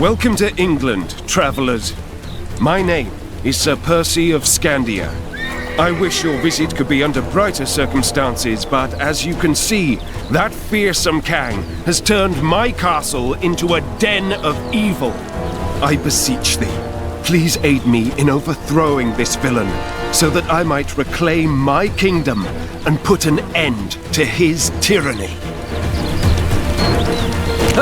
Welcome to England, travellers. My name is Sir Percy of Scandia. I wish your visit could be under brighter circumstances, but as you can see, that fearsome Kang has turned my castle into a den of evil. I beseech thee, please aid me in overthrowing this villain, so that I might reclaim my kingdom and put an end to his tyranny.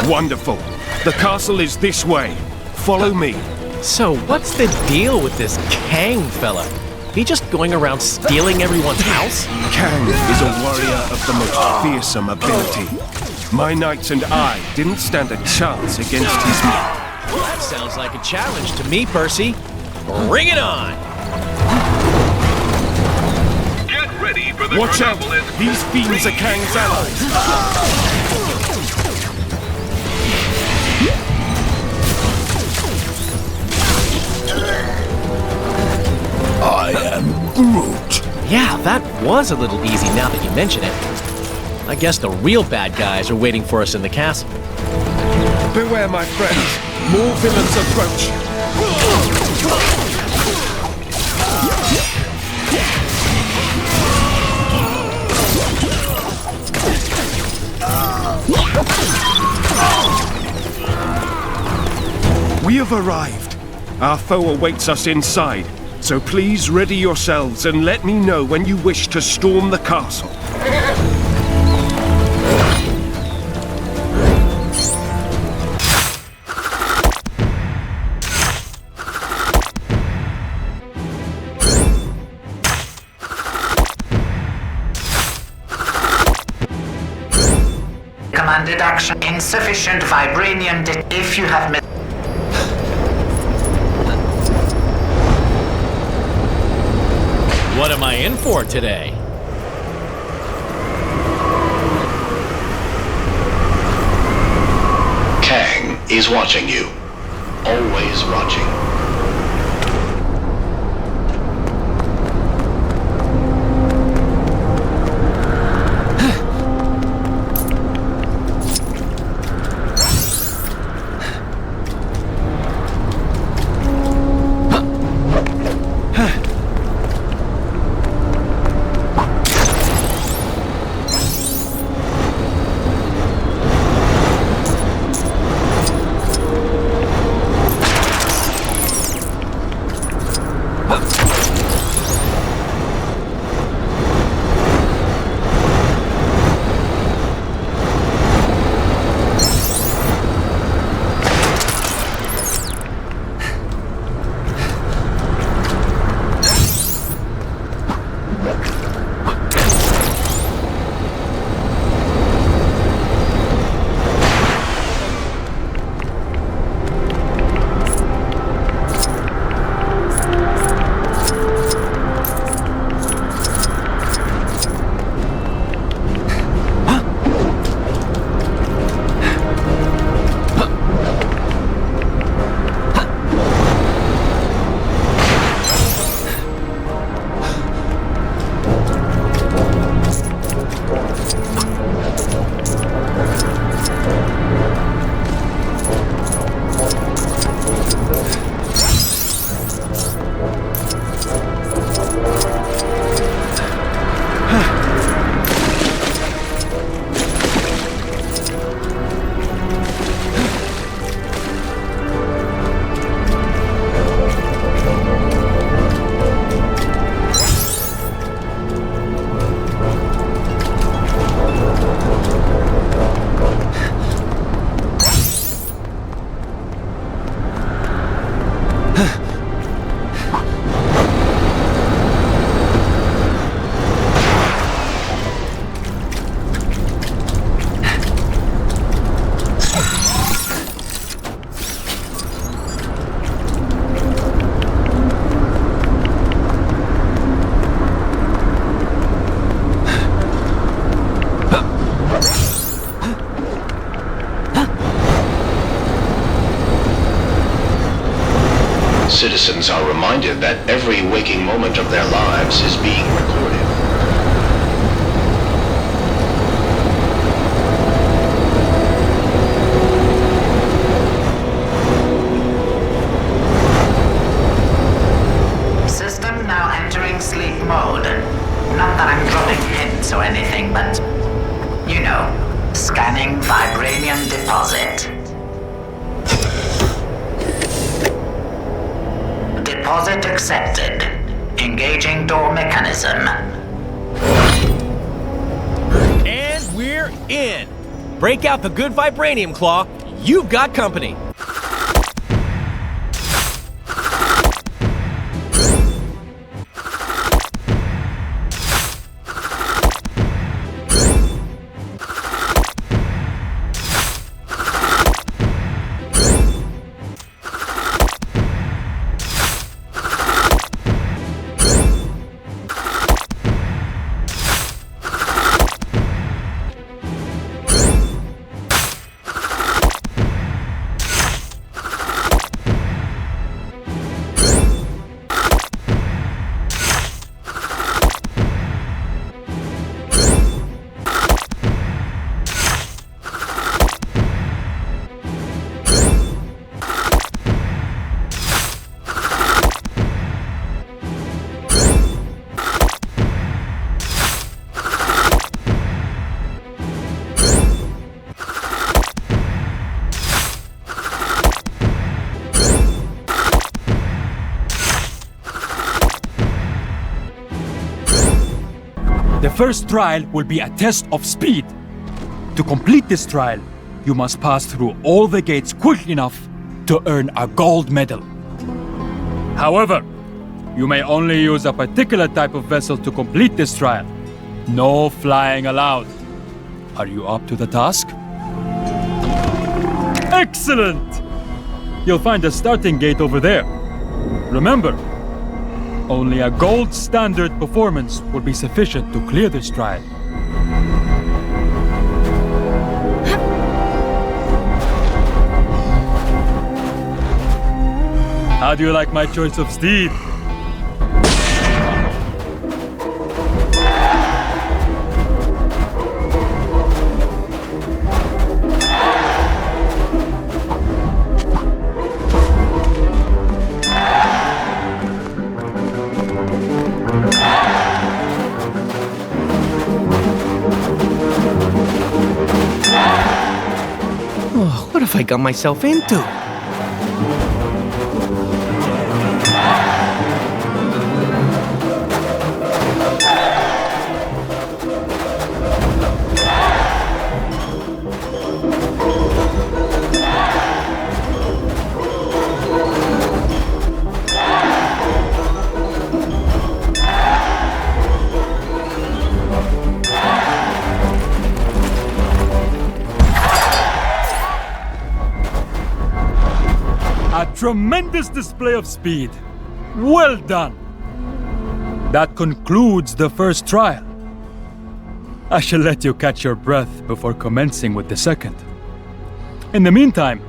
Wonderful. The castle is this way. Follow me. So what's the deal with this Kang fella? He just going around stealing everyone's house? Kang is a warrior of the most fearsome ability. My knights and I didn't stand a chance against his men. That sounds like a challenge to me, Percy. Bring it on! Get ready for the Watch out! These fiends are Kang's allies. I am Groot. Yeah, that was a little easy now that you mention it. I guess the real bad guys are waiting for us in the castle. Beware, my friends. More villains approach. We have arrived. Our foe awaits us inside. So please ready yourselves and let me know when you wish to storm the castle. Commanded action. Insufficient vibranium if you have missed. What am I in for today? Kang is watching you. Always watching. Citizens are reminded that every waking moment of their lives is being recorded. Deposit accepted. Engaging door mechanism. And we're in. Break out the good vibranium claw. You've got company. The first trial will be a test of speed. To complete this trial, you must pass through all the gates quick enough to earn a gold medal. However, you may only use a particular type of vessel to complete this trial. No flying allowed. Are you up to the task? Excellent! You'll find the starting gate over there. Remember, only a gold standard performance will be sufficient to clear this trial. How do you like my choice of steed? What have I got myself into? Tremendous display of speed. Well done. That concludes the first trial. I shall let you catch your breath before commencing with the second. In the meantime,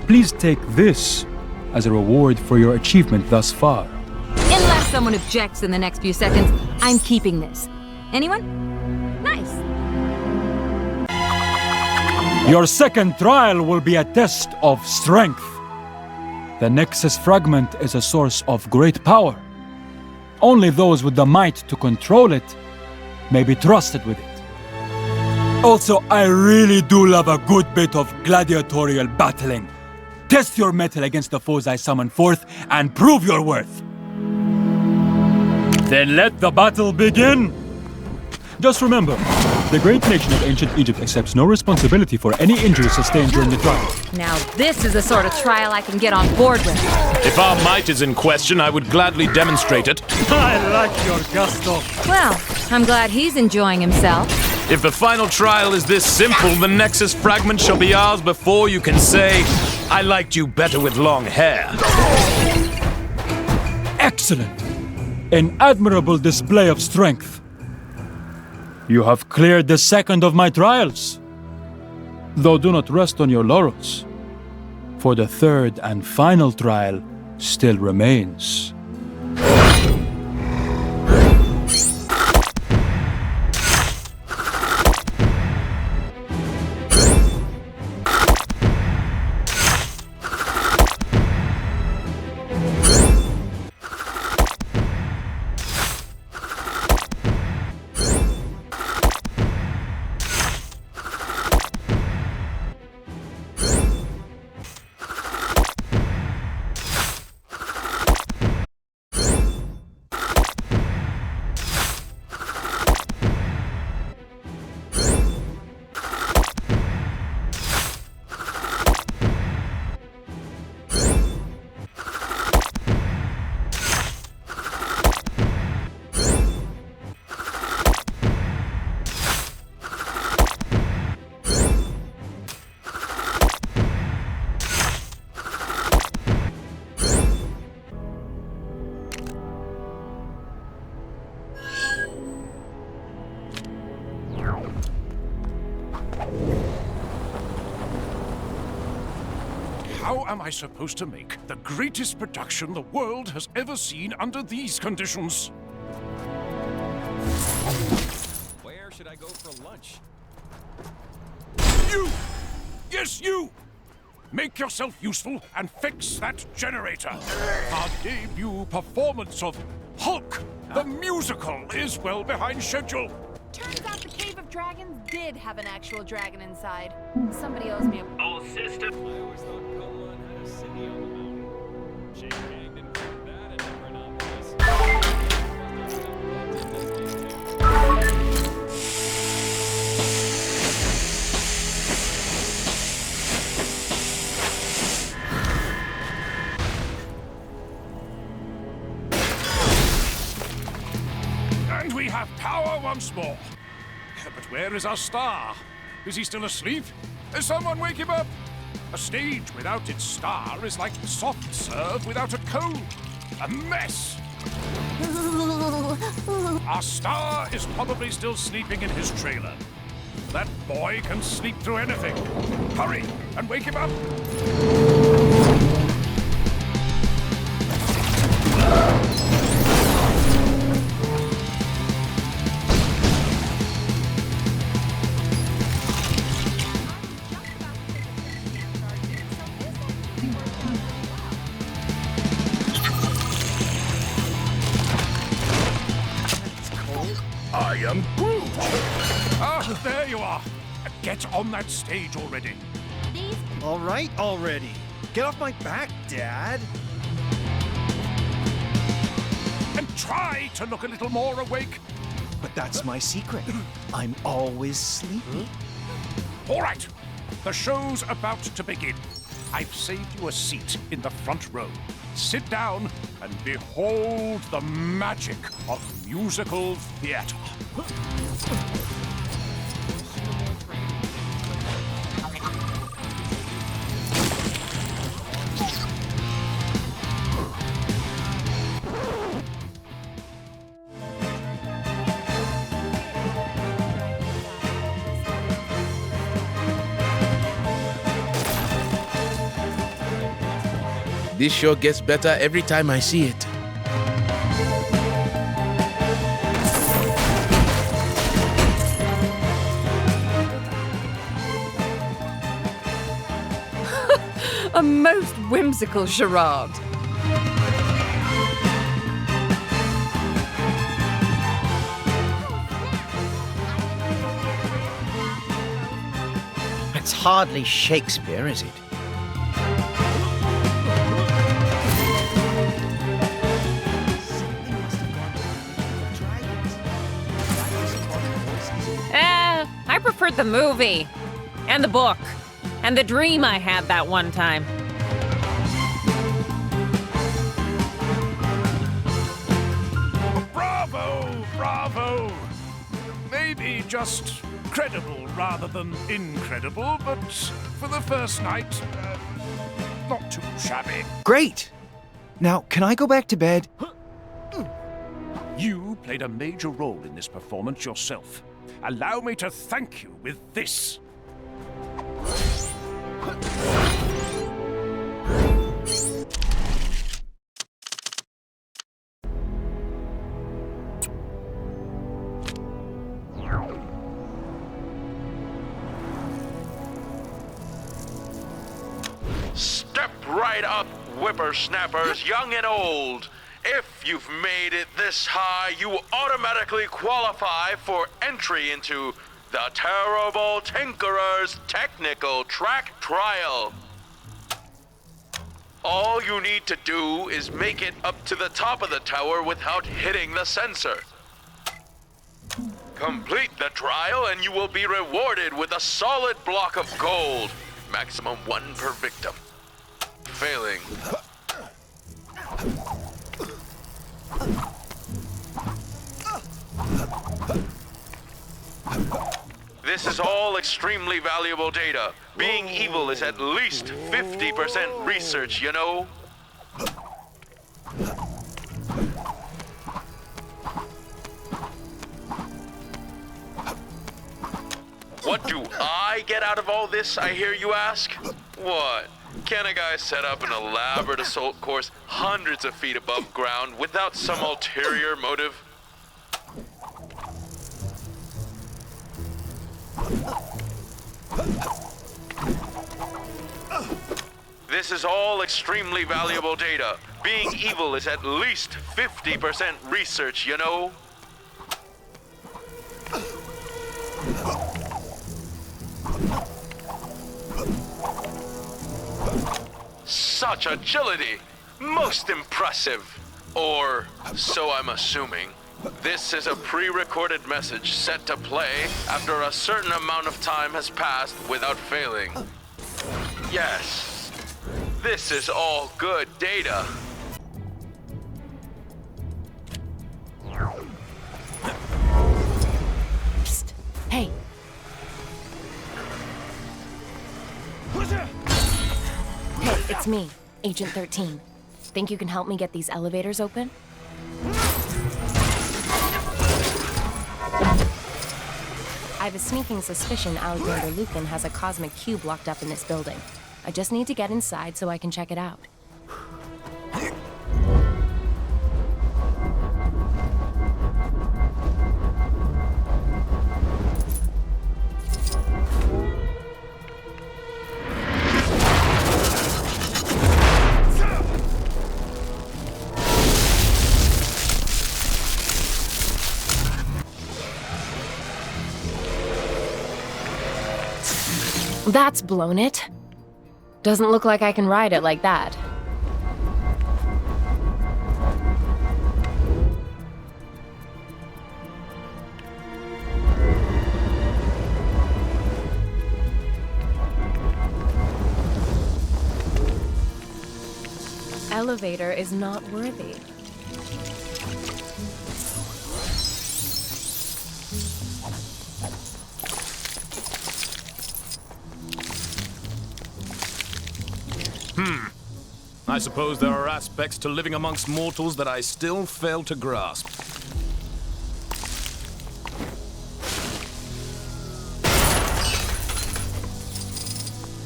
please take this as a reward for your achievement thus far. Unless someone objects in the next few seconds, I'm keeping this. Anyone? Nice. Your second trial will be a test of strength. The Nexus fragment is a source of great power. Only those with the might to control it may be trusted with it. Also, I really do love a good bit of gladiatorial battling. Test your mettle against the foes I summon forth and prove your worth. Then let the battle begin. Just remember, the great nation of ancient Egypt accepts no responsibility for any injuries sustained during the trial. Now this is the sort of trial I can get on board with. If our might is in question, I would gladly demonstrate it. I like your gusto. Well, I'm glad he's enjoying himself. If the final trial is this simple, the Nexus fragment shall be ours before you can say, I liked you better with long hair. Excellent. An admirable display of strength. You have cleared the second of my trials. Though do not rest on your laurels, for the third and final trial still remains. How am I supposed to make the greatest production the world has ever seen under these conditions? Where should I go for lunch? You! Yes, you! Make yourself useful and fix that generator. Our debut performance of Hulk, the musical, is well behind schedule. Turns out the Cave of Dragons did have an actual dragon inside. Somebody owes me a... All system. I always thought Kun-Lun had a city on the mountain. Shane Kang didn't find that at Necronopolis. And we have power once more. But where is our star? Is he still asleep? Someone wake him up! A stage without its star is like soft serve without a cone. A mess! Our star is probably still sleeping in his trailer. That boy can sleep through anything. Hurry and wake him up! I am Groot! Ah, there you are. Get on that stage already. All right, already. Get off my back, Dad. And try to look a little more awake. But that's my secret. I'm always sleepy. All right, the show's about to begin. I've saved you a seat in the front row. Sit down and behold the magic of musical theater. This show gets better every time I see it. A most whimsical charade. It's hardly Shakespeare, is it? I preferred the movie, and the book, and the dream I had that one time. Bravo! Bravo! Maybe just credible rather than incredible, but for the first night, not too shabby. Great! Now, can I go back to bed? You played a major role in this performance yourself. Allow me to thank you with this. Step right up, whippersnappers, young and old. If you've made it this high, you automatically qualify for entry into the Terrible Tinkerer's Technical Track Trial. All you need to do is make it up to the top of the tower without hitting the sensor. Complete the trial and you will be rewarded with a solid block of gold. Maximum 1 per victim. Failing. This is all extremely valuable data. Being evil is at least 50% research, you know? What do I get out of all this, I hear you ask? What? Can a guy set up an elaborate assault course hundreds of feet above ground without some ulterior motive? This is all extremely valuable data. Being evil is at least 50% research, you know? Such agility! Most impressive! Or so I'm assuming. This is a pre-recorded message set to play after a certain amount of time has passed without failing. Yes, this is all good data. Psst. Hey. Hey, it's me, Agent 13. Think you can help me get these elevators open? I have a sneaking suspicion Alexander Lucan has a cosmic cube locked up in this building. I just need to get inside so I can check it out. That's blown it. Doesn't look like I can ride it like that. Elevator is not worthy. I suppose there are aspects to living amongst mortals that I still fail to grasp.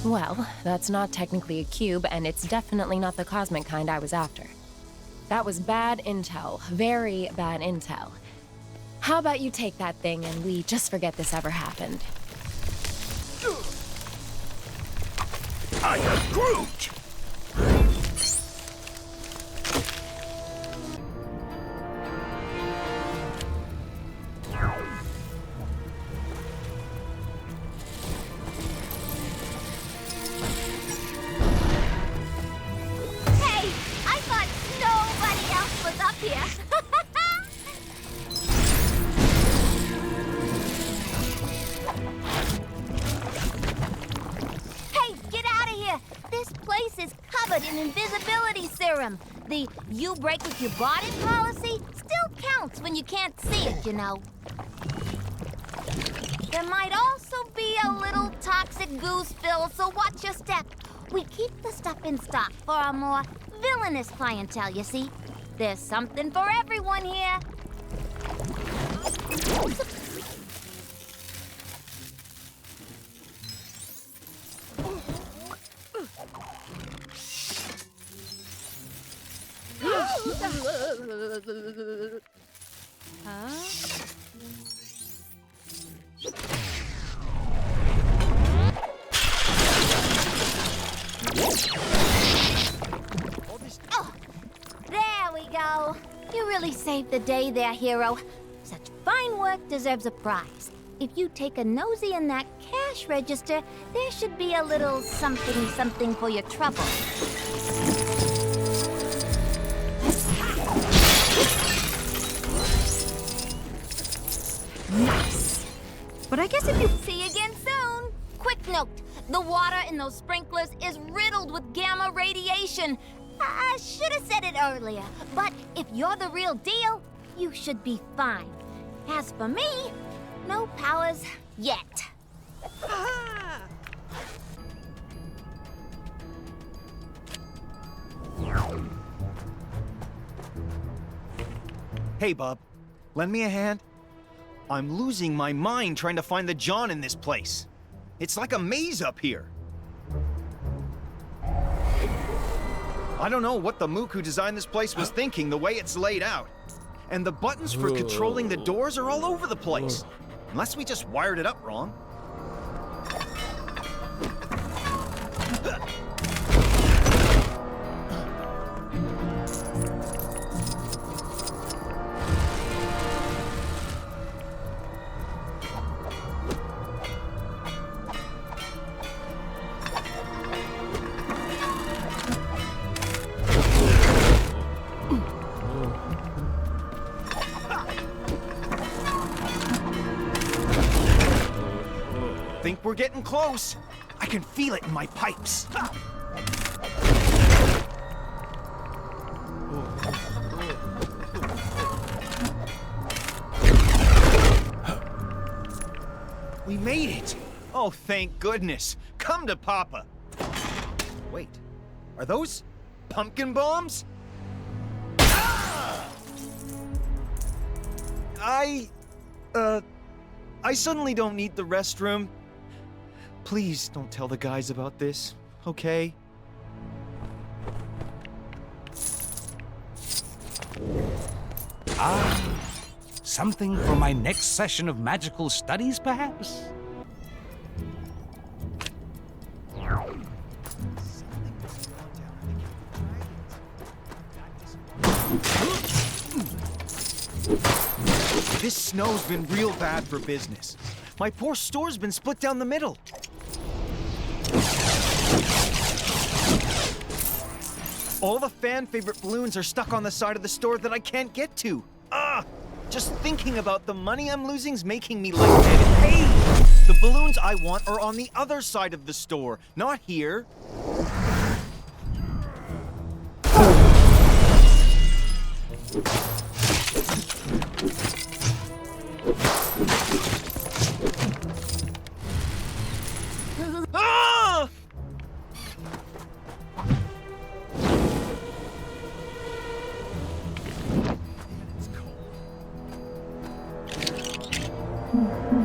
Well, that's not technically a cube, and it's definitely not the cosmic kind I was after. That was bad intel. Very bad intel. How about you take that thing and we just forget this ever happened? I am Groot! The you break with your body policy still counts when you can't see it, you know. There might also be a little toxic goo spill, so watch your step. We keep the stuff in stock for our more villainous clientele, you see. There's something for everyone here. Oh, there we go. You really saved the day there, hero. Such fine work deserves a prize. If you take a nosy in that cash register, there should be a little something for your trouble. Nice. But I guess if you see you again soon. Quick note, the water in those sprinklers is riddled with gamma radiation. I should have said it earlier, but if you're the real deal, you should be fine. As for me, no powers yet. Hey, bub. Lend me a hand? I'm losing my mind trying to find the John in this place. It's like a maze up here. I don't know what the mook who designed this place was thinking, the way it's laid out. And the buttons for controlling the doors are all over the place. Unless we just wired it up wrong. Think we're getting close. I can feel it in my pipes. We made it! Oh, thank goodness. Come to Papa. Wait, are those pumpkin bombs? Ah! I suddenly don't need the restroom. Please don't tell the guys about this, okay? Something for my next session of magical studies, perhaps? This snow's been real bad for business. My poor store's been split down the middle. All the fan-favorite balloons are stuck on the side of the store that I can't get to. Just thinking about the money I'm losing's making me lightheaded. Hey! The balloons I want are on the other side of the store, not here. Ah!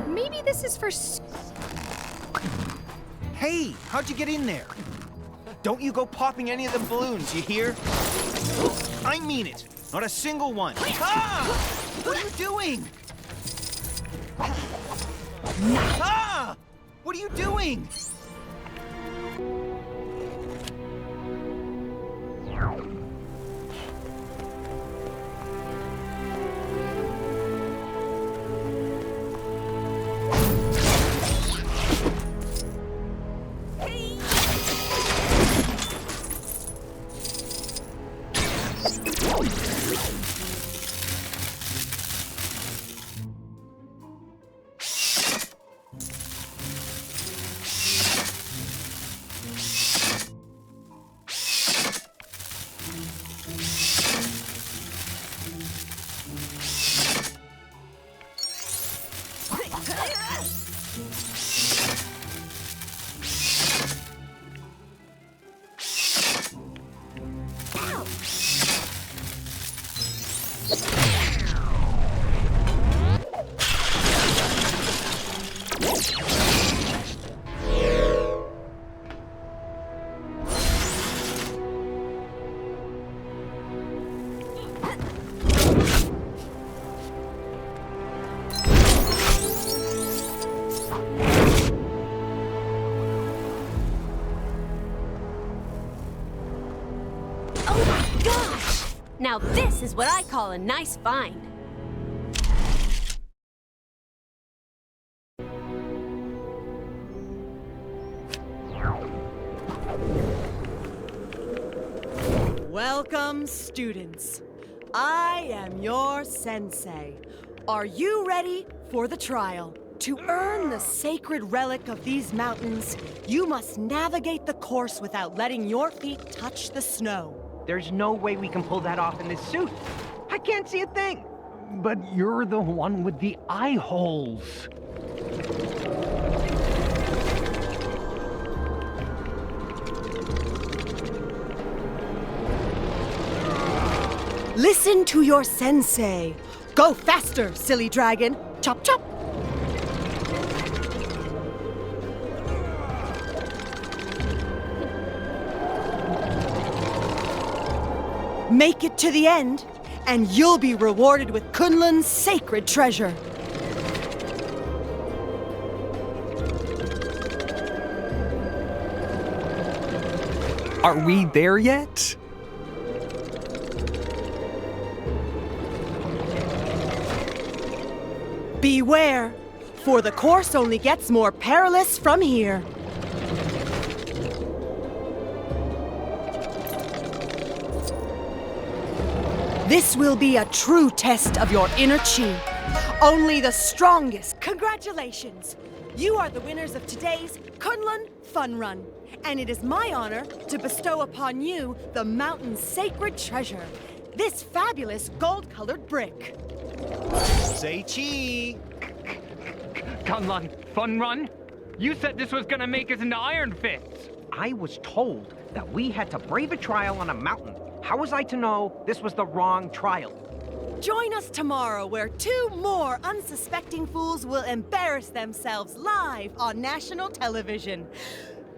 Maybe this is for... Hey, how'd you get in there? Don't you go popping any of the balloons, you hear? I mean it. Not a single one. Ah! What are you doing? Ah! What are you doing? Now this is what I call a nice find. Welcome, students. I am your sensei. Are you ready for the trial? To earn the sacred relic of these mountains, you must navigate the course without letting your feet touch the snow. There's no way we can pull that off in this suit. I can't see a thing. But you're the one with the eye holes. Listen to your sensei. Go faster, silly dragon. Chop, chop. Make it to the end, and you'll be rewarded with Kun-Lun's sacred treasure. Are we there yet? Beware, for the course only gets more perilous from here. This will be a true test of your inner chi. Only the strongest. Congratulations! You are the winners of today's Kun-Lun Fun Run. And it is my honor to bestow upon you the mountain's sacred treasure, this fabulous gold-colored brick. Say chi! Kun-Lun, Fun Run? You said this was gonna make us into Iron Fists. I was told that we had to brave a trial on a mountain. How was I to know this was the wrong trial? Join us tomorrow where 2 more unsuspecting fools will embarrass themselves live on national television.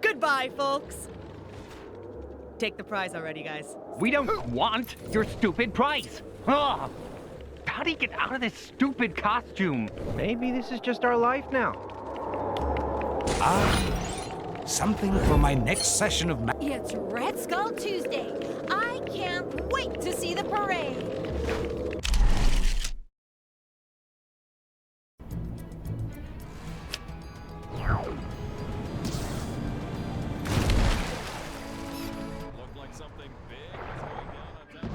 Goodbye, folks. Take the prize already, guys. We don't want your stupid prize. Ugh. How do you get out of this stupid costume? Maybe this is just our life now. Something for my next session of It's Red Skull Tuesday. I can't wait to see the parade. Looked like something big was going down on that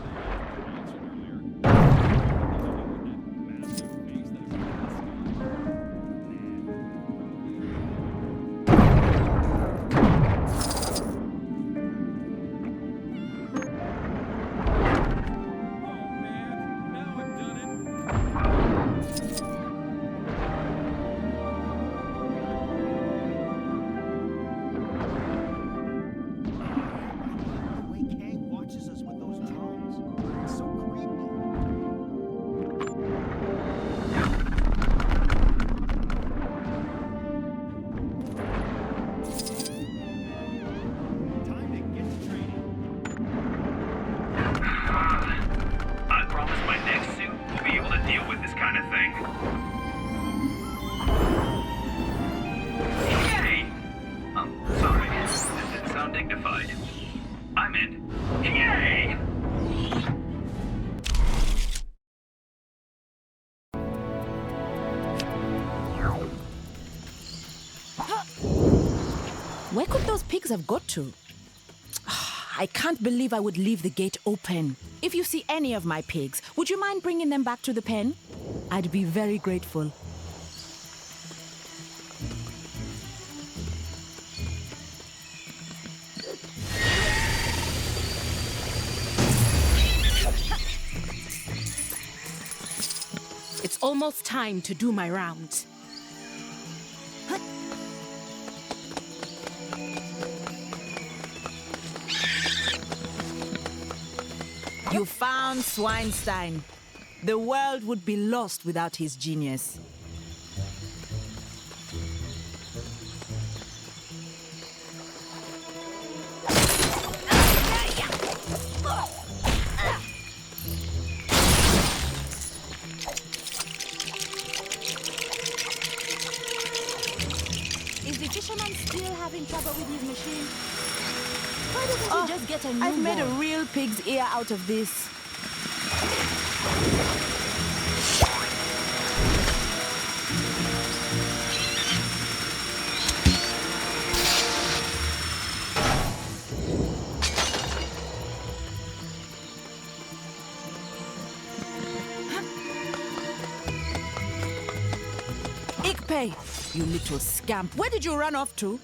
Where could those pigs have got to? I can't believe I would leave the gate open. If you see any of my pigs, would you mind bringing them back to the pen? I'd be very grateful. It's almost time to do my rounds. You found Swinestein. The world would be lost without his genius. Is the fisherman still having trouble with his machine? Why doesn't he just get a new I've made a one? real pig's ear out of this. Ikpei, you little scamp. Where did you run off to?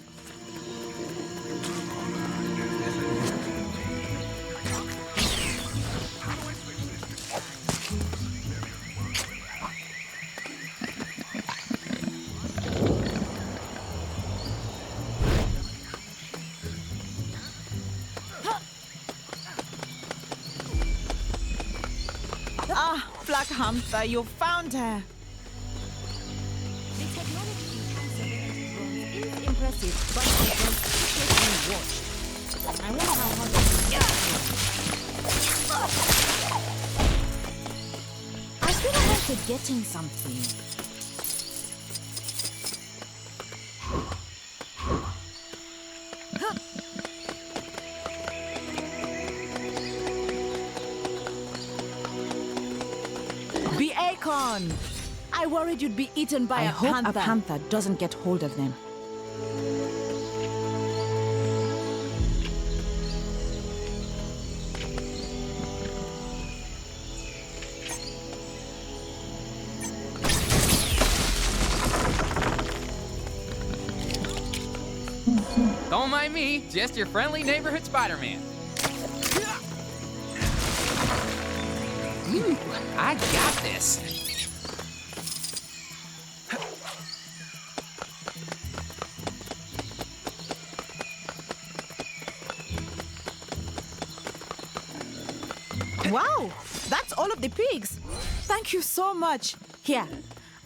Black Hamster, you found her. The technology in cancer is impressive, but it was quickly watched. I wonder how hard it is. forgetting something. The acorn! I worried you'd be eaten by a panther. I hope a panther doesn't get hold of them. Don't mind me, just your friendly neighborhood Spider-Man. Ooh, I got this. Wow, that's all of the pigs. Thank you so much. Here,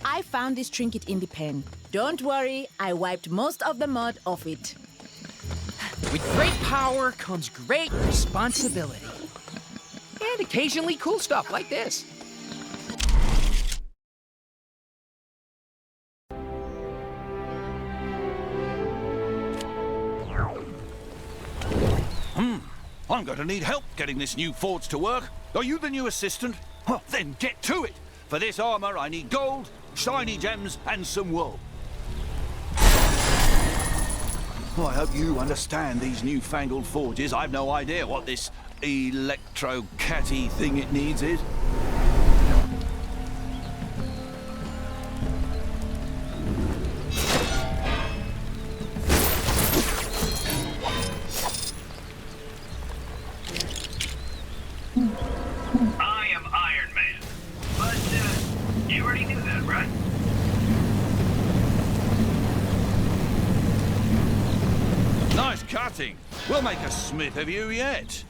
I found this trinket in the pen. Don't worry, I wiped most of the mud off it. With great power comes great responsibility. And occasionally cool stuff like this. I'm going to need help getting this new forge to work. Are you the new assistant? Well, then get to it. For this armor, I need gold, shiny gems, and some wool. Well, I hope you understand these newfangled forges. I've no idea what this electro-catty thing it needs is. I am Iron Man. But, you already knew that, right? Nice cutting. We'll make a smith of you yet.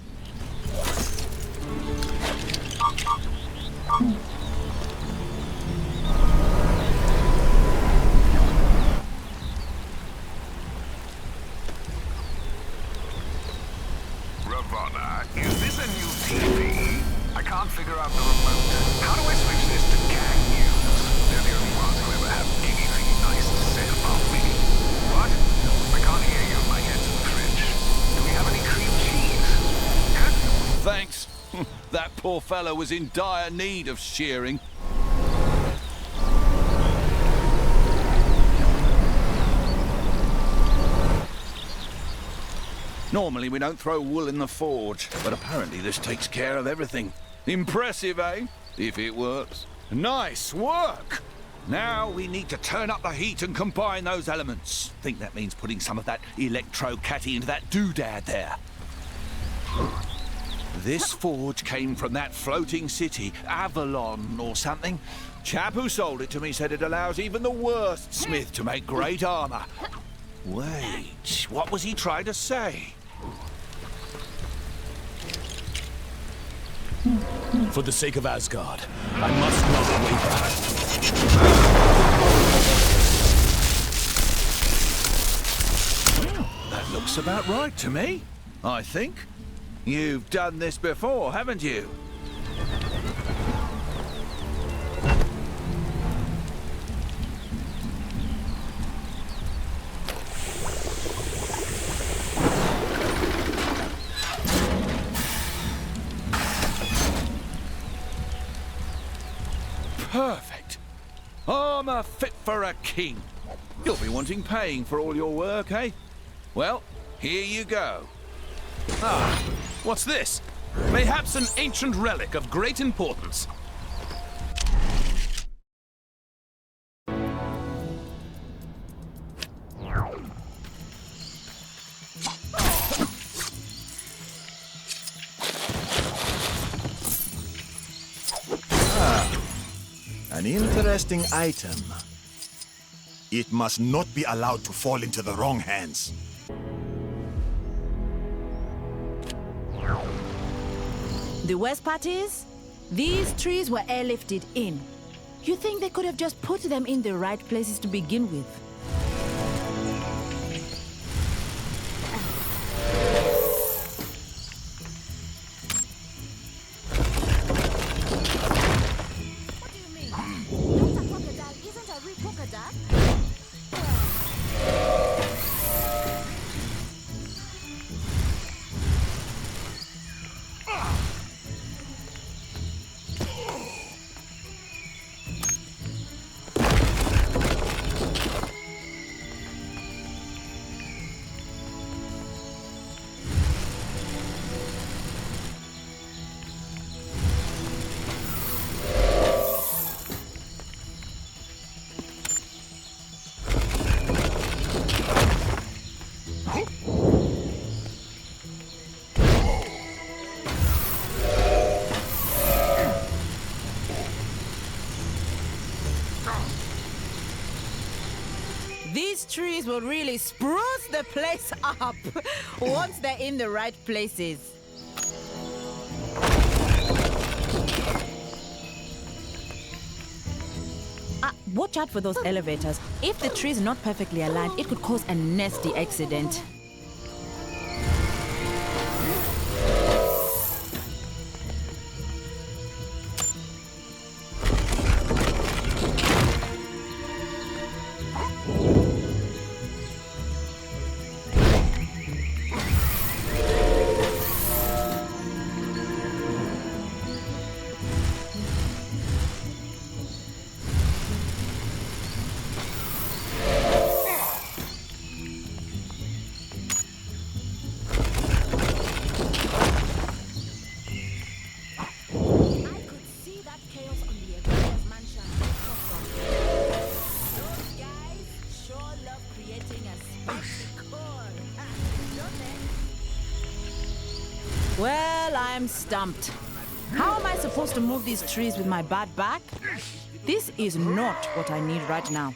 Ravana, is this a new TV? I can't figure out the remote. How do I switch this to Kang News? They're the only ones who ever have anything nice to say about me. What? I can't hear you. My head's in the fridge. Do we have any cream cheese? Huh? Thanks. That poor fellow was in dire need of shearing. Normally we don't throw wool in the forge, but apparently this takes care of everything. Impressive, eh? If it works. Nice work! Now we need to turn up the heat and combine those elements. Think that means putting some of that electro-catty into that doodad there. This forge came from that floating city, Avalon or something. Chap who sold it to me said it allows even the worst smith to make great armor. Wait, what was he trying to say? For the sake of Asgard, I must not waver. That looks about right to me, I think. You've done this before, haven't you? Perfect. Armor fit for a king. You'll be wanting paying for all your work, eh? Well, here you go. Ah, what's this? Mayhaps an ancient relic of great importance. An interesting item. It must not be allowed to fall into the wrong hands. The worst part is, these trees were airlifted in. You think they could have just put them in the right places to begin with? These trees will really spruce the place up once they're in the right places. Watch out for those elevators. If the tree is not perfectly aligned, it could cause a nasty accident. Well, I'm stumped. How am I supposed to move these trees with my bad back? This is not what I need right now.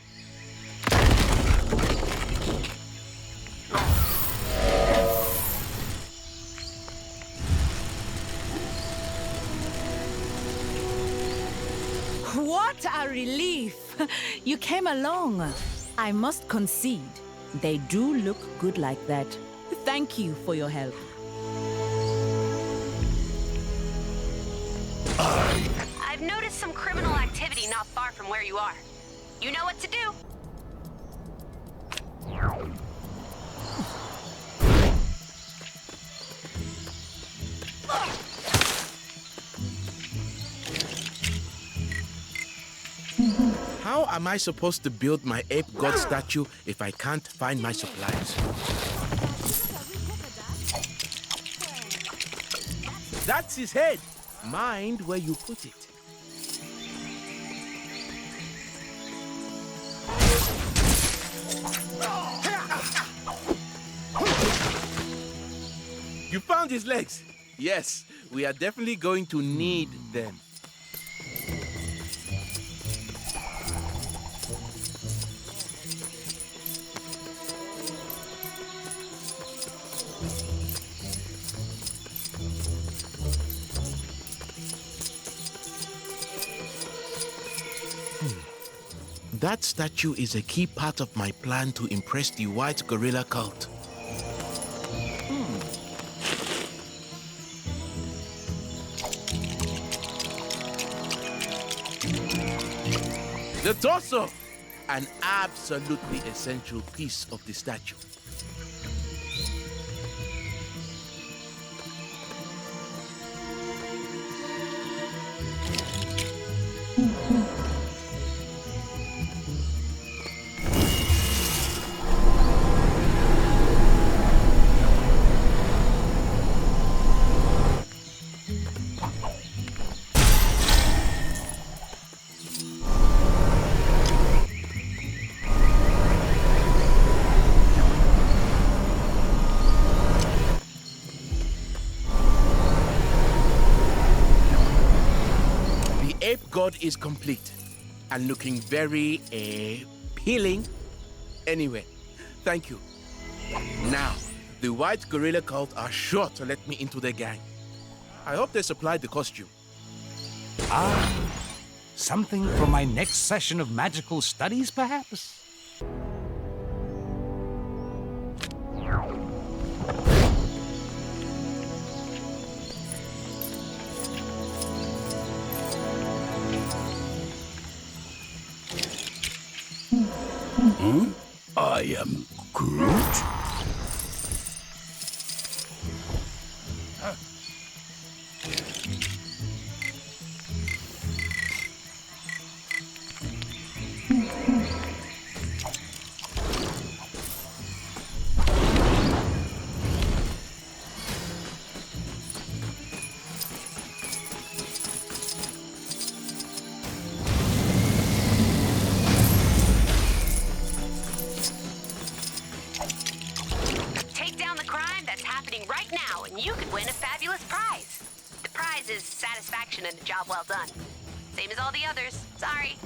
What a relief! You came along. I must concede, they do look good like that. Thank you for your help. I've noticed some criminal activity not far from where you are. You know what to do. How am I supposed to build my ape god statue if I can't find my supplies? That's his head. Mind where you put it. You found his legs. Yes, we are definitely going to need them. That statue is a key part of my plan to impress the white gorilla cult. The torso! An absolutely essential piece of the statue. God is complete and looking very appealing. Anyway, thank you. Now, the white gorilla cult are sure to let me into their gang. I hope they supplied the costume. Something for my next session of magical studies, perhaps? I am Groot? And a job well done. Same as all the others. Sorry.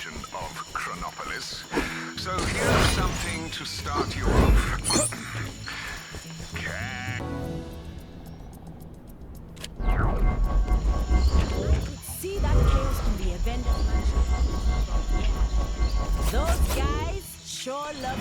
mention of Chronopolis. So here's something to start you off. See that chaos in the event of magic. Those guys sure love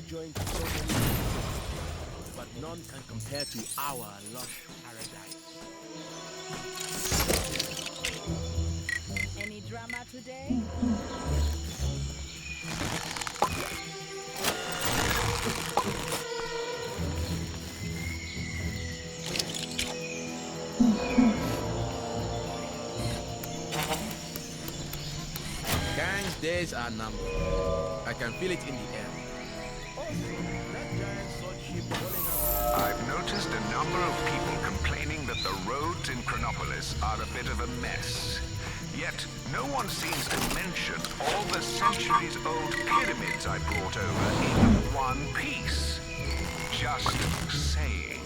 joined so many people, but none can compare to our lush paradise. Any drama today? Kangs' days are numbered. I can feel it in the air. I've noticed a number of people complaining that the roads in Chronopolis are a bit of a mess. Yet, no one seems to mention all the centuries-old pyramids I brought over in one piece. Just saying.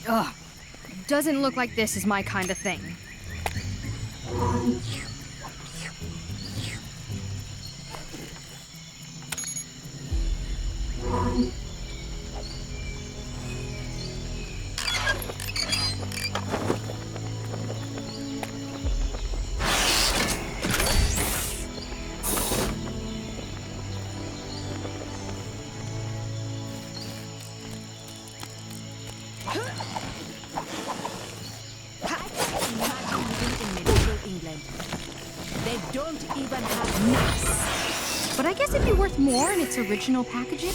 Ugh. Doesn't look like this is my kind of thing. But I guess it'd be worth more in its original packaging.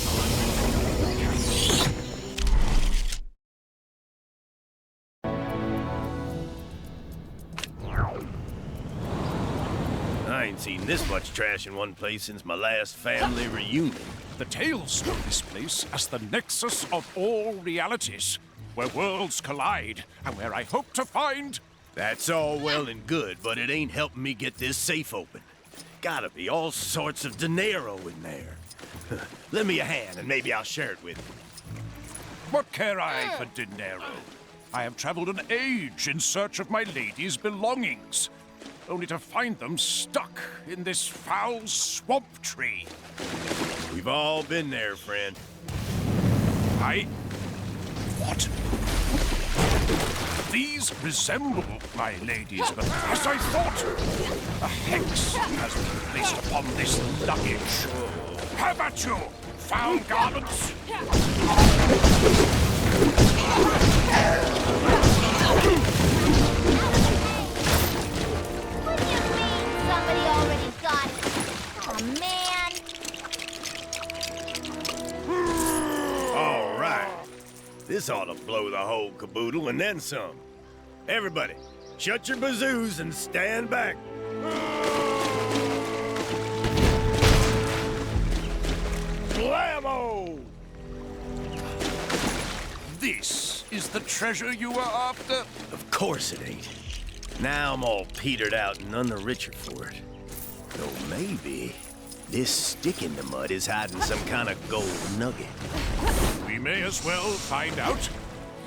I ain't seen this much trash in one place since my last family reunion. The tales know this place as the nexus of all realities, where worlds collide, and where I hope to find... That's all well and good, but it ain't helping me get this safe open. Gotta be all sorts of dinero in there. Lend me a hand and maybe I'll share it with you. What care I for dinero? I have traveled an age in search of my lady's belongings, only to find them stuck in this foul swamp tree. We've all been there, friend. What? These resemble my lady's, but as I thought, a hex has been placed upon this luggage. How about you, foul garments? What do you mean somebody already got it? Aw, man. All right. This ought to blow the whole caboodle and then some. Everybody, shut your bazoos and stand back. Blammo! This is the treasure you were after? Of course it ain't. Now I'm all petered out and none the richer for it. Though maybe this stick in the mud is hiding some kind of gold nugget. We may as well find out.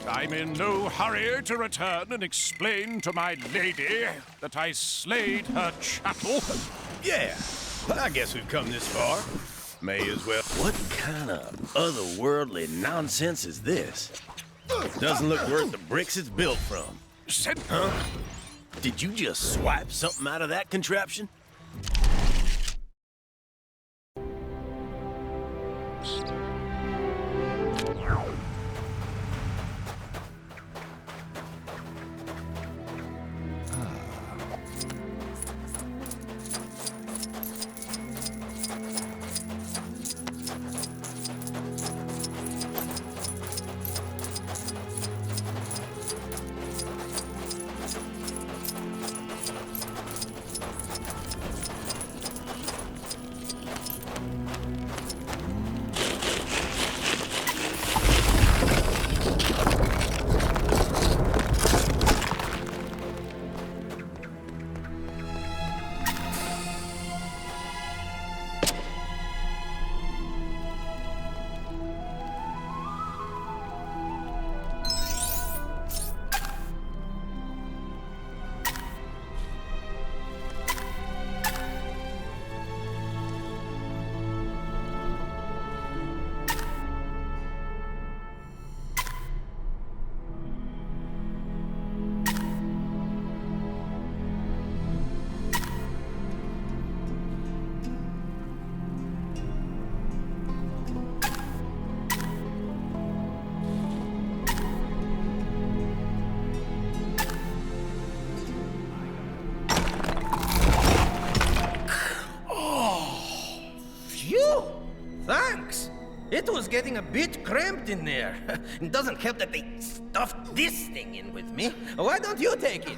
I'm in no hurry to return and explain to my lady that I slayed her chattel. Yeah, I guess we've come this far. May as well. What kind of otherworldly nonsense is this? Doesn't look worth the bricks it's built from. Huh? Did you just swipe something out of that contraption? It was getting a bit cramped in there. It doesn't help that they stuffed this thing in with me. Why don't you take it?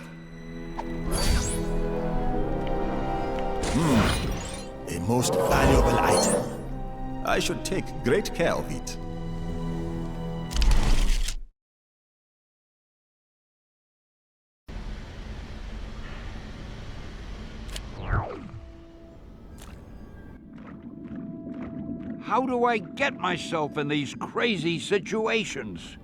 A most valuable item. I should take great care of it. How do I get myself in these crazy situations?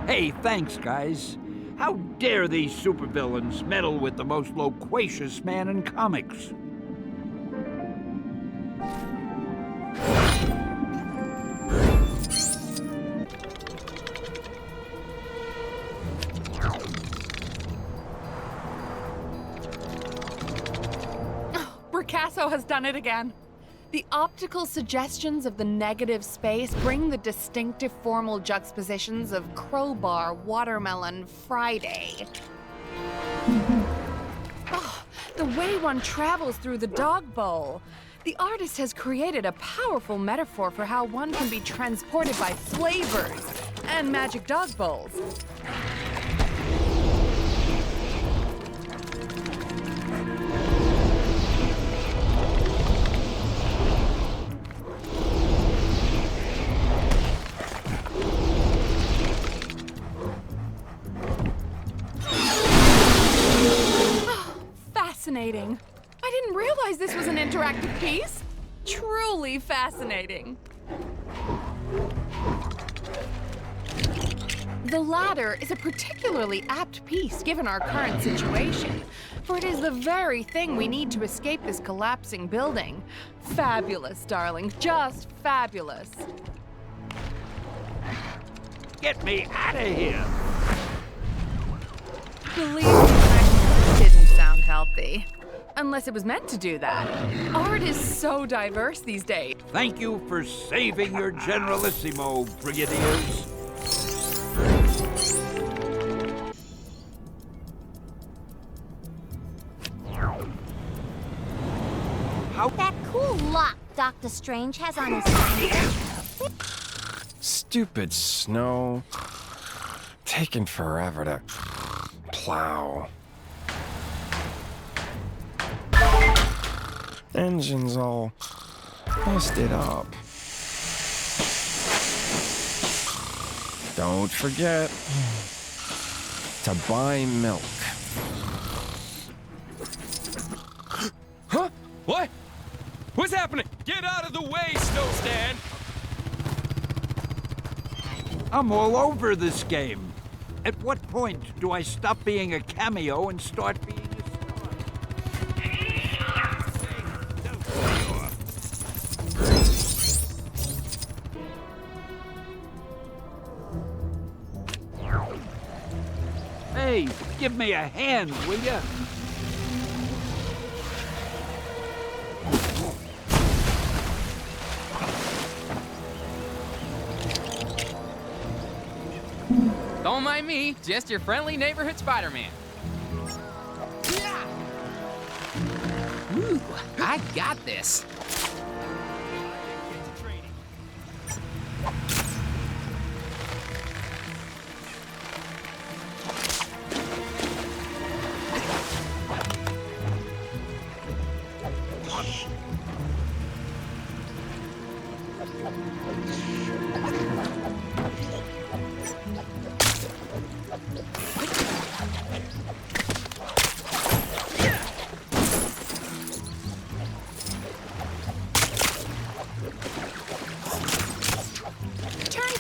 Hey, thanks, guys. How dare these supervillains meddle with the most loquacious man in comics? Picasso has done it again. The optical suggestions of the negative space bring the distinctive formal juxtapositions of crowbar, watermelon, Friday. Oh, the way one travels through the dog bowl. The artist has created a powerful metaphor for how one can be transported by flavors and magic dog bowls. Fascinating. I didn't realize this was an interactive piece. Truly fascinating. The latter is a particularly apt piece given our current situation, for it is the very thing we need to escape this collapsing building. Fabulous, darling. Just fabulous. Get me out of here! Believe me, didn't sound healthy. Unless it was meant to do that. Art is so diverse these days. Thank you for saving your Generalissimo, Brigadiers. That cool lock Dr. Strange has on his finger. Stupid snow. Taking forever to plow. Engine's all busted up. Don't forget to buy milk. Huh? What? What's happening? Get out of the way, Snow Stan! I'm all over this game. At what point do I stop being a cameo and start being a star? Hey, give me a hand, will ya? Don't mind me, just your friendly neighborhood Spider-Man. Ooh, I got this. Turns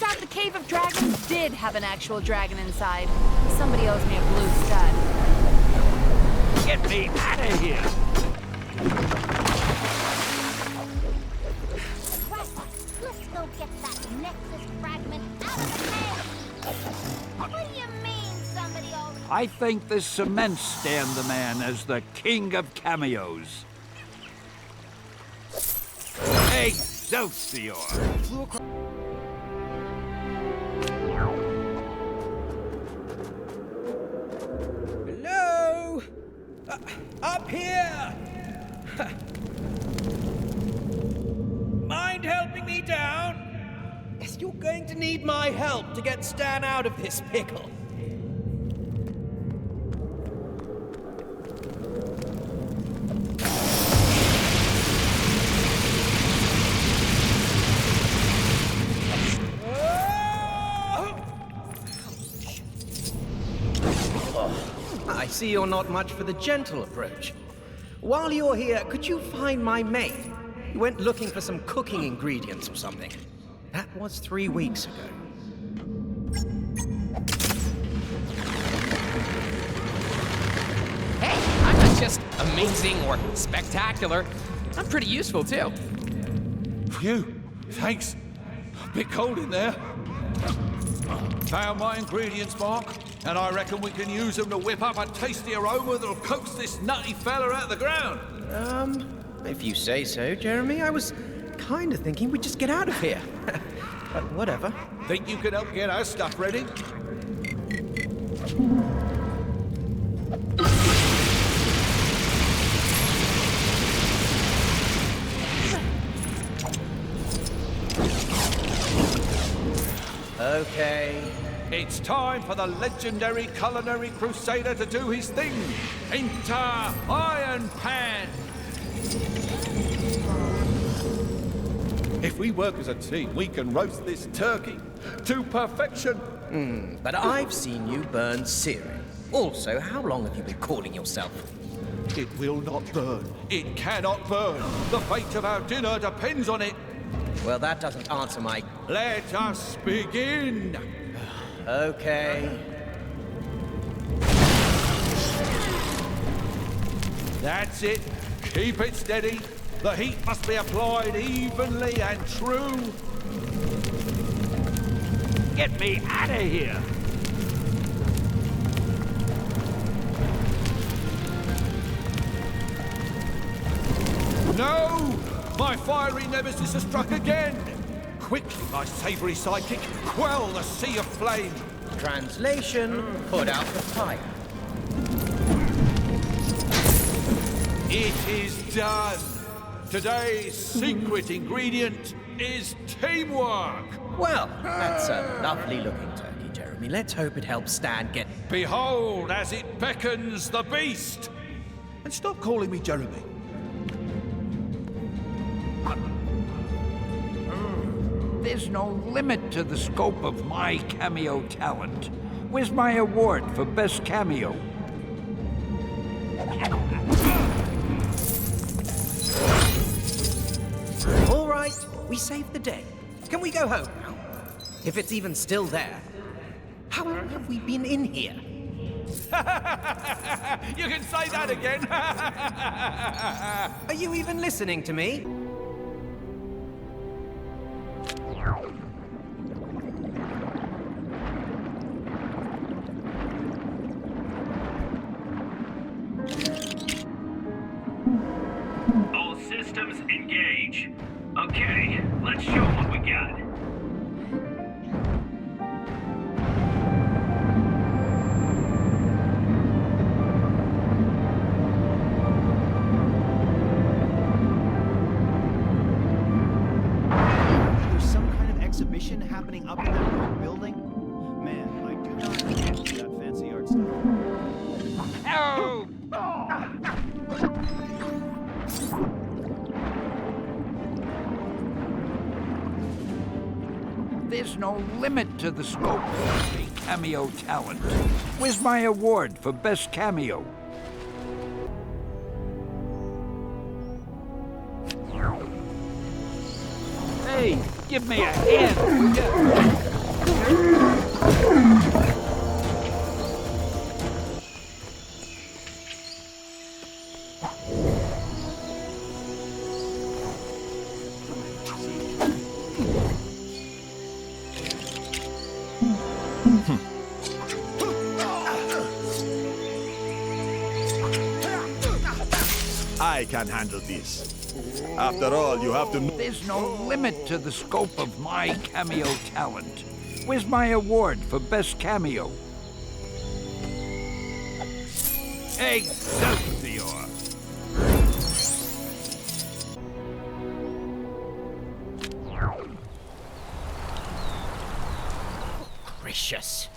out the Cave of Dragons did have an actual dragon inside. Somebody owes me a blue stud. Get me out of here! Let's go get that Nexus fragment out of the cave! What do you mean somebody already... I think this cements Stan the Man as the king of cameos. Excelsior! Hello? Up here! Mind helping me down? Yes, you're going to need my help to get Stan out of this pickle. I see you're not much for the gentle approach. While you're here, could you find my maid? He went looking for some cooking ingredients or something. That was 3 weeks ago. Hey, I'm not just amazing or spectacular. I'm pretty useful, too. Phew, thanks. A bit cold in there. Found my ingredients, Mark, and I reckon we can use them to whip up a tasty aroma that'll coax this nutty fella out of the ground. If you say so, Jeremy. I was kind of thinking we'd just get out of here. But whatever. Think you can help get our stuff ready? Okay. It's time for the legendary culinary crusader to do his thing. Enter Iron Pan. If we work as a team, we can roast this turkey to perfection. But I've seen you burn cereal. Also, how long have you been calling yourself? It will not burn. It cannot burn. The fate of our dinner depends on it. Well, that doesn't answer my... Let us begin. Okay. That's it. Keep it steady. The heat must be applied evenly and true. Get me out of here! No! My fiery nemesis has struck again! Quickly, my savory sidekick, quell the sea of flame! Translation, put out the fire. It is done! Today's secret ingredient is teamwork! Well, that's a lovely looking turkey, Jeremy. Let's hope it helps Stan get... Behold as it beckons the beast! And stop calling me Jeremy. There's no limit to the scope of my cameo talent. Where's my award for best cameo? All right, we saved the day. Can we go home now? If it's even still there. How long have we been in here? You can say that again! Are you even listening to me? All systems engage. Okay, let's show what we got. There's some kind of exhibition happening up in that old building? Man, I do not need that fancy art stuff. Oh! There's no limit to the scope of a cameo talent. Where's my award for best cameo? Hey, give me a hand, will ya? I can handle this. After all, you have to know. There's no limit to the scope of my cameo talent. Where's my award for best cameo? Excelsior! Gracious.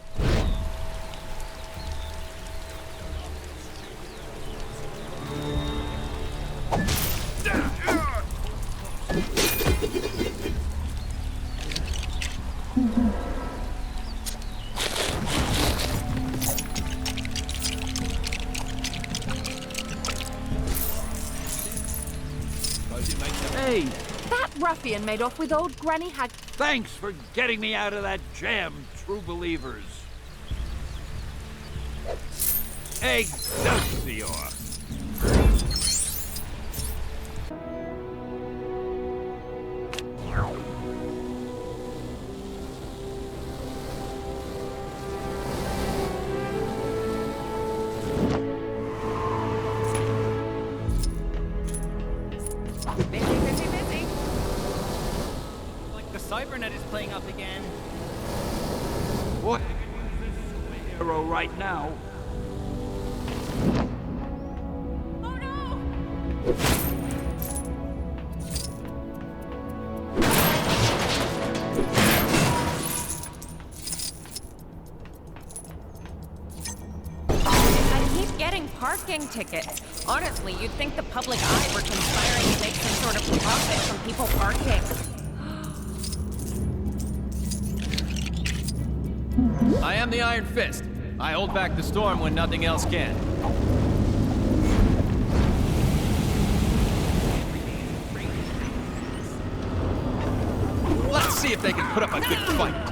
Hey, That ruffian made off with old Granny Hag. thanks for getting me out of that jam, true believers. Excelsior! Busy. Like the cybernet is playing up again. Boy, I could use this superhero right now. I keep getting parking tickets. Honestly, you'd think the public eye were conspiring to make some sort of profit from people parking. I am the Iron Fist. I hold back the storm when nothing else can. Let's see if they can put up a good fight.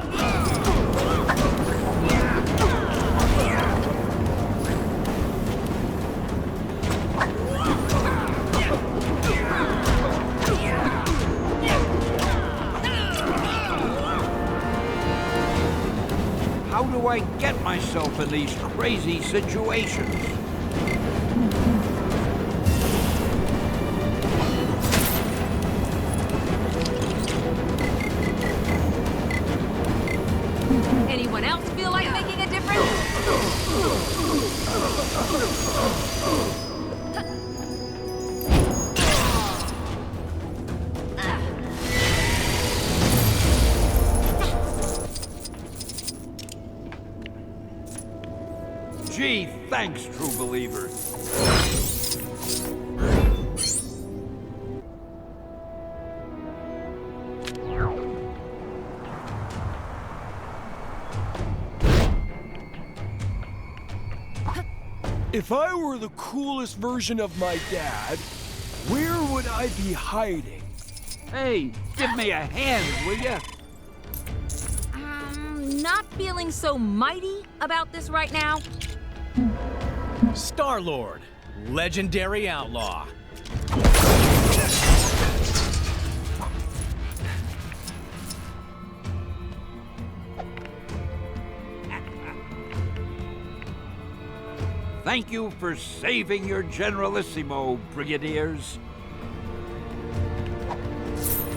How do I get myself in these crazy situations? Anyone else feel like making a difference? Gee, thanks, true believer. If I were the coolest version of my dad, where would I be hiding? Hey, give me a hand, will ya? Not feeling so mighty about this right now? Star-Lord, legendary outlaw. Thank you for saving your Generalissimo, Brigadiers.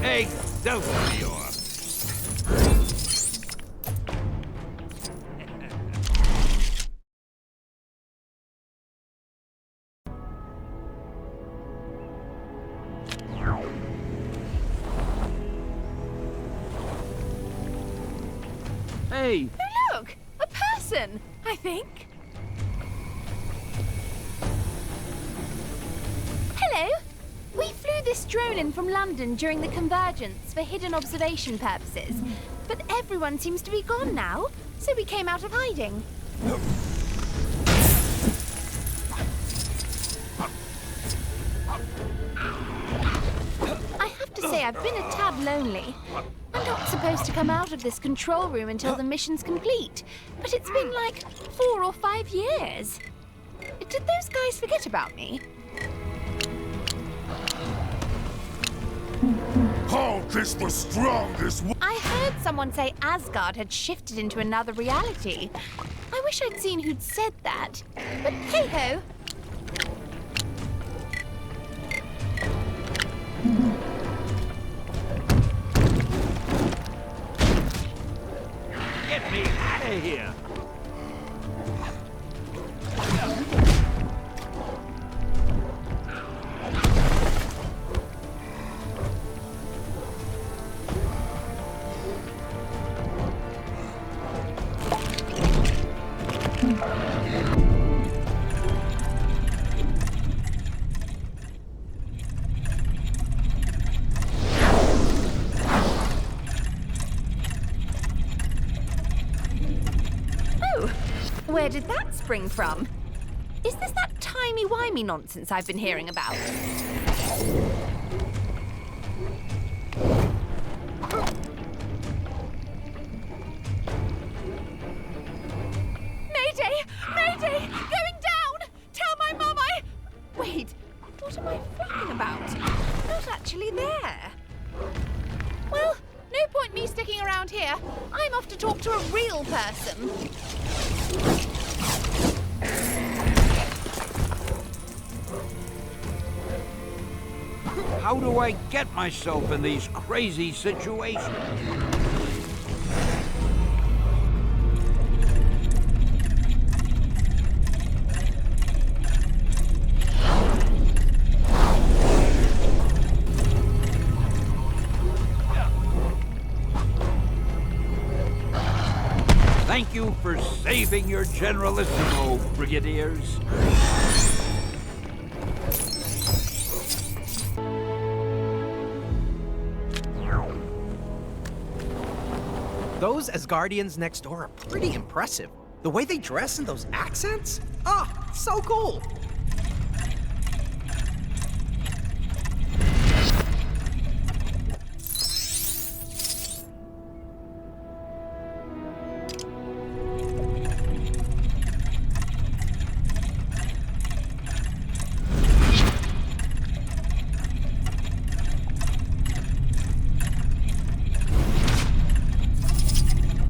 Excelsior! Hey! Look! A person, I think. Hello! We flew this drone in from London during the convergence for hidden observation purposes. But everyone seems to be gone now, so we came out of hiding. I have to say I've been a tad lonely. I'm not supposed to come out of this control room until the mission's complete, but it's been like 4 or 5 years. Did those guys forget about me? Hulk is the strongest. I heard someone say Asgard had shifted into another reality. I wish I'd seen who'd said that. But hey-ho. Get me out of here! Where did that spring from? Is this that timey-wimey nonsense I've been hearing about? Mayday! Mayday! Going down! Tell my mum I... Wait, what am I flapping about? Not actually there. Well, no point me sticking around here. I'm off to talk to a real person. How do I get myself in these crazy situations? Thank you for saving your Generalissimo, Brigadiers. Those Asgardians next door are pretty impressive. The way they dress and those accents? Oh, so cool!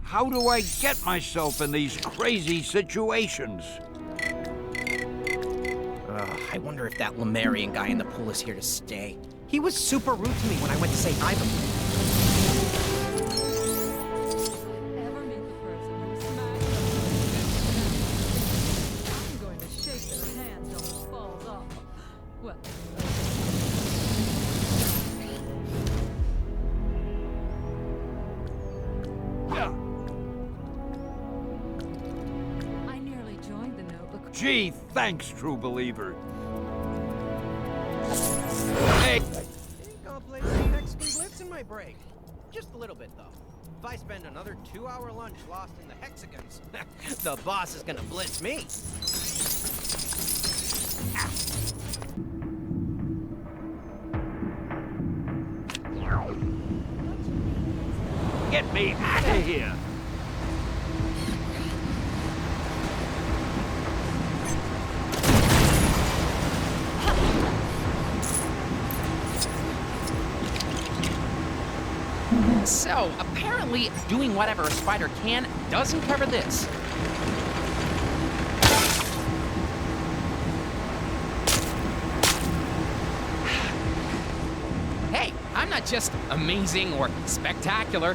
How do I get myself in these crazy situations? I wonder if that Lemurian guy in the pool is here to stay. He was super rude to me when I went to say hi to him. I'm going to shake their hands till it falls off. Well, Gee, thanks, true believer. Hey! Ain't gonna play some Mexican Blitz in my break. Just a little bit, though. If I spend another 2-hour lunch lost in the hexagons, the boss is gonna blitz me. Get me out of here! So, apparently, doing whatever a spider can doesn't cover this. Hey, I'm not just amazing or spectacular.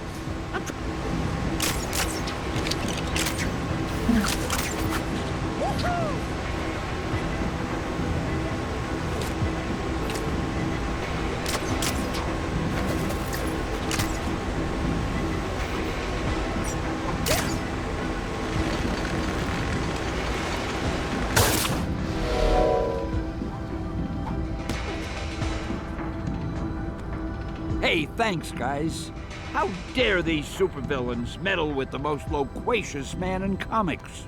Hey, thanks, guys. How dare these supervillains meddle with the most loquacious man in comics?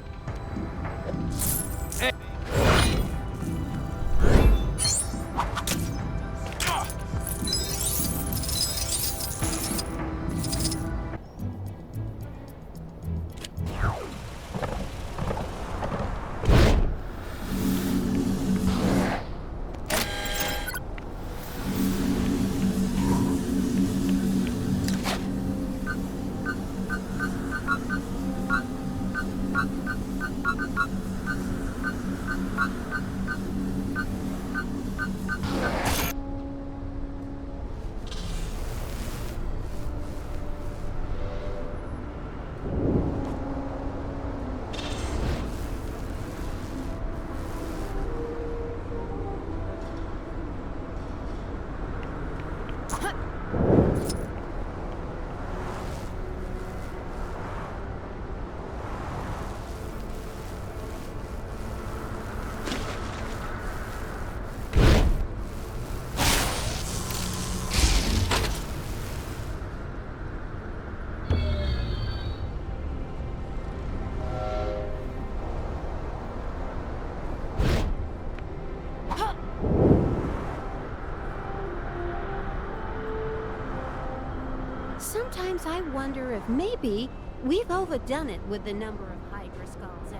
Sometimes I wonder if maybe we've overdone it with the number of Hydra skulls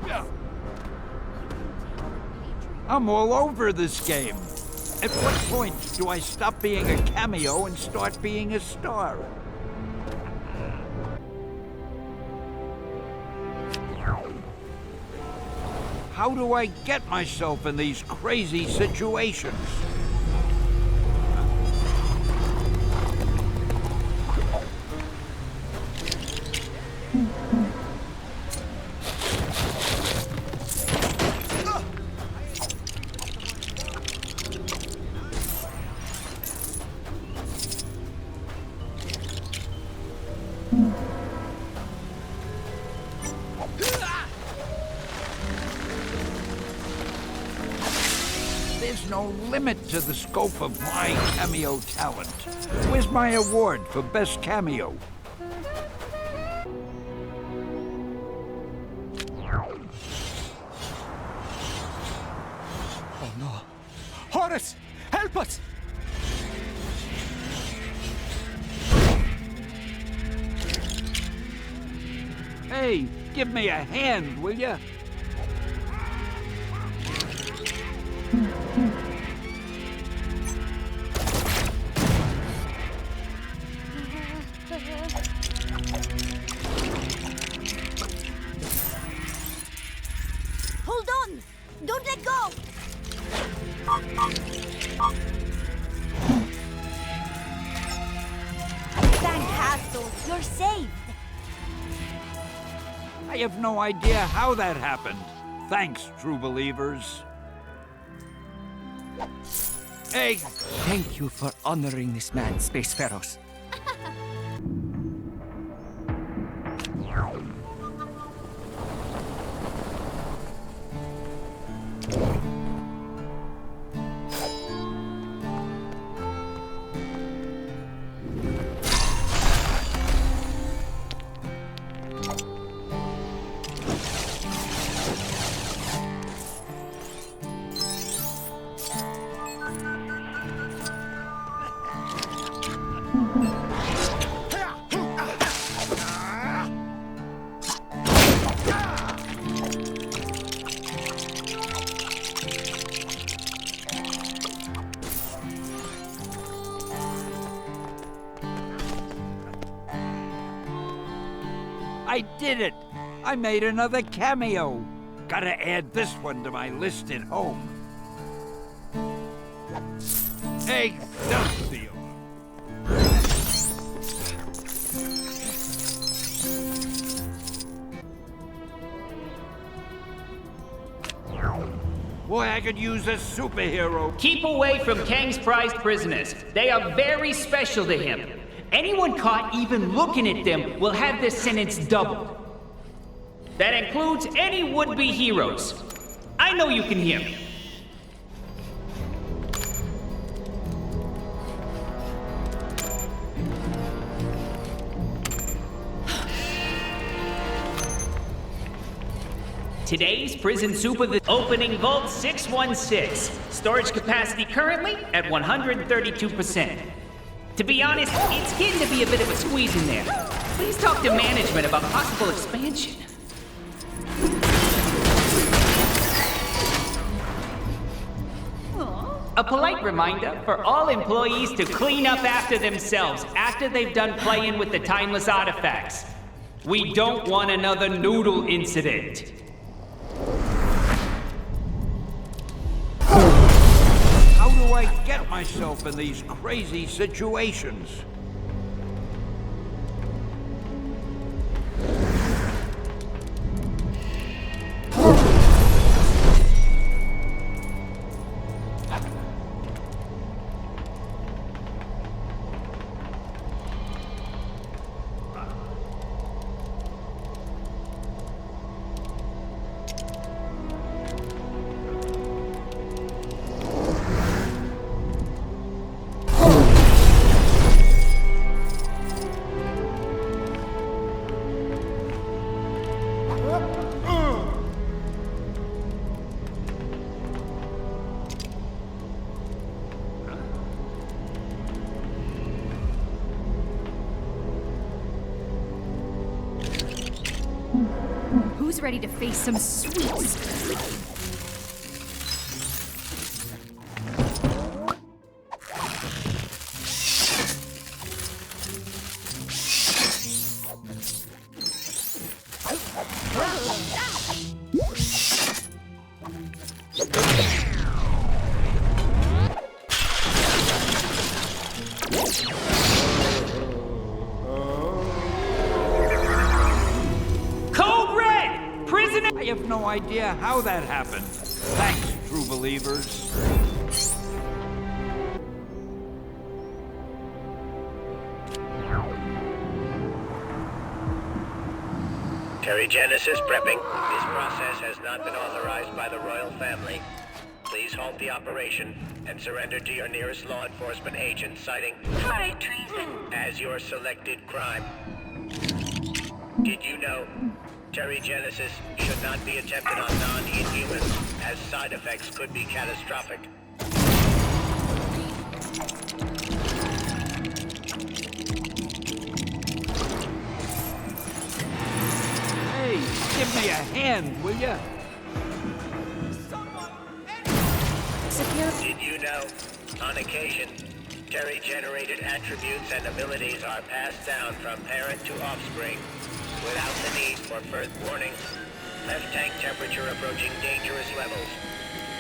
everywhere. I'm all over this game. At what point do I stop being a cameo and start being a star? How do I get myself in these crazy situations? There's no limit to the scope of my cameo talent. Where's my award for best cameo? Oh no. Horus! Help us! Hey, give me a hand, will ya? Hold on! Don't let go! Thank Castle, you're saved! I have no idea how that happened. Thanks, true believers. Hey! Thank you for honoring this man, Spacefaros. I did it! I made another cameo! Gotta add this one to my list at home. Excelsior! Boy, I could use a superhero. Keep away from Kangs' prized prisoners. They are very special to him. Anyone caught even looking at them will have their sentence doubled. That includes any would-be heroes. I know you can hear me. Today's prison super opening Vault 616. Storage capacity currently at 132%. To be honest, it's getting to be a bit of a squeeze in there. Please talk to management about possible expansion. A polite reminder for all employees to clean up after themselves after they've done playing with the timeless artifacts. We don't want another noodle incident. How do I get myself in these crazy situations? Who's ready to face some sweets? I have no idea how that happened. Thanks, true believers. Genesis prepping. This process has not been authorized by the royal family. Please halt the operation and surrender to your nearest law enforcement agent citing high treason as your selected crime. Did you know Genesis should not be attempted on non-inhumans, as side effects could be catastrophic? Hey, give me a hand, will ya? Did you know, on occasion, Terry-generated attributes and abilities are passed down from parent to offspring without the need for further warning? Left tank temperature approaching dangerous levels.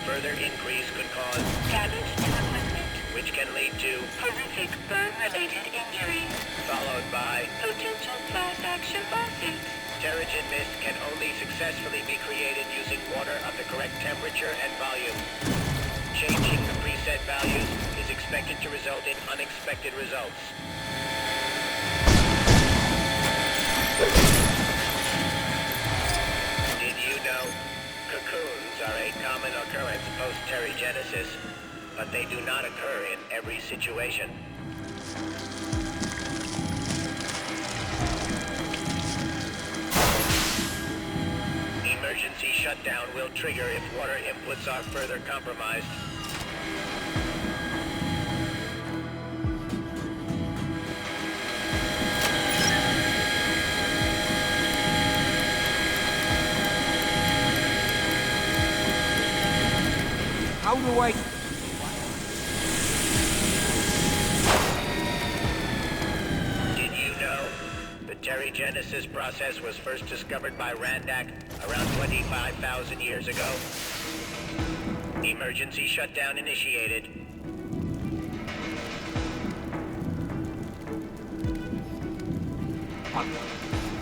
Further increase could cause damage to equipment, which can lead to horrific burn-related injuries, followed by potential class action lawsuits. Terrigen mist can only successfully be created using water of the correct temperature and volume. Changing the preset values is expected to result in unexpected results. Did you know cocoons are a common occurrence post-Terry-genesis, but they do not occur in every situation? Emergency shutdown will trigger if water inputs are further compromised. How do I... Did you know the Terry-genesis process was first discovered by Randak around 25,000 years ago? Emergency shutdown initiated.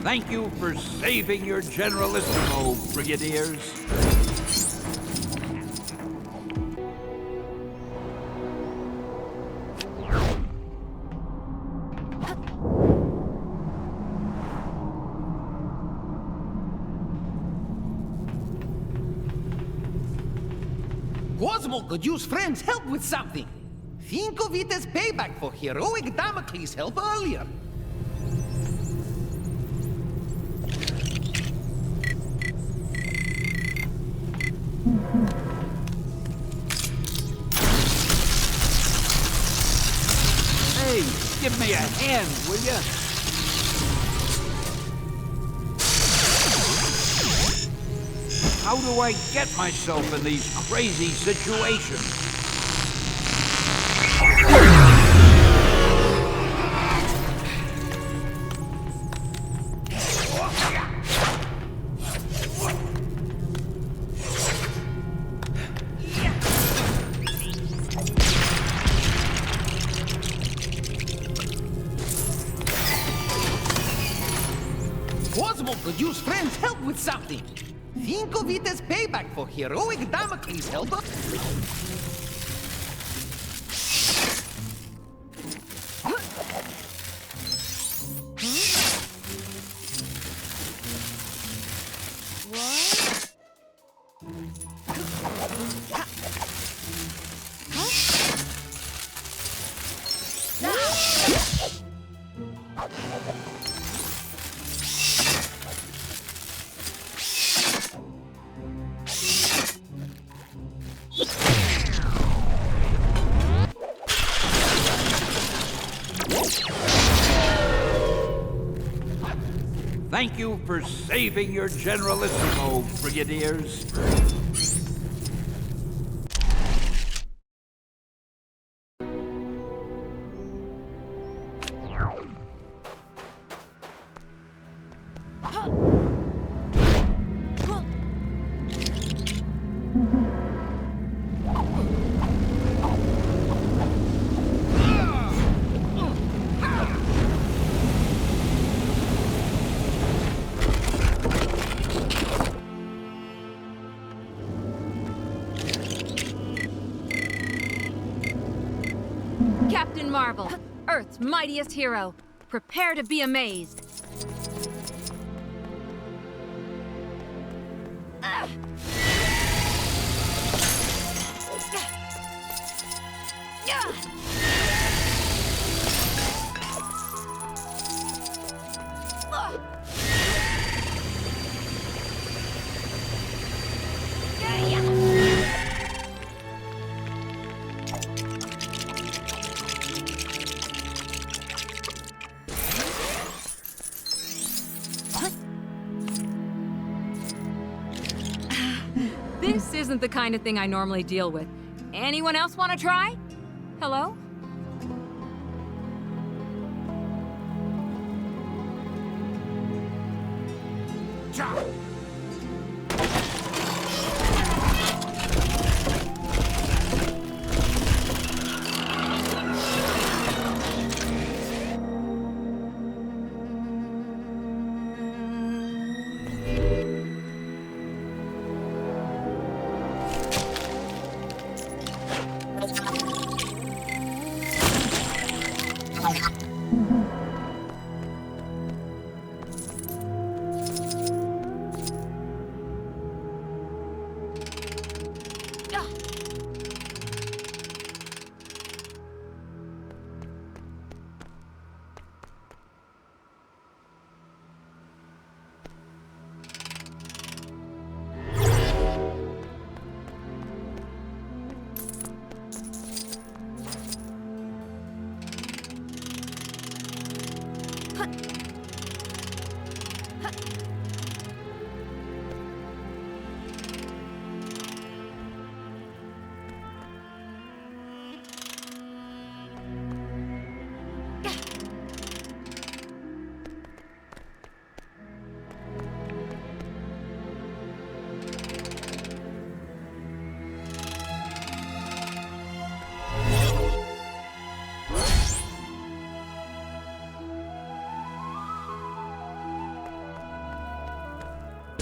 Thank you for saving your Generalissimo, Brigadiers. Cosmo could use friends' help with something. Think of it as payback for heroic Damocles' help earlier. Hey, give me a hand, will ya? How do I get myself in these crazy situations? Could use friends' help with something. Think of it as payback for heroic Damocles' help. Thank you for saving your Generalissimo, Brigadiers. Captain Marvel, Earth's mightiest hero. Prepare to be amazed. This isn't the kind of thing I normally deal with. Anyone else want to try? Hello?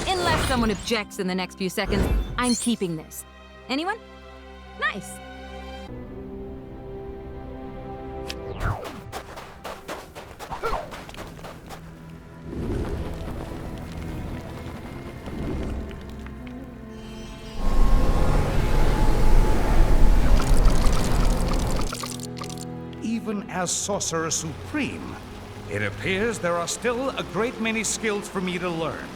Unless someone objects in the next few seconds, I'm keeping this. Anyone? Nice. Even as Sorcerer Supreme, it appears there are still a great many skills for me to learn.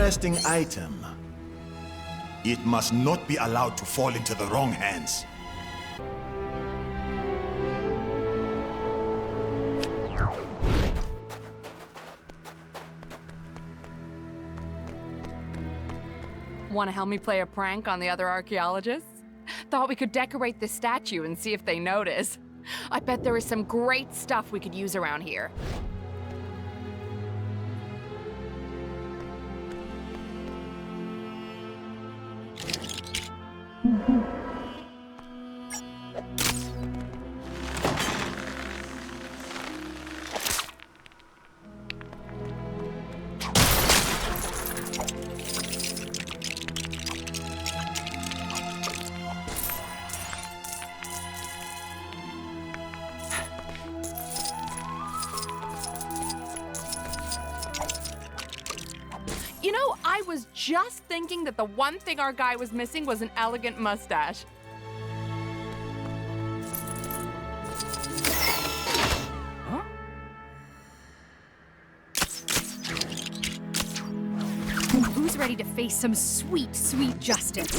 interesting item. It must not be allowed to fall into the wrong hands. Want to help me play a prank on the other archaeologists? Thought we could decorate this statue and see if they notice. I bet there is some great stuff we could use around here. You know, I was just thinking that the one thing our guy was missing was an elegant mustache. Huh? Who's ready to face some sweet, sweet justice?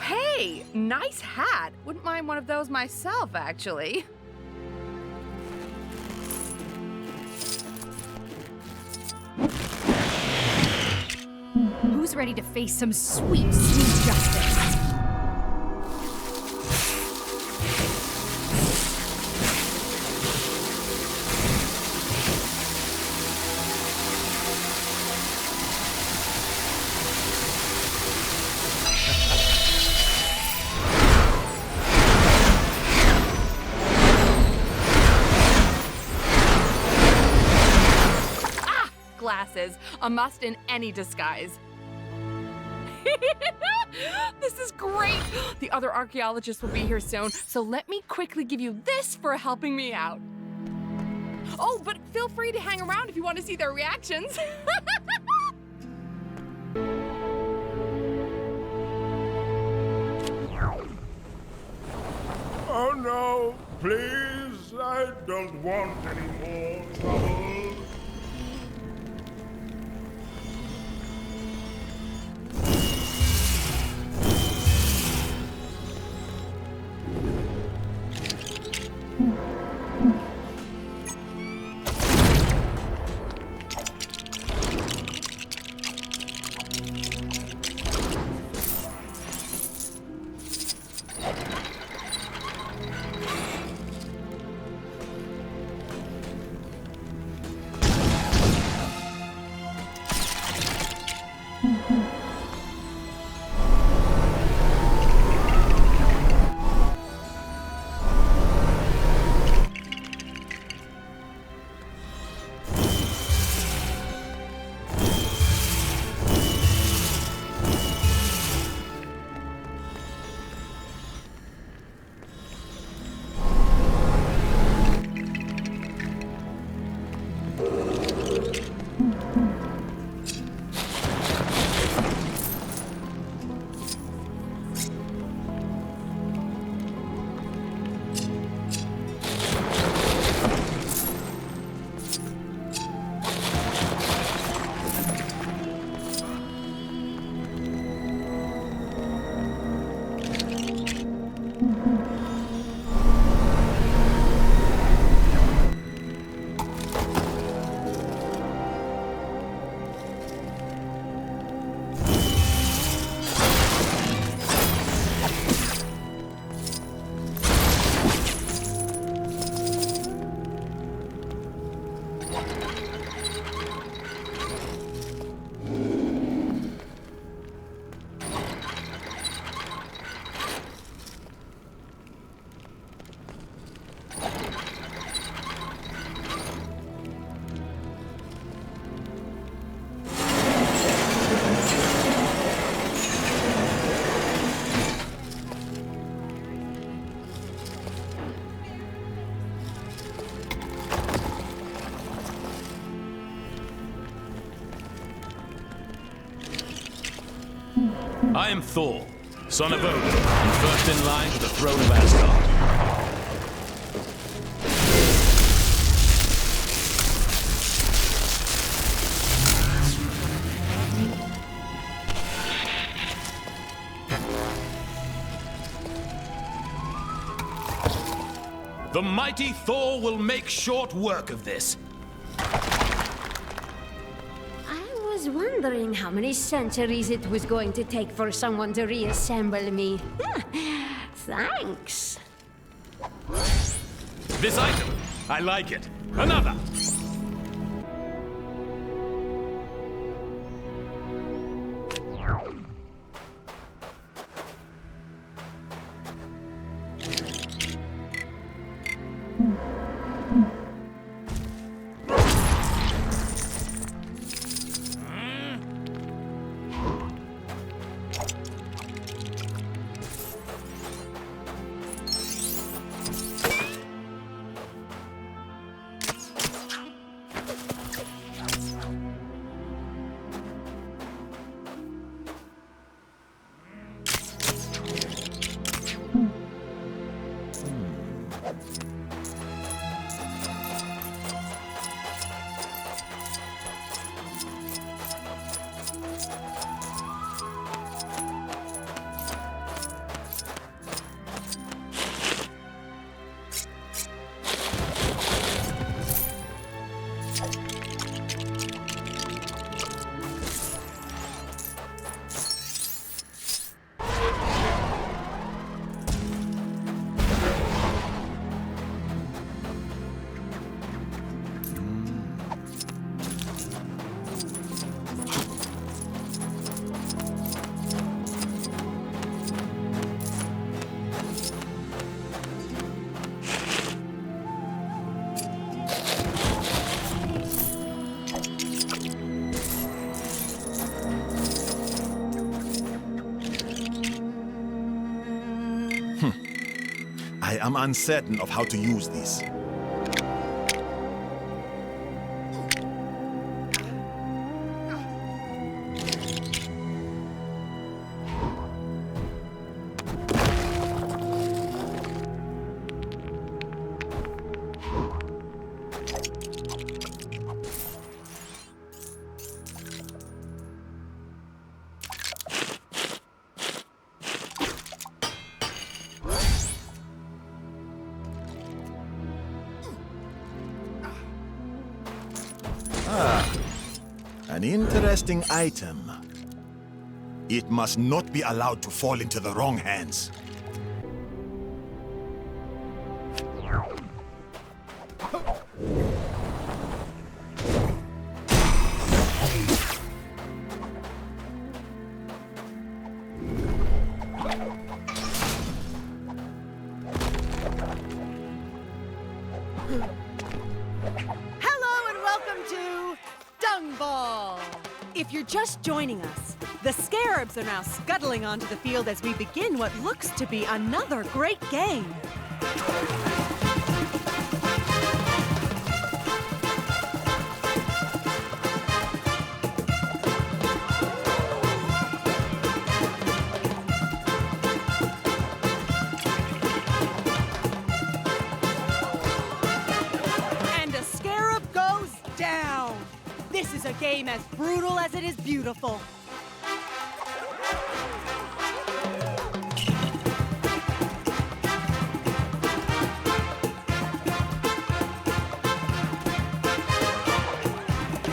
Hey, nice hat. Wouldn't mind one of those myself, actually. Who's ready to face some sweet, sweet justice? Glasses, a must in any disguise. This is great! The other archaeologists will be here soon, so let me quickly give you this for helping me out. Oh, but feel free to hang around if you want to see their reactions. Oh no, please, I don't want any more trouble. I am Thor, son of Odin, and first in line to the throne of Asgard. The mighty Thor will make short work of this. I was wondering how many centuries it was going to take for someone to reassemble me. Thanks. This item, I like it. Another. I am uncertain of how to use these. An interesting item. It must not be allowed to fall into the wrong hands. If you're just joining us, the Scarabs are now scuttling onto the field as we begin what looks to be another great game. And a Scarab goes down. This is a game as brutal as it is beautiful.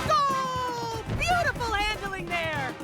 Goal! Beautiful handling there!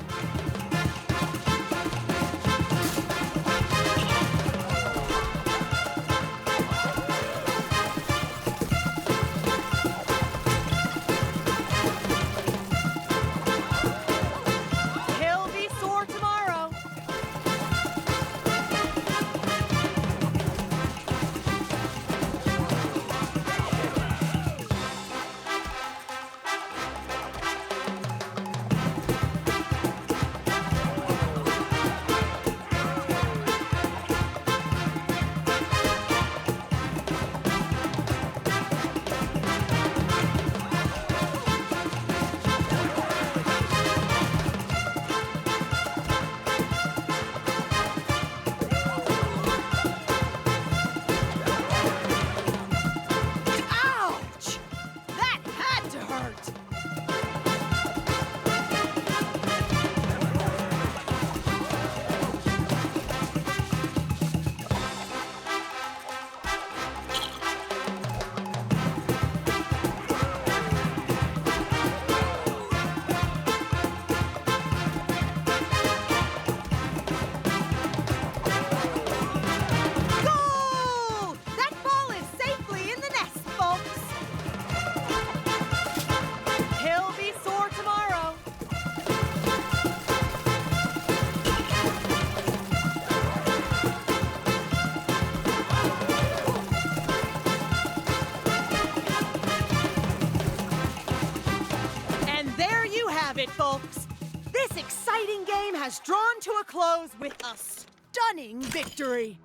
There you have it, folks. This exciting game has drawn to a close with a stunning victory.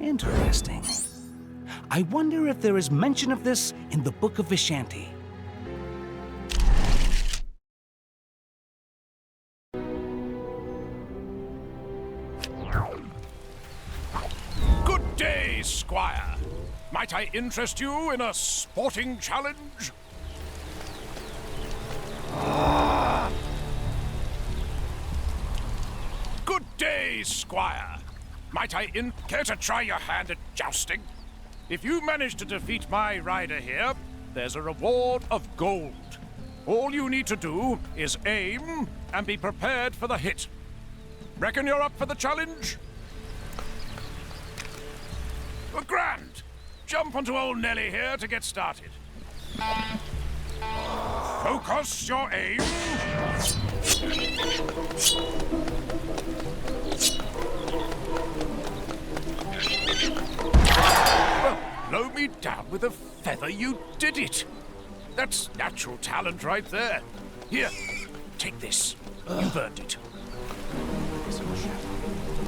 Interesting. I wonder if there is mention of this in the Book of Vishanti. Good day, Squire. Might I interest you in a sporting challenge? Good day, Squire. Might I care to try your hand at jousting? If you manage to defeat my rider here, there's a reward of gold. All you need to do is aim and be prepared for the hit. Reckon you're up for the challenge? Grand! Jump onto old Nelly here to get started. Focus your aim. Well, blow me down with a feather, you did it. That's natural talent right there. Here, take this. You've earned it.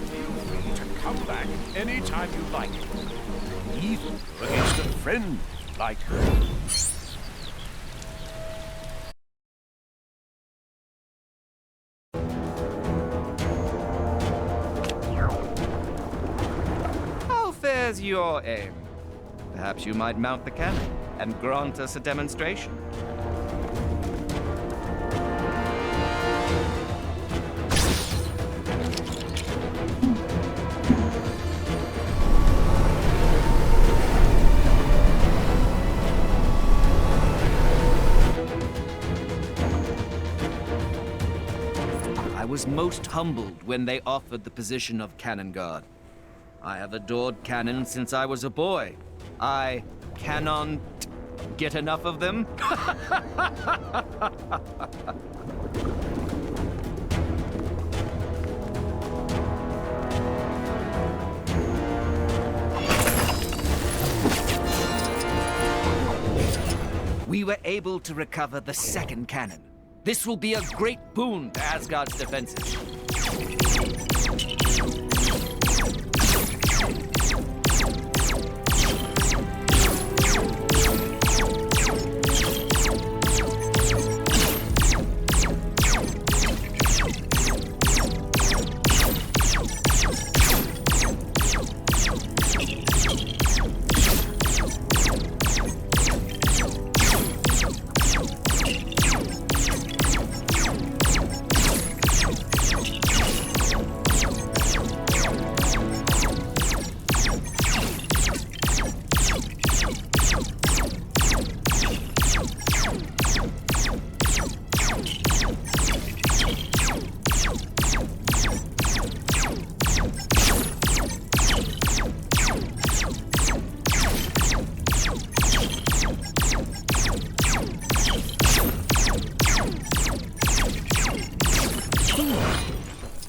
Feel free to come back anytime you like. Even against a friend like her. How fares your aim? Perhaps you might mount the cannon and grant us a demonstration. I was most humbled when they offered the position of cannon guard. I have adored cannon since I was a boy. I cannot get enough of them. We were able to recover the second cannon. This will be a great boon to Asgard's defenses.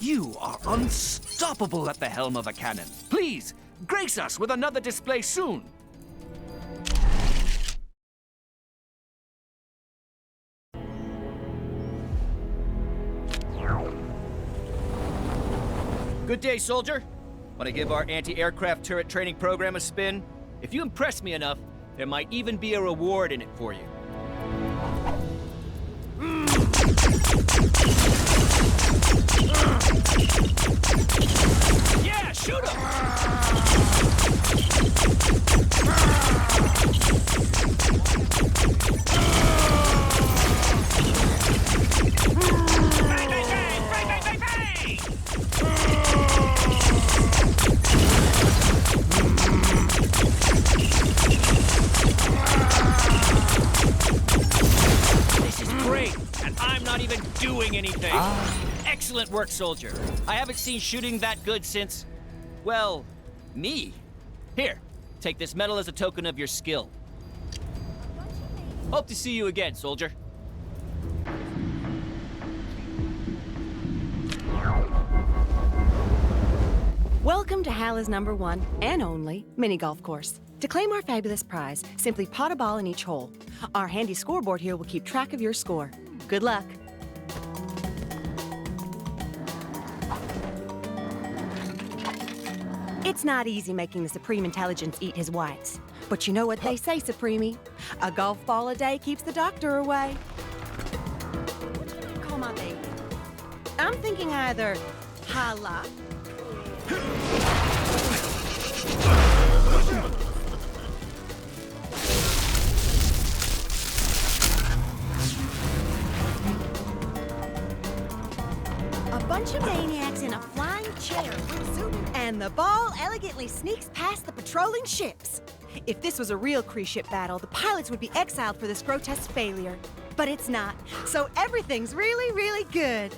You are unstoppable at the helm of a cannon. Please, grace us with another display soon. Good day, soldier. Want to give our anti-aircraft turret training program a spin? If you impress me enough, there might even be a reward in it for you. Yeah, shoot him! Bang, bang, bang! Bang, bang, bang, bang! This is great, and I'm not even doing anything. Excellent work, soldier. I haven't seen shooting that good since, well, me. Here, take this medal as a token of your skill. Hope to see you again, soldier. Welcome to Hala's #1 and only mini golf course. To claim our fabulous prize, simply pot a ball in each hole. Our handy scoreboard here will keep track of your score. Good luck. It's not easy making the Supreme Intelligence eat his whites. But you know what they say, Supreme? A golf ball a day keeps the doctor away. Call my baby. I'm thinking either Hala. A bunch of maniacs in a flying chair, and the ball elegantly sneaks past the patrolling ships. If this was a real cruise ship battle, the pilots would be exiled for this grotesque failure. But it's not, so everything's really, really good.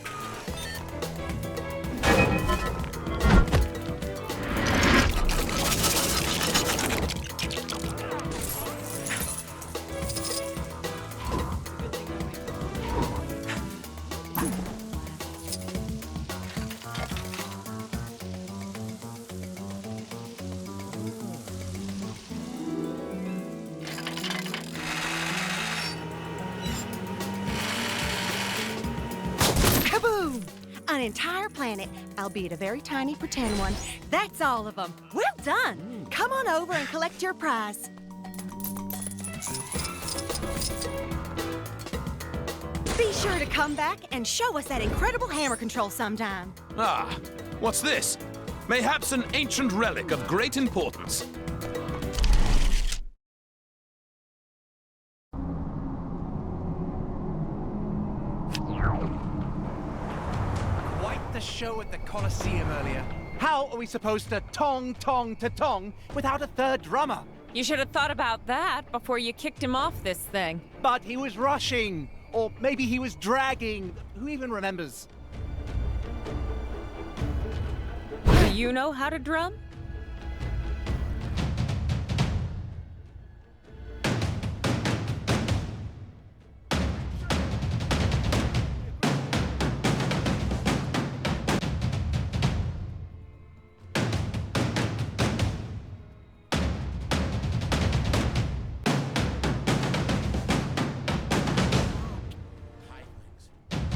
An entire planet, albeit a very tiny pretend one. That's all of them. Well done. Come on over and collect your prize. Be sure to come back and show us that incredible hammer control sometime. Ah, what's this? Mayhaps an ancient relic of great importance. Show at the Colosseum earlier. How are we supposed to tong to tong without a third drummer? You should have thought about that before you kicked him off this thing. But he was rushing. Or maybe he was dragging. Who even remembers? Do you know how to drum?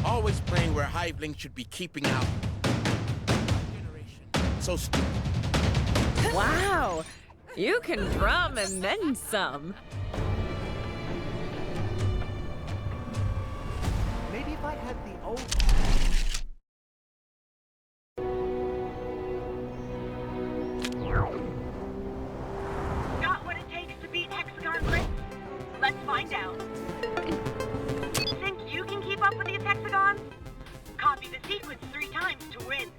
Always playing where Hivelings should be keeping out. So stupid. Wow! You can drum and then some. Maybe if I had the old... Got what it takes to beat Hexagon Prince? Let's find out. Think you can keep up with these hexagons? Copy the sequence 3 times to win.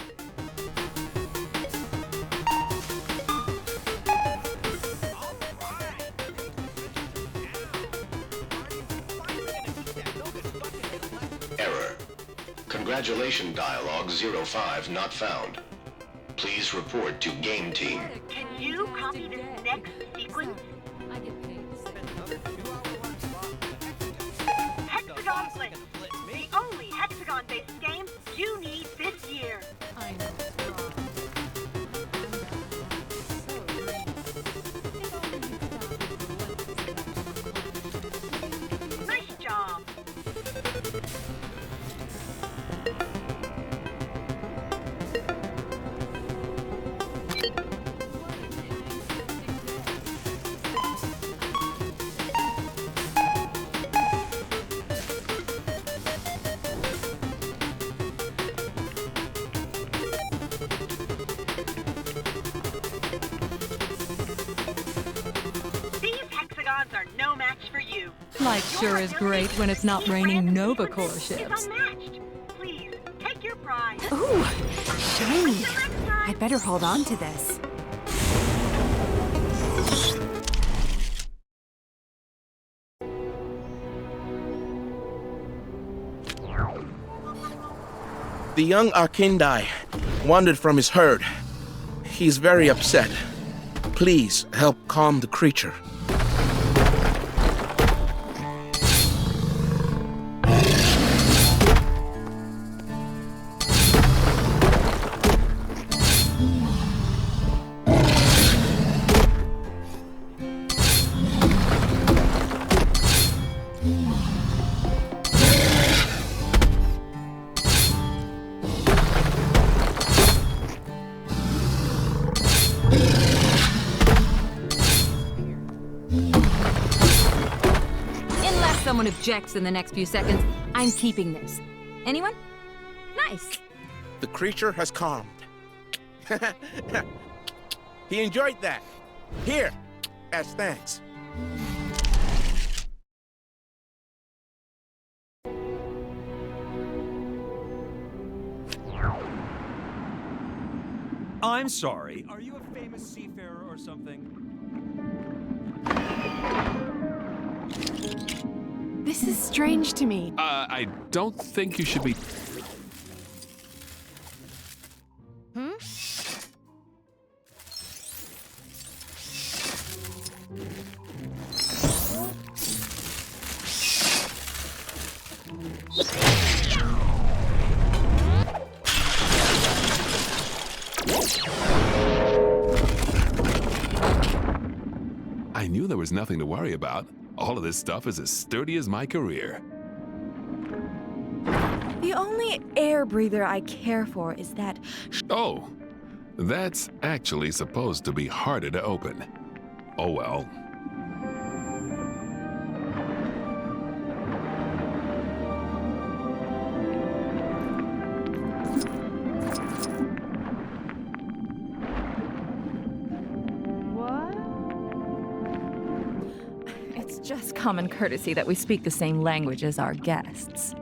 Error. Congratulation dialogue 05 not found. Please report to game team. Can you copy this next sequence? Hexagon Blitz. The only hexagon-based game you need this year. I know. Nice job. Are no match for you. Life sure is great when it's not raining Nova Corps ships. Unmatched. Please, take your prize. Ooh, shiny. I better hold on to this. The young Arkindai wandered from his herd. He's very upset. Please help calm the creature. someone objects in the next few seconds, I'm keeping this. Anyone? Nice. The creature has calmed. He enjoyed that. Here, as thanks. I'm sorry. Are you a famous seafarer or something? This is strange to me. I don't think you should be... Hmm? I knew there was nothing to worry about. All of this stuff is as sturdy as my career. The only air breather I care for is that... Oh, that's actually supposed to be harder to open. Oh well. Just common courtesy that we speak the same language as our guests.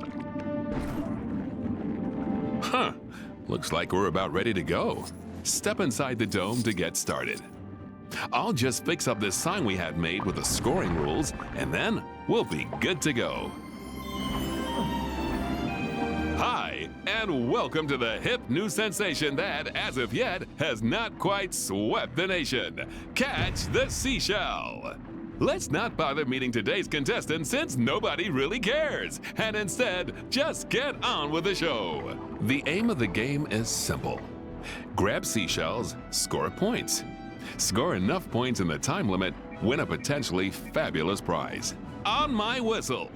Huh. Looks like we're about ready to go. Step inside the dome to get started. I'll just fix up this sign we had made with the scoring rules, and then we'll be good to go. Hi, and welcome to the hip new sensation that, as of yet, has not quite swept the nation. Catch the seashell! Let's not bother meeting today's contestants since nobody really cares, and instead, just get on with the show. The aim of the game is simple. Grab seashells, score points. Score enough points in the time limit, win a potentially fabulous prize. On my whistle.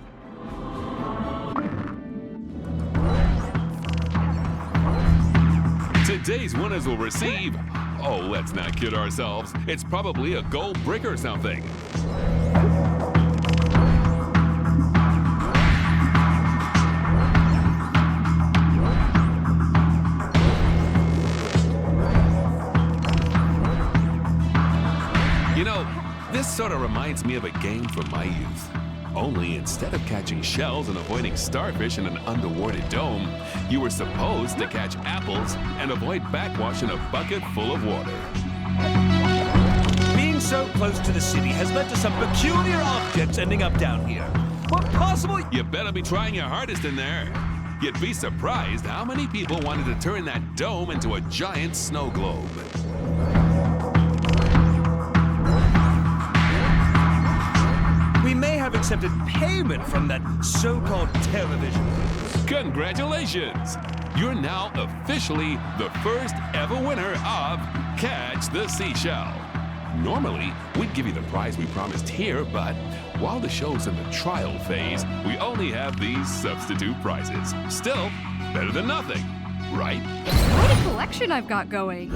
Today's winners will receive... Oh, let's not kid ourselves. It's probably a gold brick or something. You know, this sort of reminds me of a game from my youth. Only instead of catching shells and avoiding starfish in an underwater dome, you were supposed to catch apples and avoid backwash in a bucket full of water. Being so close to the city has led to some peculiar objects ending up down here. What possible... You better be trying your hardest in there. You'd be surprised how many people wanted to turn that dome into a giant snow globe. We may have accepted payment from that so-called television. Congratulations! You're now officially the first ever winner of Catch the Seashell. Normally, we'd give you the prize we promised here, but while the show's in the trial phase, we only have these substitute prizes. Still, better than nothing, right? What a collection I've got going.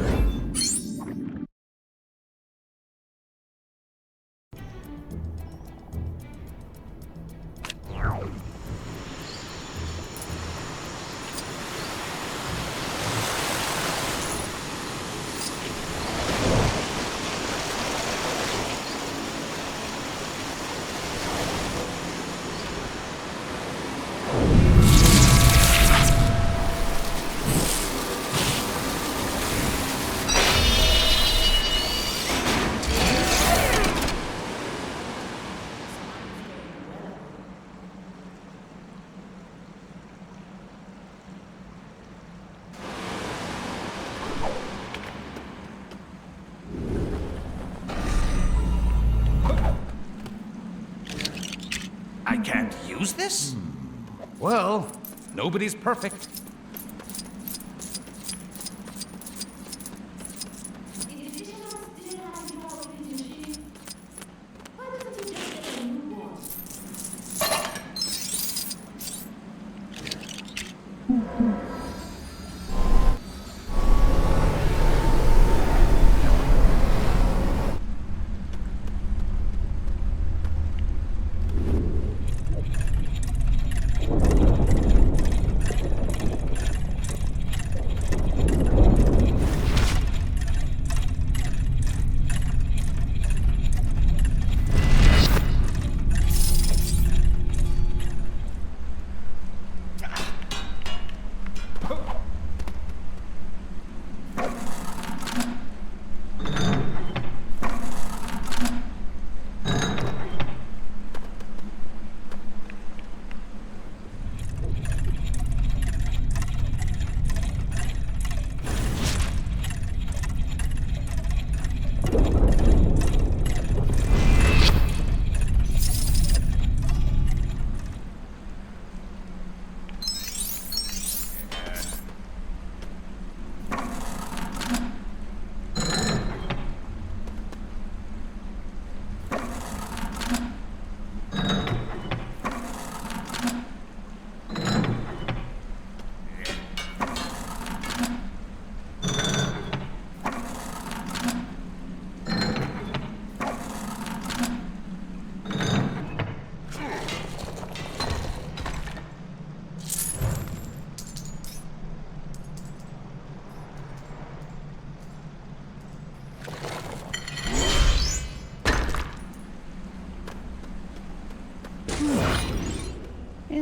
I can't use this? Well, nobody's perfect.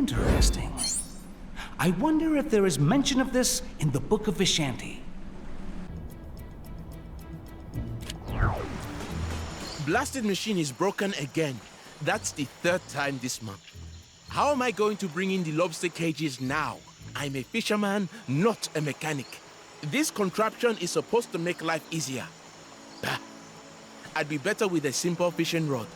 Interesting. I wonder if there is mention of this in the Book of Vishanti. Blasted machine is broken again. That's the third time this month. How am I going to bring in the lobster cages now? I'm a fisherman, not a mechanic. This contraption is supposed to make life easier. Bah. I'd be better with a simple fishing rod.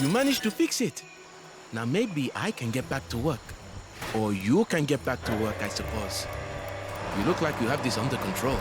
You managed to fix it. Now maybe I can get back to work. Or you can get back to work, I suppose. You look like you have this under control.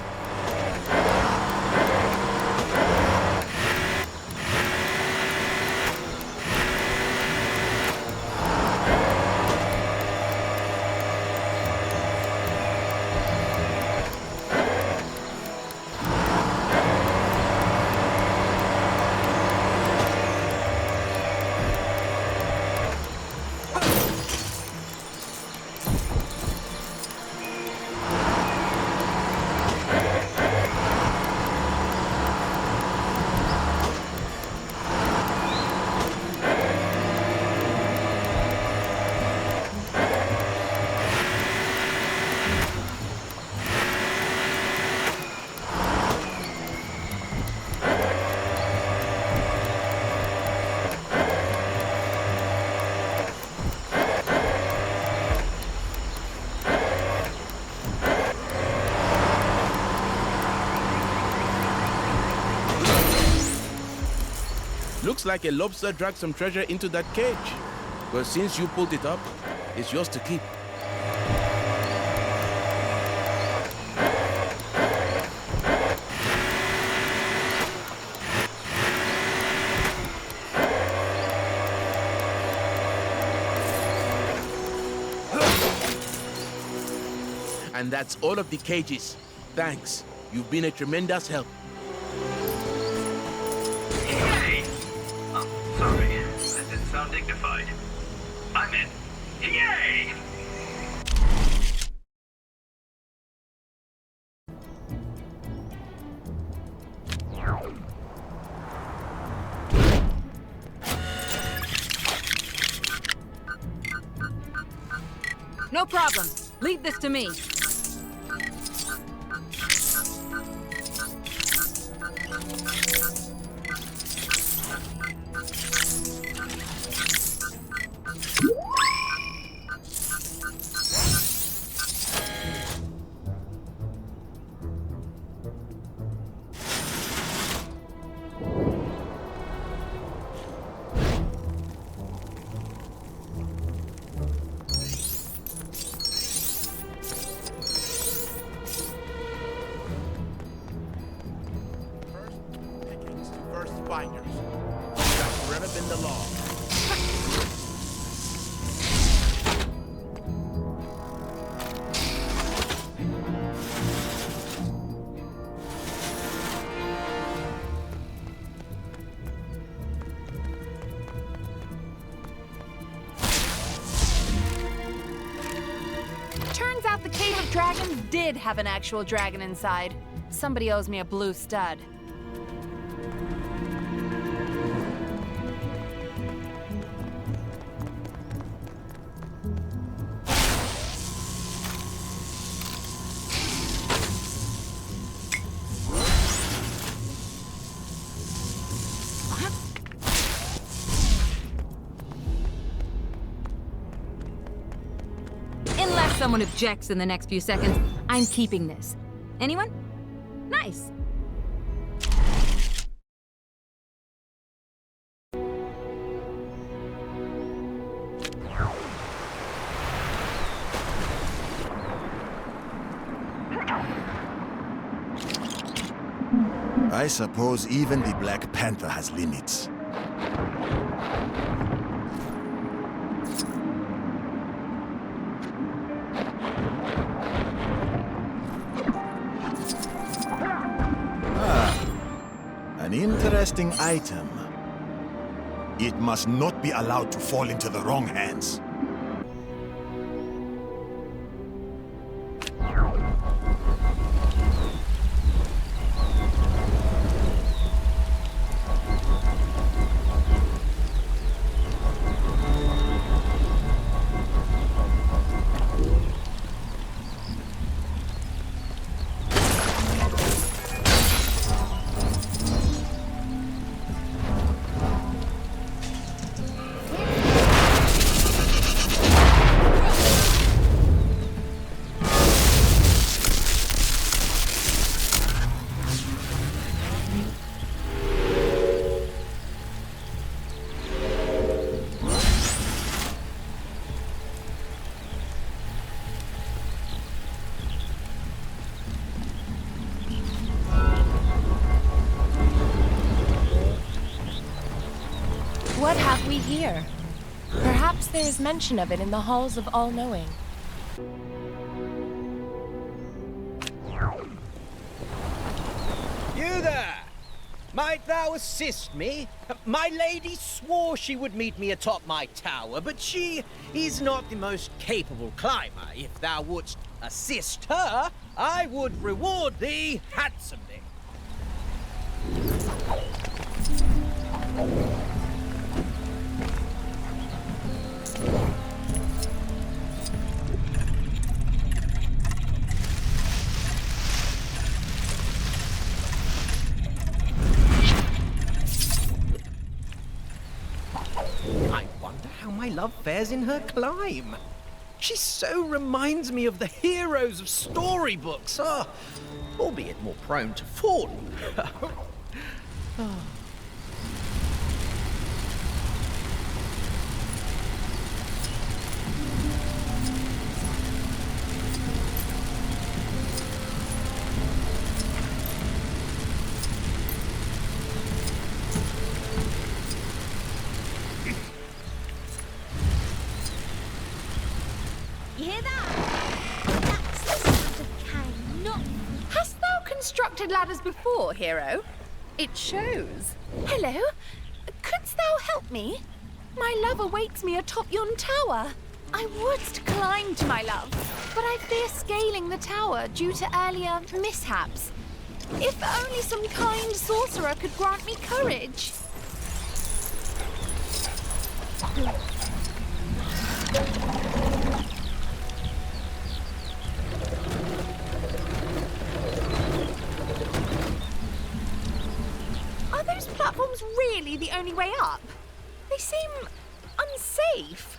Looks like a lobster dragged some treasure into that cage. But since you pulled it up, it's yours to keep. And that's all of the cages. Thanks. You've been a tremendous help. Yay! Oh, sorry. That didn't sound dignified. I meant, yay! No problem. Leave this to me. Turns out the Cave of Dragons did have an actual dragon inside. Somebody owes me a blue stud. Someone objects in the next few seconds, I'm keeping this. Anyone? Nice. I suppose even the Black Panther has limits. An interesting item. It must not be allowed to fall into the wrong hands. What have we here? Perhaps there is mention of it in the halls of All-Knowing. You there! Might thou assist me? My lady swore she would meet me atop my tower, but she is not the most capable climber. If thou wouldst assist her, I would reward thee handsomely. I wonder how my love fares in her climb. She so reminds me of the heroes of storybooks, albeit more prone to falling. You hear that? That's the sound of Kang, not... Hast thou constructed ladders before, hero? It shows. Hello? Couldst thou help me? My love awaits me atop yon tower. I would climb to my love, but I fear scaling the tower due to earlier mishaps. If only some kind sorcerer could grant me courage. Are those platforms really the only way up? They seem unsafe.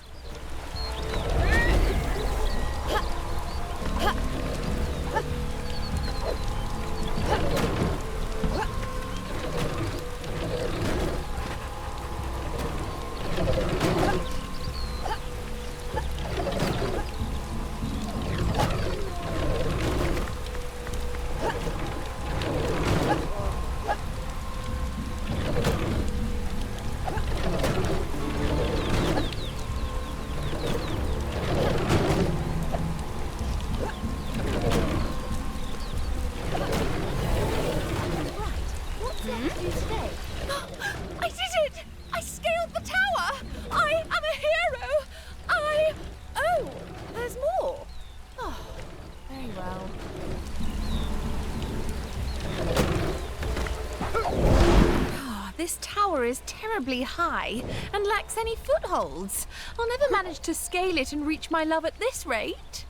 This tower is terribly high and lacks any footholds. I'll never manage to scale it and reach my love at this rate.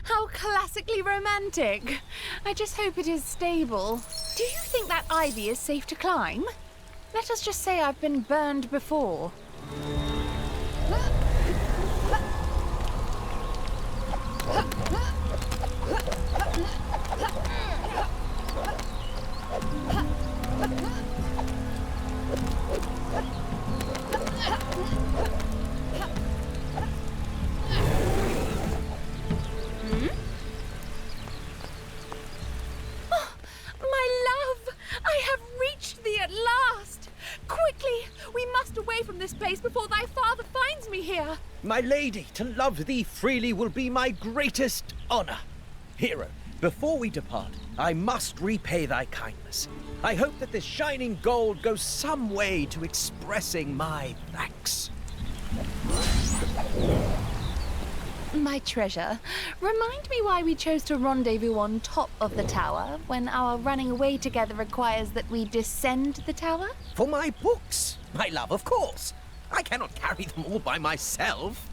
How classically romantic. I just hope it is stable. Do you think that ivy is safe to climb? Let us just say I've been burned before. Before thy father finds me here. My lady, to love thee freely will be my greatest honor. Hero, before we depart, I must repay thy kindness. I hope that this shining gold goes some way to expressing my thanks. My treasure, remind me why we chose to rendezvous on top of the tower when our running away together requires that we descend the tower? For my books, my love, of course. I cannot carry them all by myself.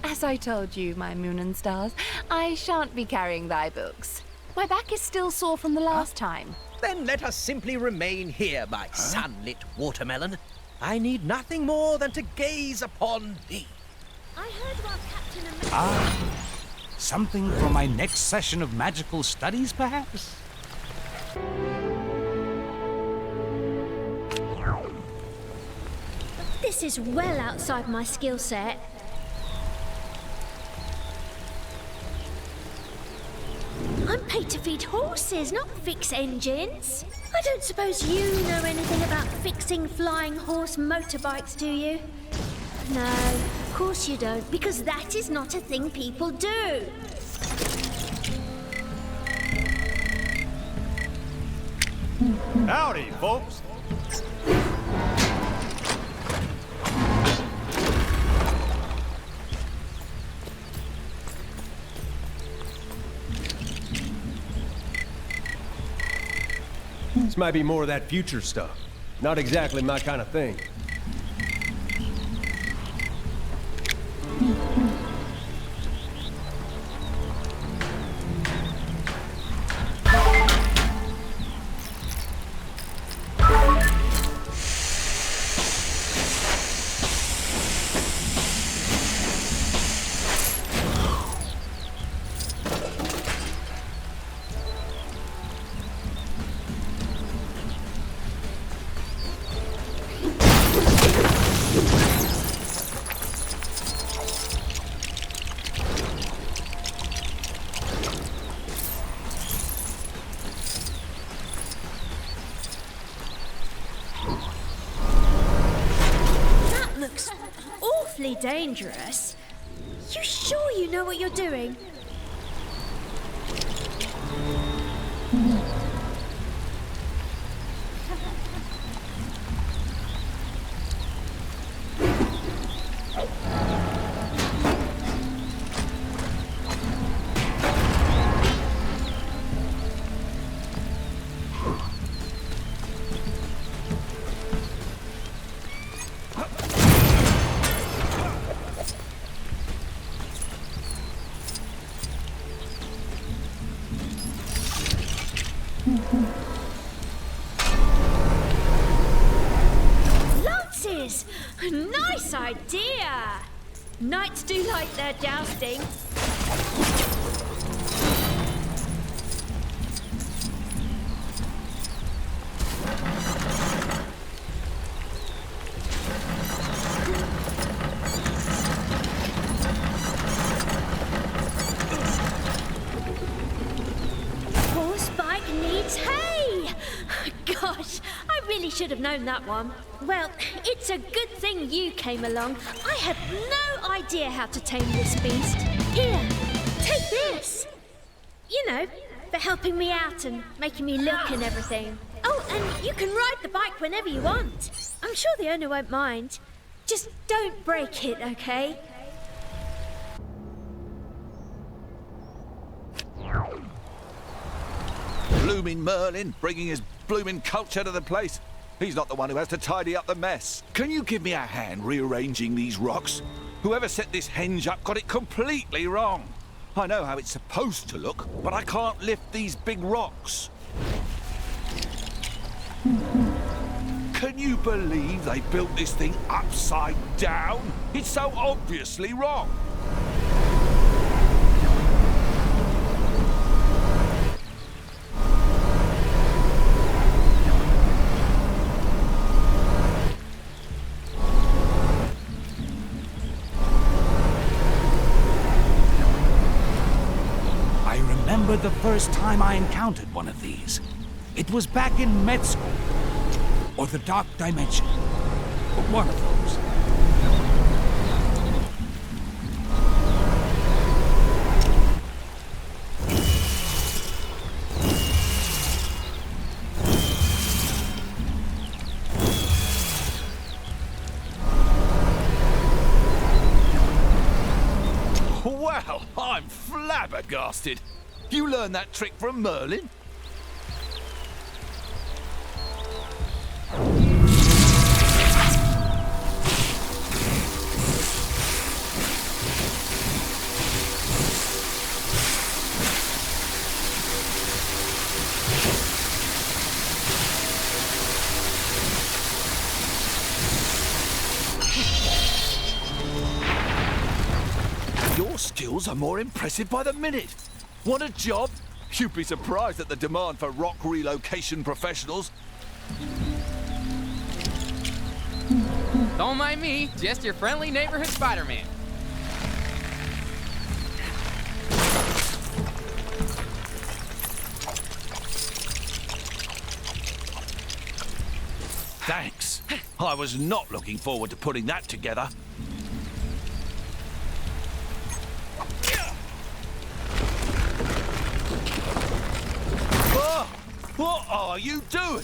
As I told you, my moon and stars, I shan't be carrying thy books. My back is still sore from the last time. Then let us simply remain here, my sunlit watermelon. I need nothing more than to gaze upon thee. I heard while Captain America... Ah, something for my next session of magical studies, perhaps? This is well outside my skill set. I'm paid to feed horses, not fix engines. I don't suppose you know anything about fixing flying horse motorbikes, do you? No, of course you don't, because that is not a thing people do. Howdy, folks. This might be more of that future stuff. Not exactly my kind of thing. Dangerous. You sure you know what you're doing? Lances! Nice idea! Knights do like their jousting. Should have known that one. Well, it's a good thing you came along. I had no idea how to tame this beast. Here, take this. You know, for helping me out and making me look and everything. Oh, and you can ride the bike whenever you want. I'm sure the owner won't mind. Just don't break it, okay? Blooming Merlin, bringing his blooming culture to the place. He's not the one who has to tidy up the mess. Can you give me a hand rearranging these rocks? Whoever set this henge up got it completely wrong. I know how it's supposed to look, but I can't lift these big rocks. Can you believe they built this thing upside down? It's so obviously wrong. The first time I encountered one of these. It was back in med school. Or the Dark Dimension. One of those. Well, I'm flabbergasted. You learned that trick from Merlin? Your skills are more impressive by the minute. Want a job? You'd be surprised at the demand for rock relocation professionals. Don't mind me, just your friendly neighborhood Spider-Man. Thanks. I was not looking forward to putting that together. Oh, what are you doing?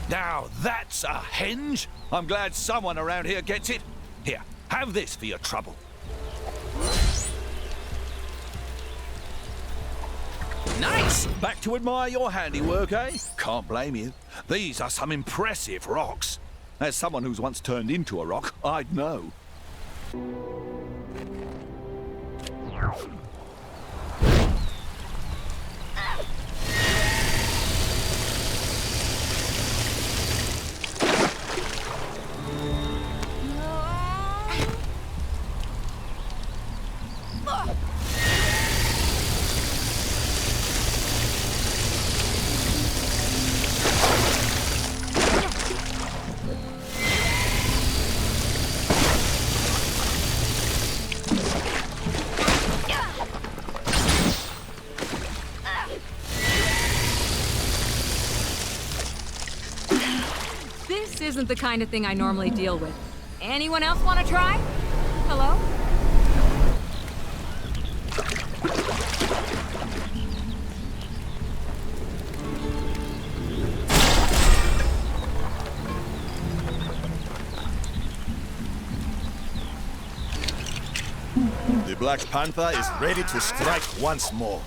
Now that's a henge. I'm glad someone around here gets it. Here, have this for your trouble. Nice! Back to admire your handiwork, eh? Can't blame you. These are some impressive rocks. As someone who's once turned into a rock, I'd know. This isn't the kind of thing I normally deal with. Anyone else want to try? Hello? The Black Panther is ready to strike once more.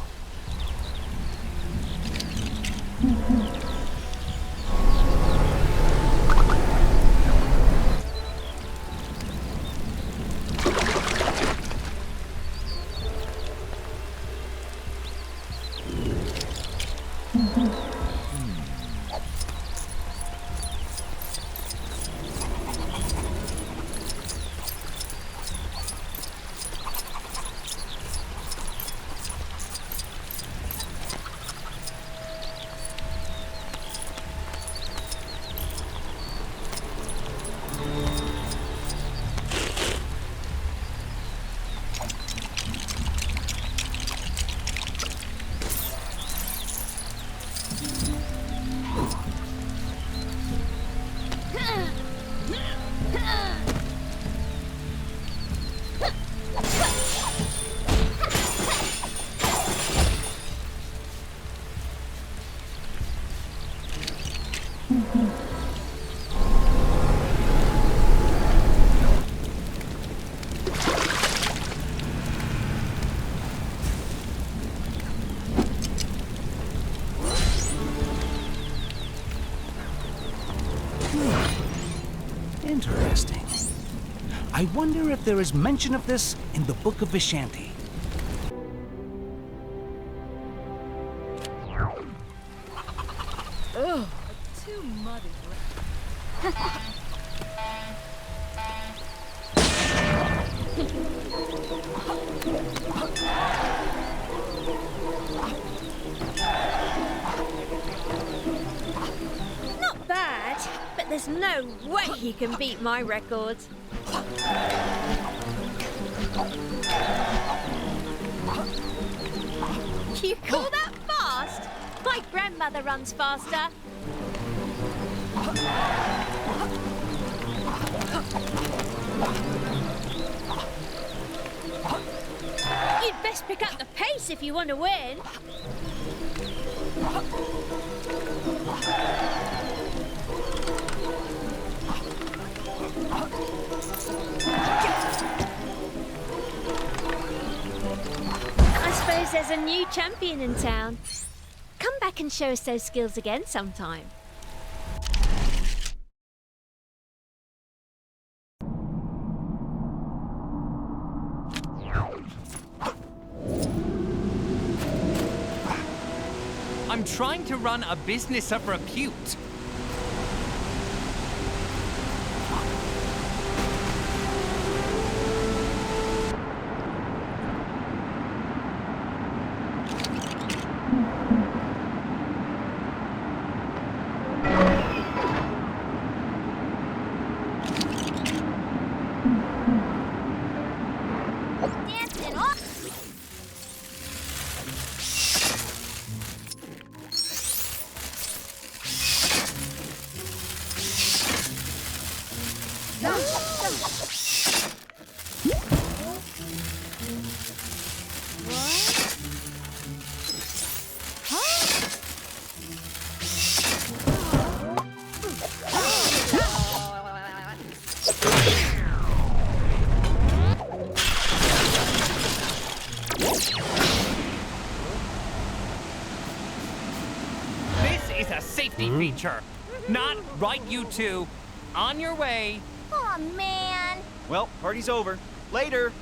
Interesting. I wonder if there is mention of this in the Book of Vishanti. Ugh, too muddy. Not bad, but there's no way you can beat my record. You call that fast? My grandmother runs faster. You'd best pick up the pace if you want to win. I suppose there's a new champion in town. Come back and show us those skills again sometime. I'm trying to run a business of repute. Feature. Not right, you two. On your way. Aw, man. Well, party's over. Later.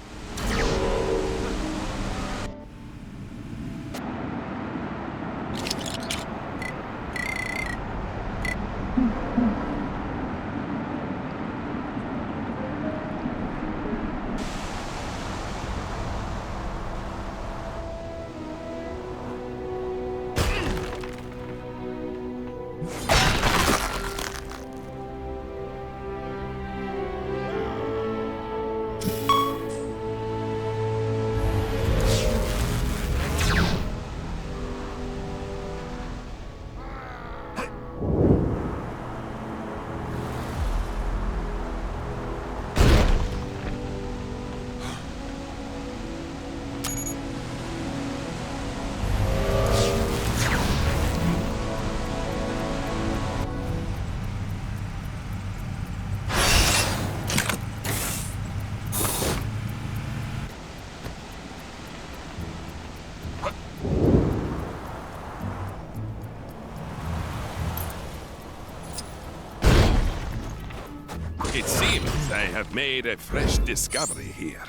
It seems I have made a fresh discovery here.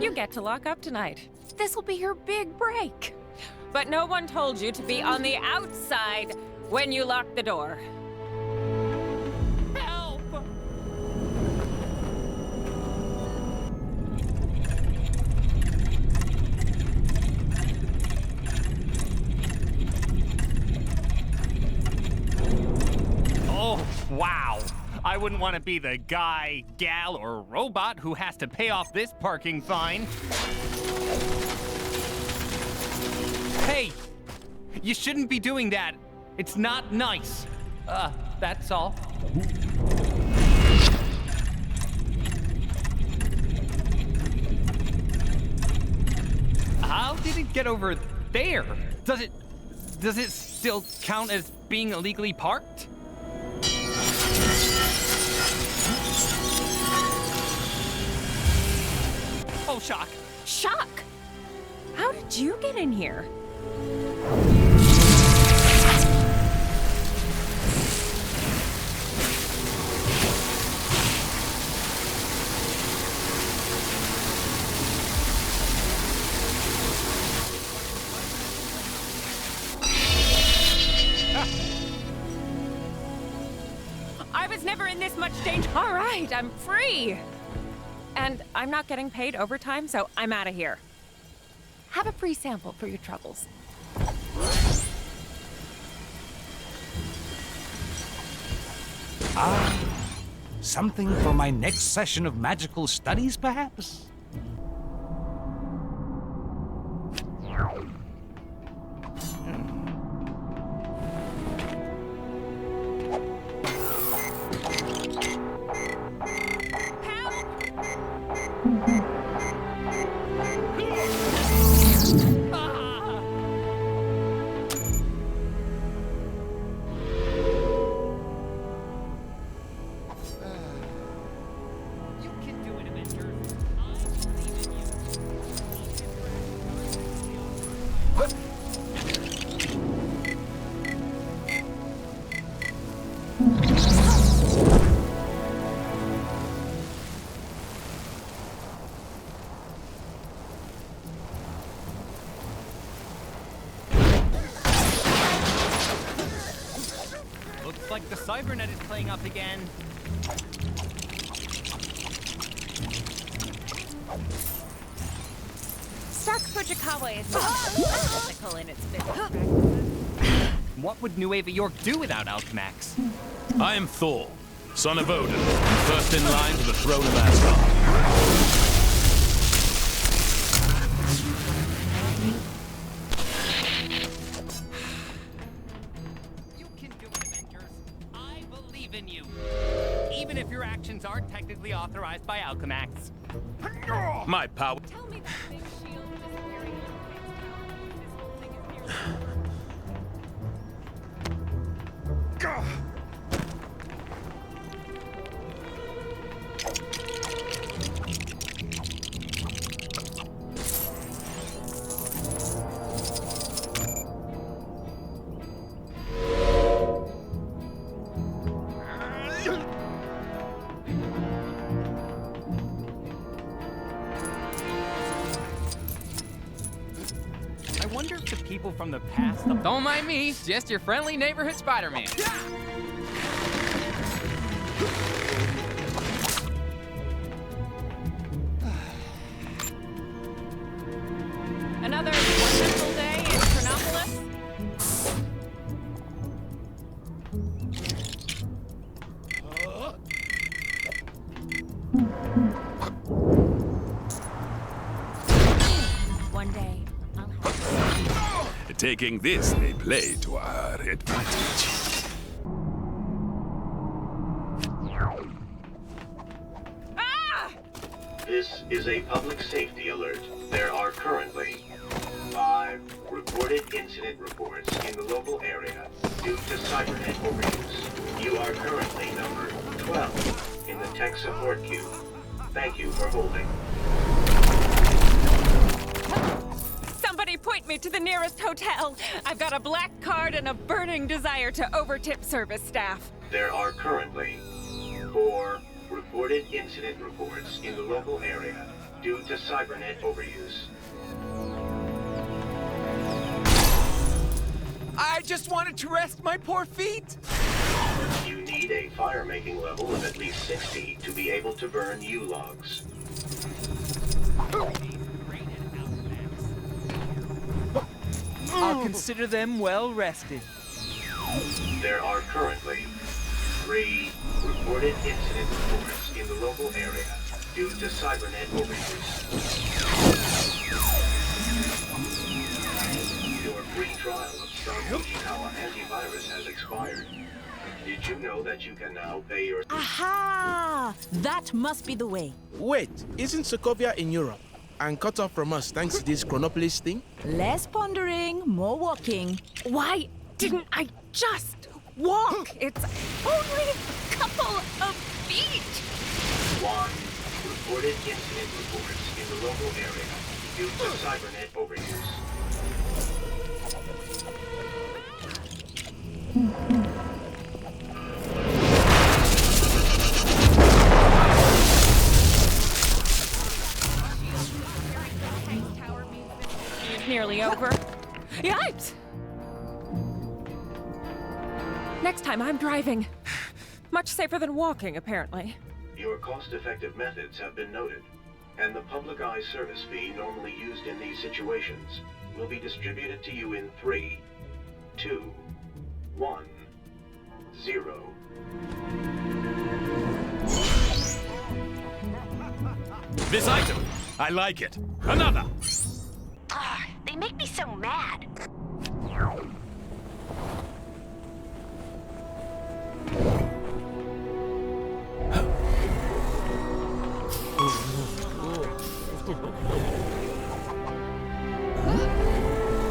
You get to lock up tonight. This will be your big break. But no one told you to be on the outside when you lock the door. Help! Oh, wow. I wouldn't want to be the guy, gal, or robot who has to pay off this parking fine. Hey, you shouldn't be doing that. It's not nice. That's all. How did it get over there? Does it still count as being illegally parked? Oh, shock. Shock? How did you get in here? I was never in this much danger. All right, I'm free. And I'm not getting paid overtime, so I'm out of here. Have a free sample for your troubles. Something for my next session of magical studies, perhaps? like the cybernet is playing up again. Stark Fujikawa is not ethical in its business practices. What would Nueva York do without Alchemax? I am Thor, son of Odin, first in line to the throne of Asgard. Even if your actions aren't technically authorized by Alchemax. My power. Tell me that big shield disappearing in this whole thing is I wonder if the people from the past... Don't mind me, just your friendly neighborhood Spider-Man. another wonderful day in Chronopolis. One day, I'll have Taking this may play to our advantage. This is a public safety alert. There are currently 5 reported incident reports in the local area due to cybernet overuse. You are currently number 12 in the tech support queue. Thank you for holding. Somebody point me to the nearest hotel. I've got a black card and a burning desire to overtip service staff. There are currently 4 reported incident reports in the local area due to cybernet overuse. I just wanted to rest my poor feet. You need a fire-making level of at least 60 to be able to burn U-logs. I'll consider them well rested. There are currently 3 reported incident reports in the local area due to cybernet overuse. Your free trial of Hala antivirus has expired. Did you know that you can now pay your... Aha! That must be the way. Wait, isn't Sokovia in Europe and cut off from us thanks to this Chronopolis thing? Less pondering, more walking. Why didn't I just walk? It's only a couple of feet. 1 reported incident reports in the local area due to cybernet overuse. Nearly over. Yipes! Next time I'm driving. Much safer than walking, apparently. Your cost-effective methods have been noted, and the public eye service fee normally used in these situations will be distributed to you in 3, 2, 1, 0. This item, I like it. Another. They make me so mad.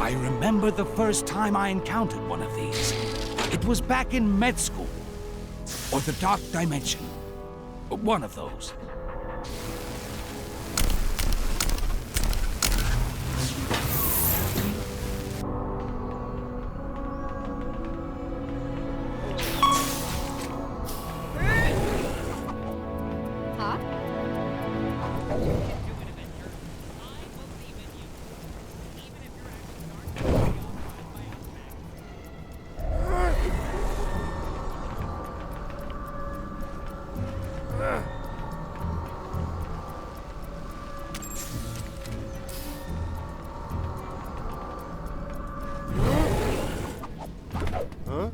I remember the first time I encountered one of these. It was back in med school. Or the Dark Dimension. One of those. Huh?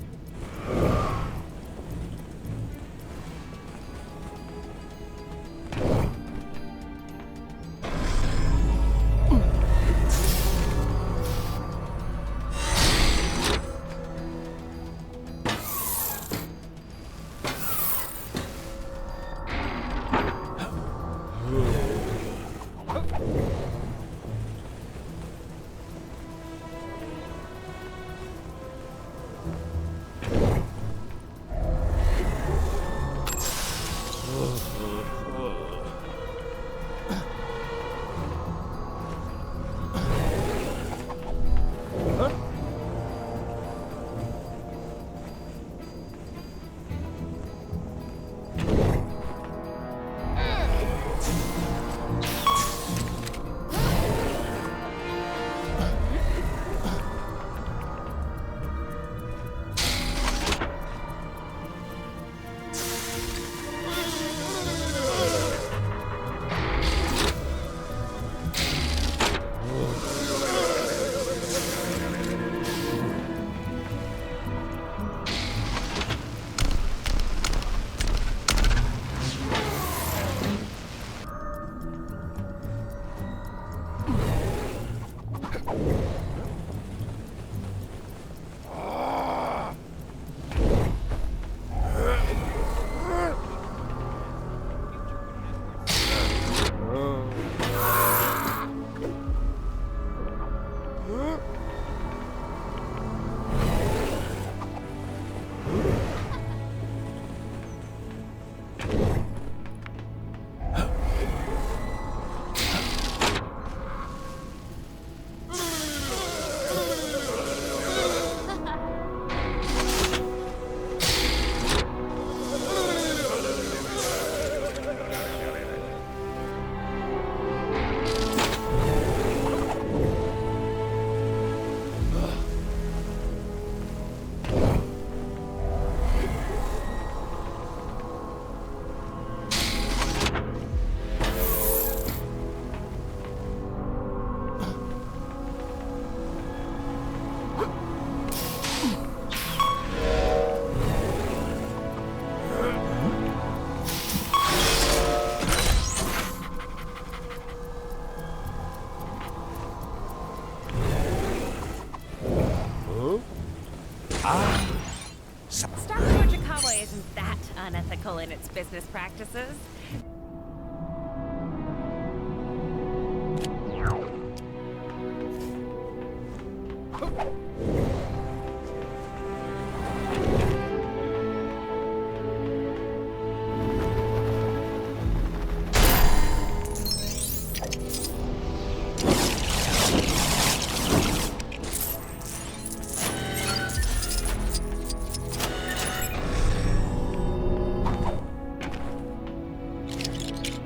Isn't that unethical in its business practices?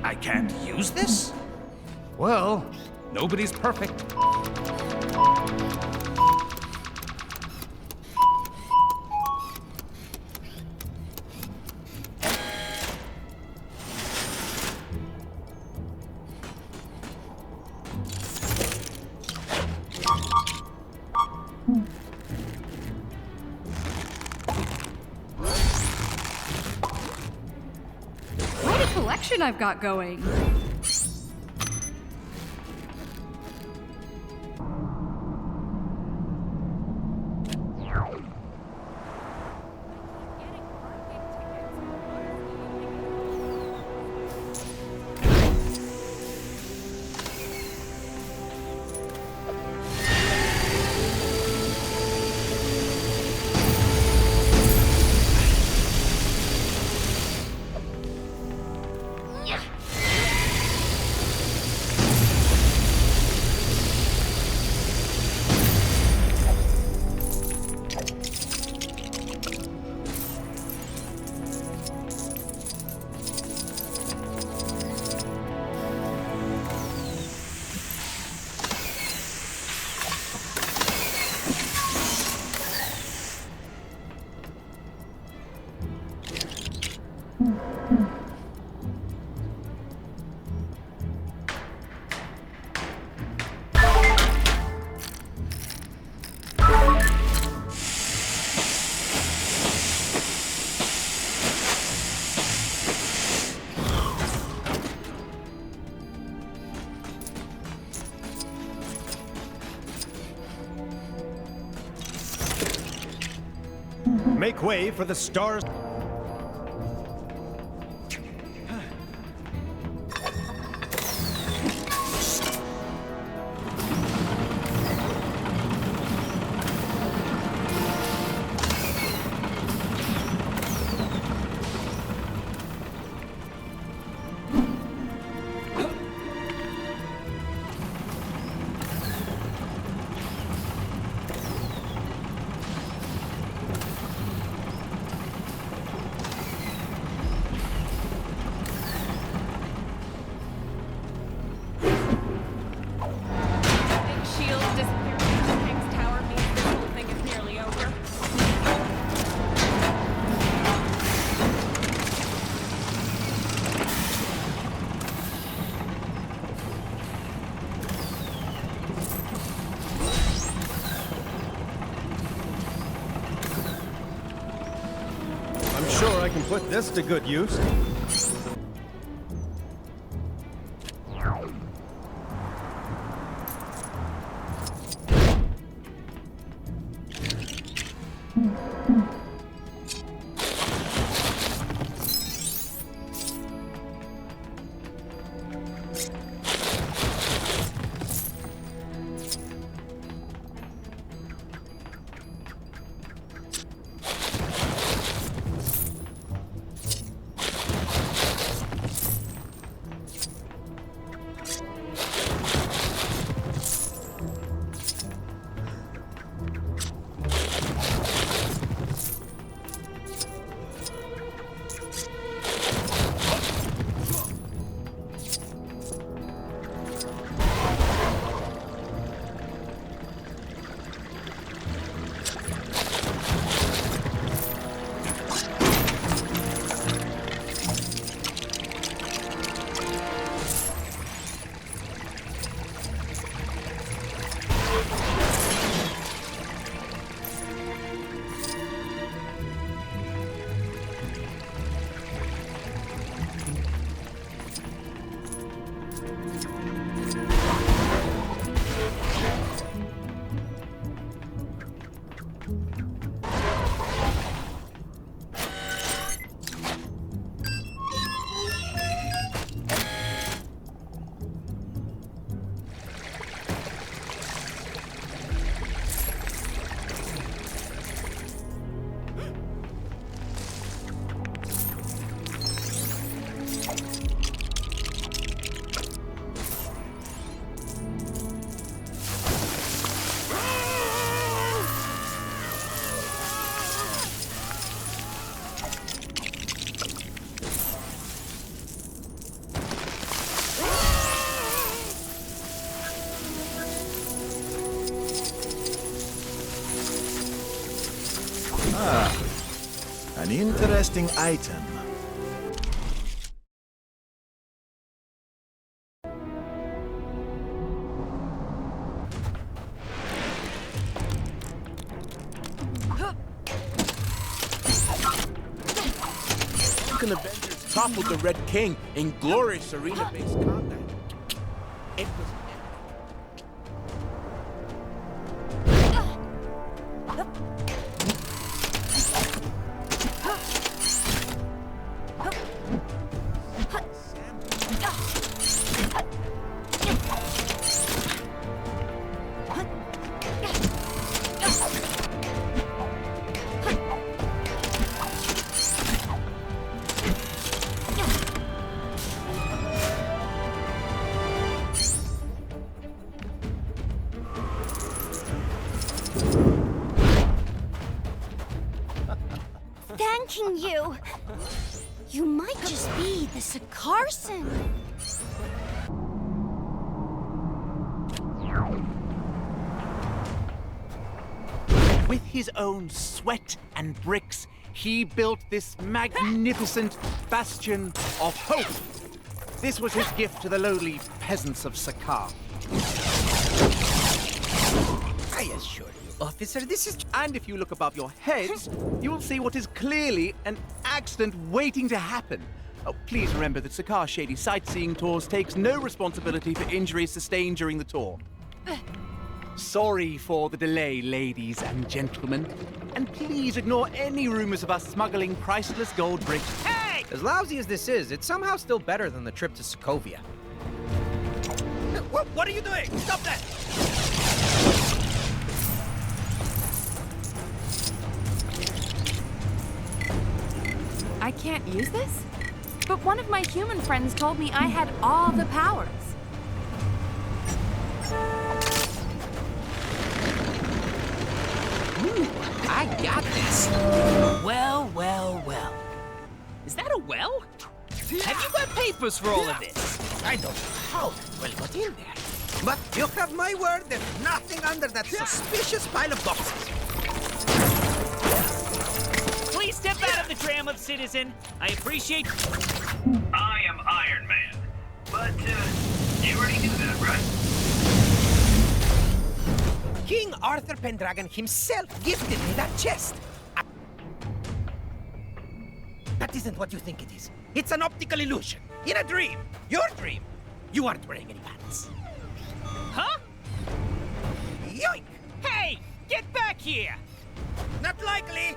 I can't use this? Well, nobody's perfect. What a collection I've got going. Make way for the stars. I can put this to good use. An interesting item. Vulcan Avengers toppled the Red King in glorious arena-based combat. It was thanking you. You might just be the Sakaar. With his own sweat and bricks, he built this magnificent bastion of hope. This was his gift to the lowly peasants of Sakaar. I assure you, officer, this is... And if you look above your heads, you will see what is clearly an accident waiting to happen. Oh, please remember that Sakaar Shady Sightseeing Tours takes no responsibility for injuries sustained during the tour. Sorry for the delay, ladies and gentlemen. And please ignore any rumors of us smuggling priceless gold bricks. Hey! As lousy as this is, it's somehow still better than the trip to Sokovia. What are you doing? Stop that! I can't use this? But one of my human friends told me I had all the powers. Ooh, I got this. Well, well, well. Is that a well? Have you got papers for all of this? I don't know how that well got in there. But you have my word, there's nothing under that suspicious pile of boxes. Please step out of the tram of citizen. I appreciate... I am Iron Man. But, you already knew that, right? King Arthur Pendragon himself gifted me that chest. That isn't what you think it is. It's an optical illusion. In a dream. Your dream. You aren't wearing any pants. Huh? Yoink! Hey! Get back here! Not likely!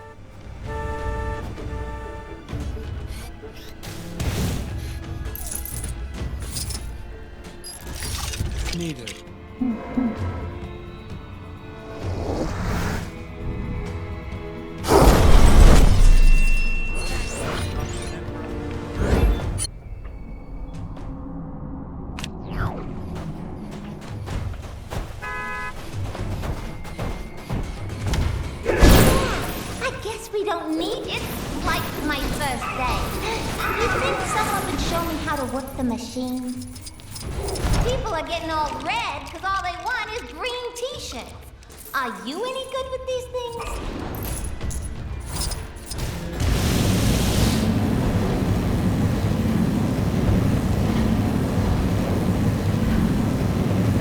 Neither. We don't need it. Like my first day. You think someone would show me how to work the machine? People are getting all red because all they want is green t-shirts. Are you any good with these things?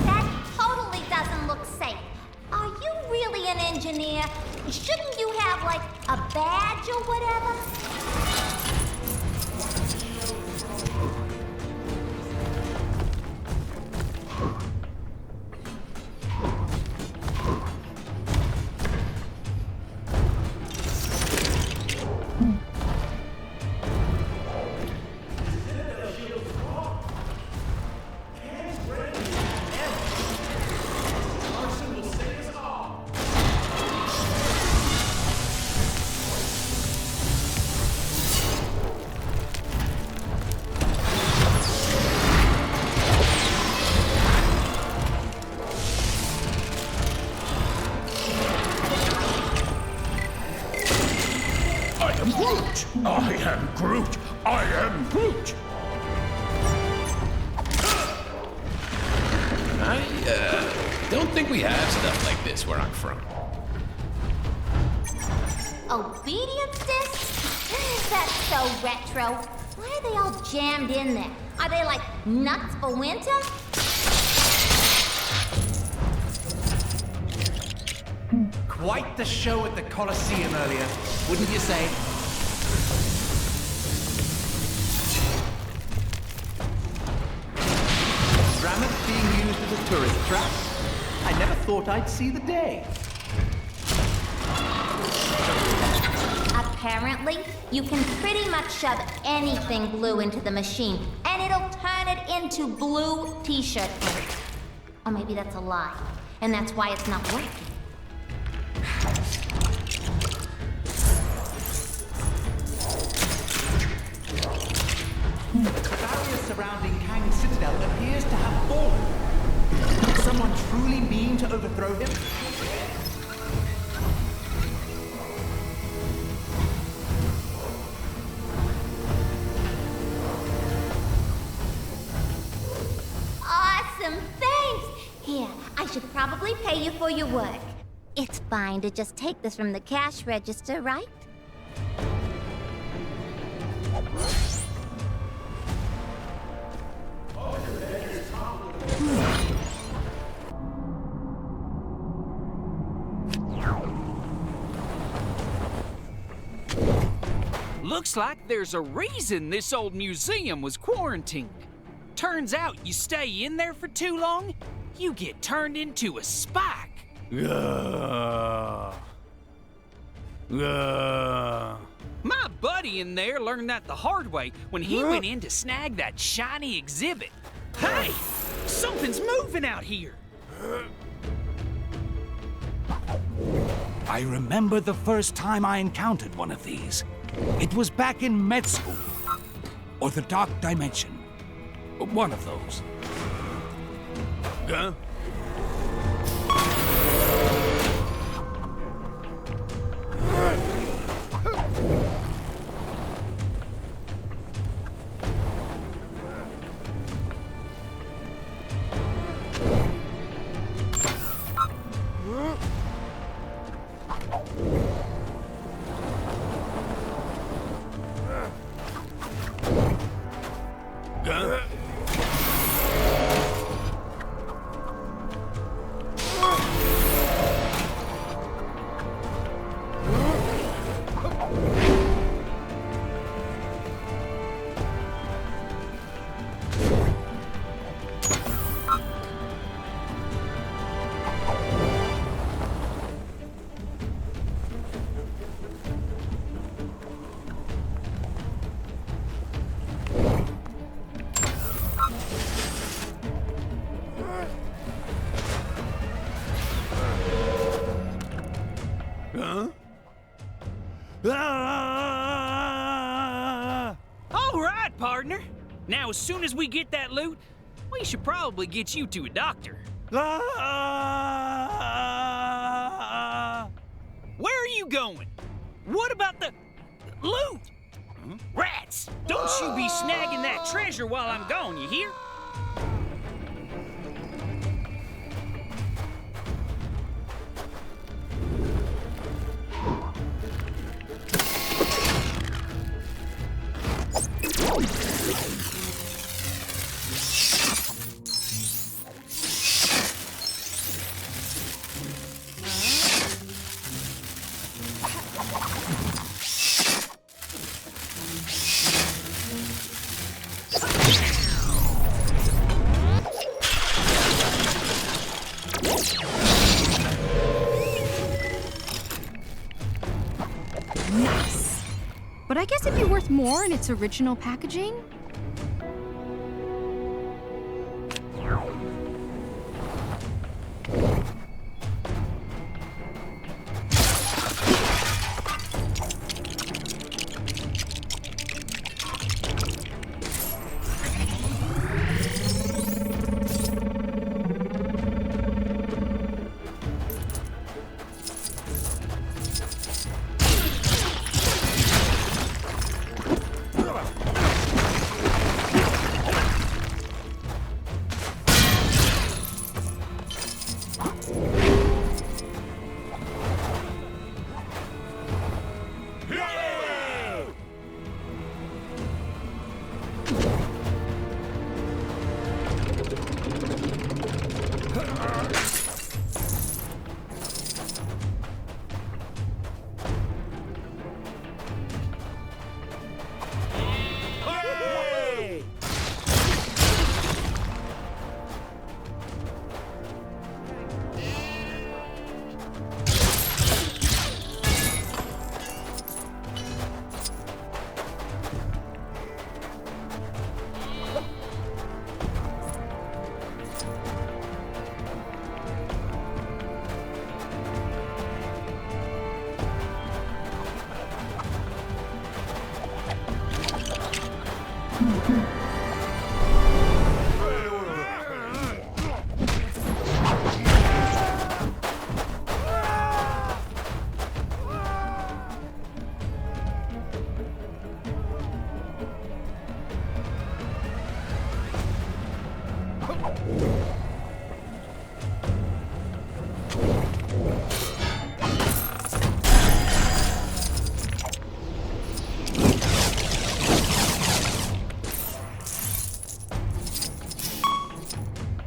That totally doesn't look safe. Are you really an engineer? Shouldn't you have, like, a badge or whatever? I am Groot! I am Groot! I don't think we have stuff like this where I'm from. Obedience discs? That's so retro. Why are they all jammed in there? Are they like nuts for winter? Quite the show at the Colosseum earlier, wouldn't you say? Mammoth being used as a tourist trap? I never thought I'd see the day. Apparently, you can pretty much shove anything blue into the machine, and it'll turn it into blue t-shirt ink. Or maybe that's a lie, and that's why it's not working. The barrier surrounding Kangs Citadel appears to have fallen. Did someone truly mean to overthrow him? Awesome, thanks! Here, I should probably pay you for your work. It's fine to just take this from the cash register, right? Looks like there's a reason this old museum was quarantined. Turns out you stay in there for too long, you get turned into a spike. My buddy in there learned that the hard way when he went in to snag that shiny exhibit. Hey! Something's moving out here! I remember the first time I encountered one of these. It was back in med school. Or the Dark Dimension. One of those. Huh? All right, partner. Now, as soon as we get that loot, we should probably get you to a doctor. Where are you going? What about the loot? Rats! Don't you be snagging that treasure while I'm gone, you hear? Nice. But I guess it'd be worth more in its original packaging.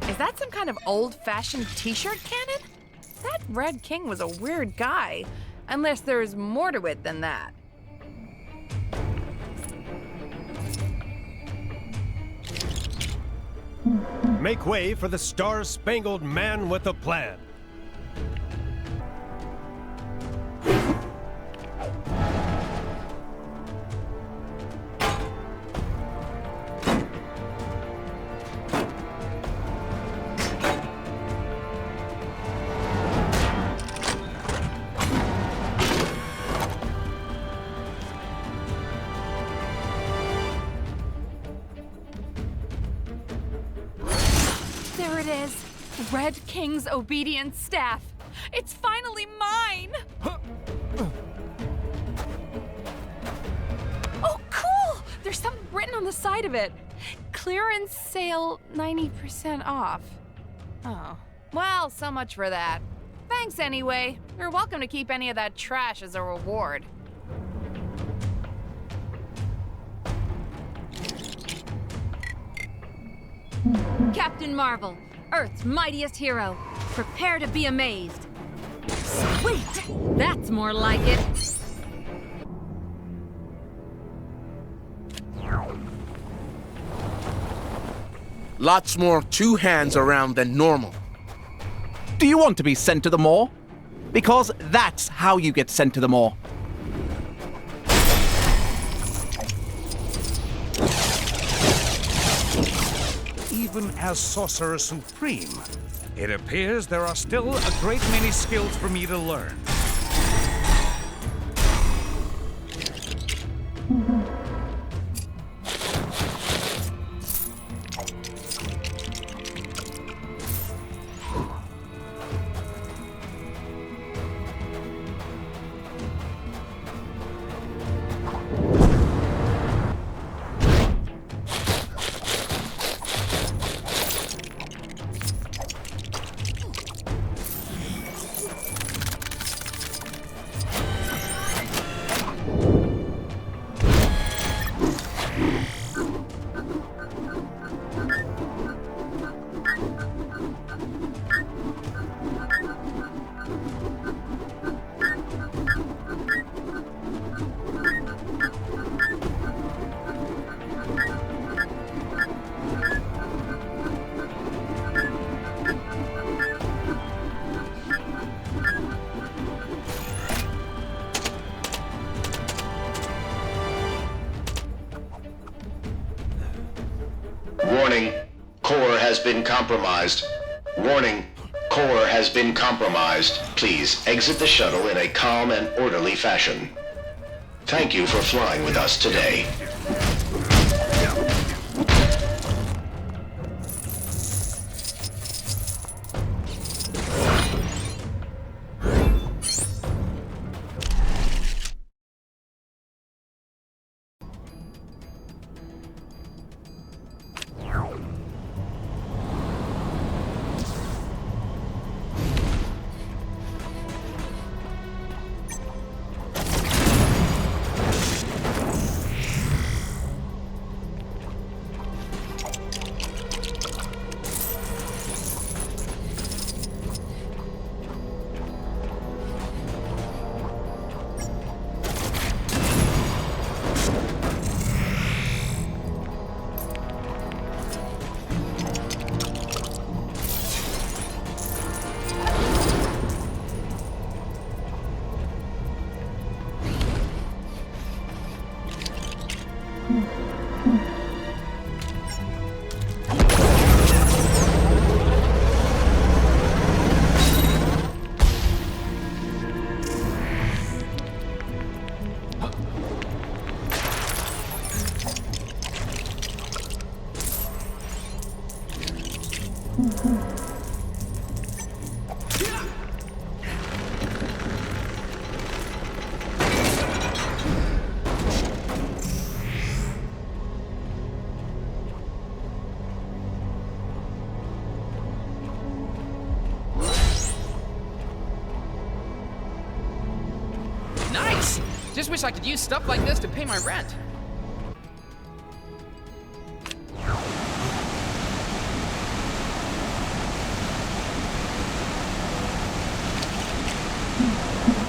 Is that some kind of old-fashioned t-shirt cannon? That Red King was a weird guy, unless there's more to it than that. Make way for the Star-Spangled Man with a Plan. There it is. Red King's obedient staff. It's finally mine! Oh, cool! There's something written on the side of it. Clearance sale 90% off. Oh. Well, so much for that. Thanks anyway. You're welcome to keep any of that trash as a reward. Captain Marvel, Earth's mightiest hero. Prepare to be amazed. Sweet! That's more like it. Lots more two hands around than normal. Do you want to be sent to the Maw? Because that's how you get sent to the Maw. Even as Sorcerer Supreme, it appears there are still a great many skills for me to learn. Warning, core has been compromised. Warning, core has been compromised. Please exit the shuttle in a calm and orderly fashion. Thank you for flying with us today. Nice! Just wish I could use stuff like this to pay my rent.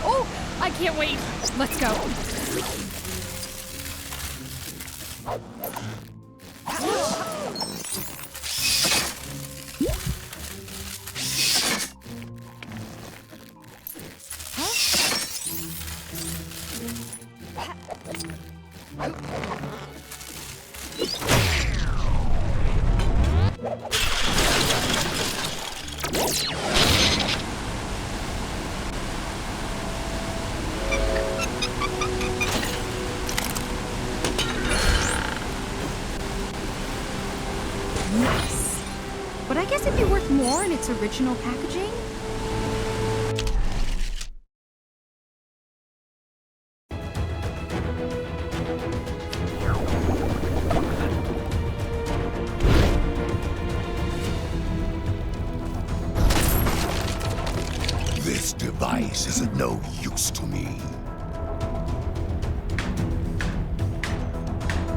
Oh, I can't wait. Let's go. Nice. But I guess it'd be worth more in its original packaging. This device is of no use to me.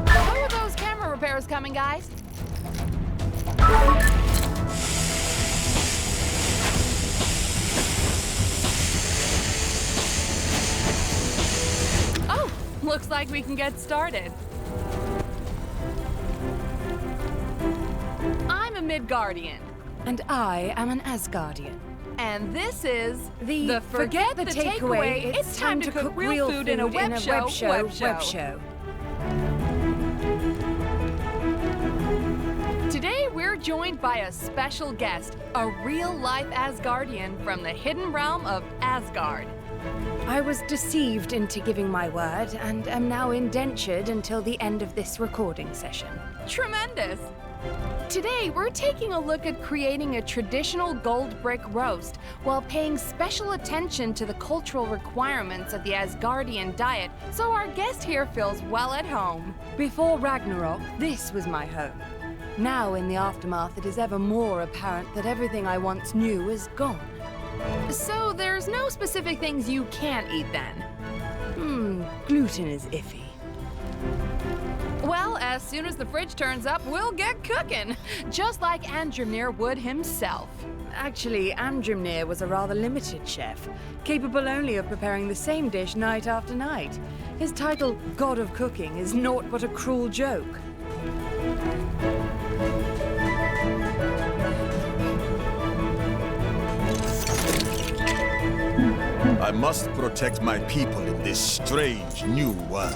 How are those camera repairs coming, guys? Oh, looks like we can get started. I'm a Midgardian. And I am an Asgardian. And this is The Forget the Takeaway. It's time to cook real food in a web show. Today we're joined by a special guest, a real-life Asgardian from the hidden realm of Asgard. I was deceived into giving my word and am now indentured until the end of this recording session. Tremendous! Today, we're taking a look at creating a traditional gold brick roast while paying special attention to the cultural requirements of the Asgardian diet, so our guest here feels well at home. Before Ragnarok, this was my home. Now, in the aftermath, it is ever more apparent that everything I once knew is gone. So there's no specific things you can't eat then? Gluten is iffy. Well, as soon as the fridge turns up, we'll get cooking, just like Andrimnir would himself. Actually, Andrimnir was a rather limited chef, capable only of preparing the same dish night after night. His title, God of Cooking, is naught but a cruel joke. I must protect my people in this strange new world.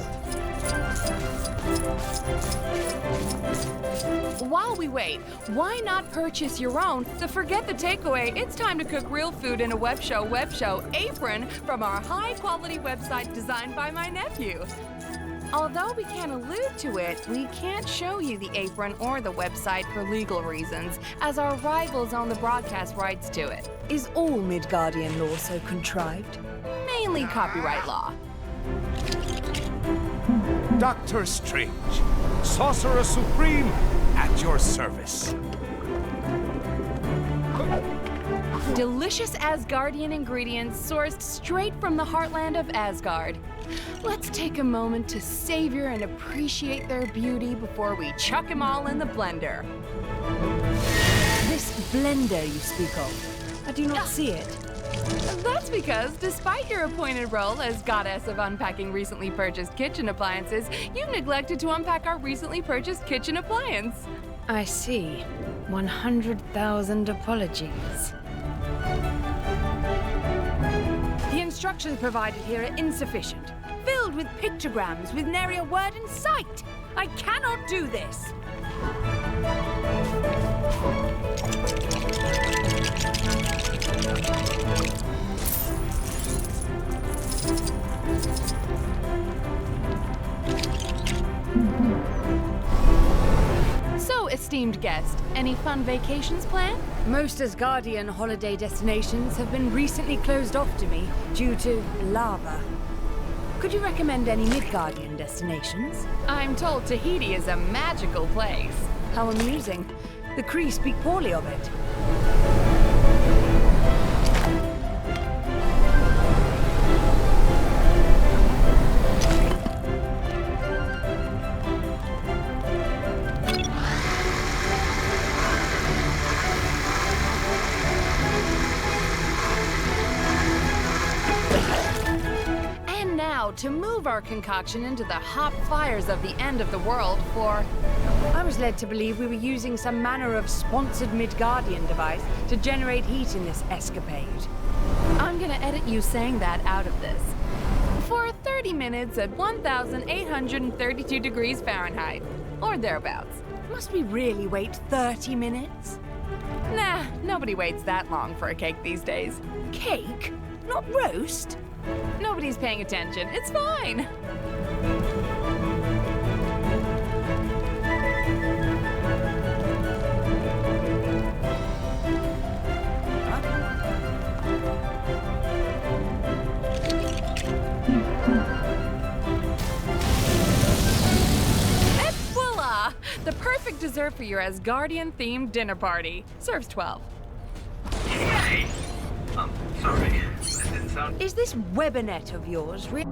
While we wait, why not purchase your own The Forget the Takeaway? It's time to cook real food in a web show apron from our high-quality website designed by my nephew. Although we can't allude to it, we can't show you the apron or the website for legal reasons, as our rivals own the broadcast rights to it. Is all Midgardian law so contrived? Mainly copyright law. Doctor Strange, Sorcerer Supreme, at your service. Delicious Asgardian ingredients sourced straight from the heartland of Asgard. Let's take a moment to savor and appreciate their beauty before we chuck them all in the blender. This blender you speak of, I do not see it. That's because, despite your appointed role as goddess of unpacking recently purchased kitchen appliances, you've neglected to unpack our recently purchased kitchen appliance. I see. 100,000 apologies. The instructions provided here are insufficient, filled with pictograms with nary a word in sight. I cannot do this. So, esteemed guest, any fun vacations planned? Most Asgardian holiday destinations have been recently closed off to me due to lava. Could you recommend any Midgardian destinations? I'm told Tahiti is a magical place. How amusing. The Kree speak poorly of it. To move our concoction into the hot fires of the end of the world for... I was led to believe we were using some manner of sponsored Midgardian device to generate heat in this escapade. I'm gonna edit you saying that out of this. for 30 minutes at 1,832 degrees Fahrenheit, or thereabouts. Must we really wait 30 minutes? Nah, nobody waits that long for a cake these days. Cake? Not roast? Nobody's paying attention. It's fine. The perfect dessert for your Asgardian-themed dinner party. Serves 12. Hey! Sorry. That didn't sound... Is this webinet of yours real?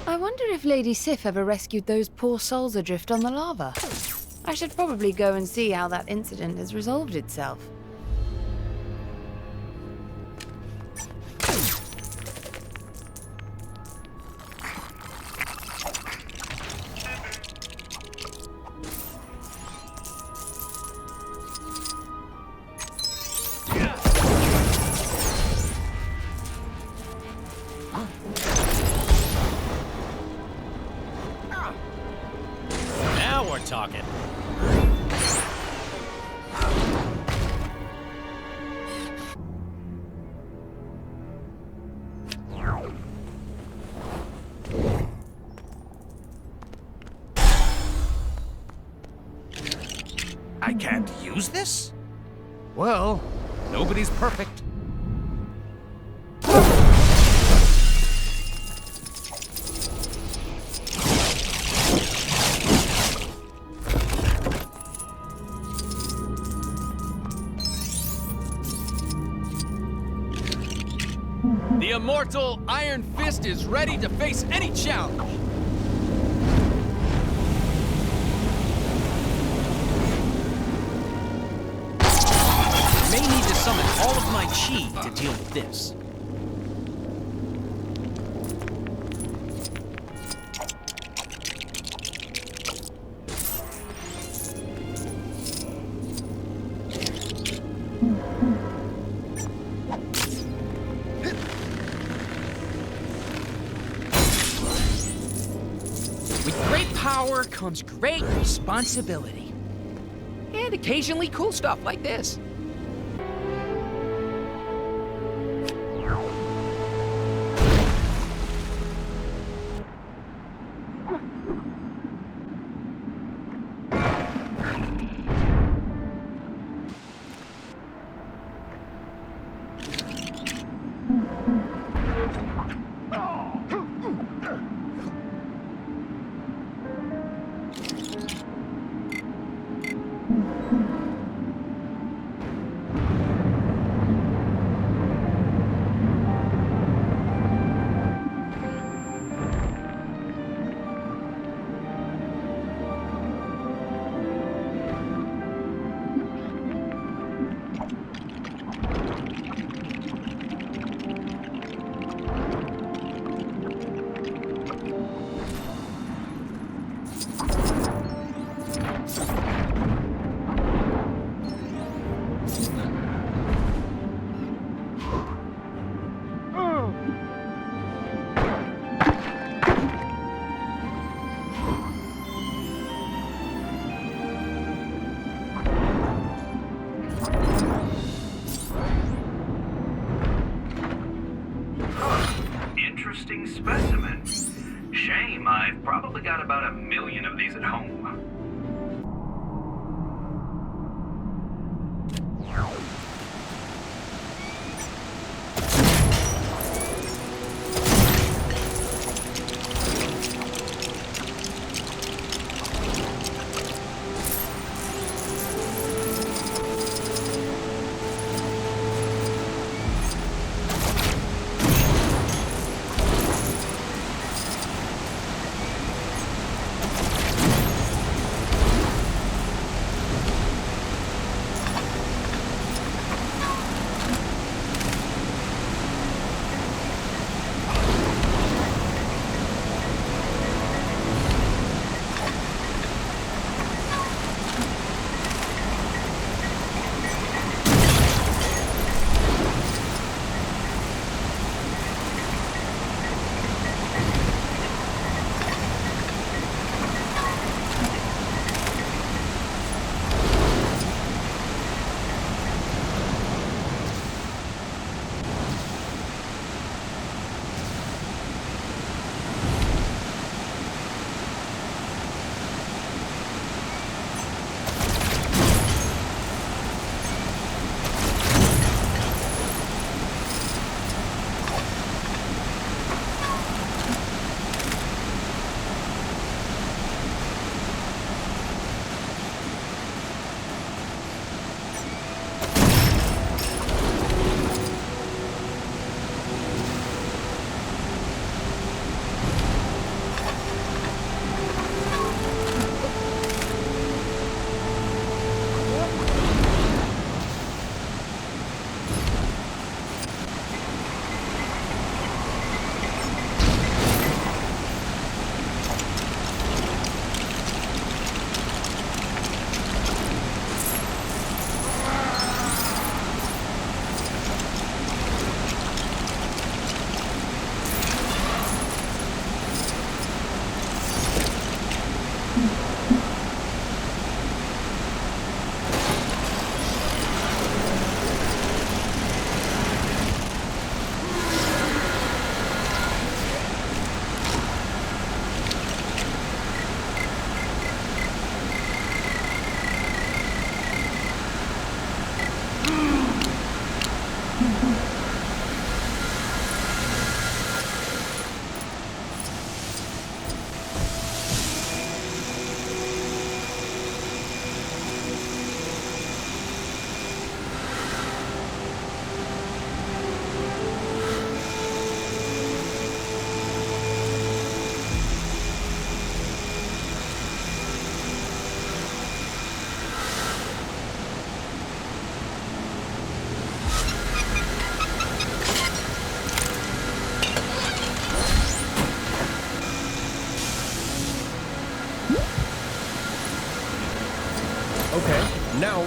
I wonder if Lady Sif ever rescued those poor souls adrift on the lava. I should probably go and see how that incident has resolved itself. Now we're talking. I can't use this? Well, nobody's perfect. The immortal Iron Fist is ready to face any challenge. May need to summon all of my chi to deal with this. With great power comes great responsibility. And occasionally cool stuff like this. Interesting specimen. Shame, I've probably got about 1 million of these at home.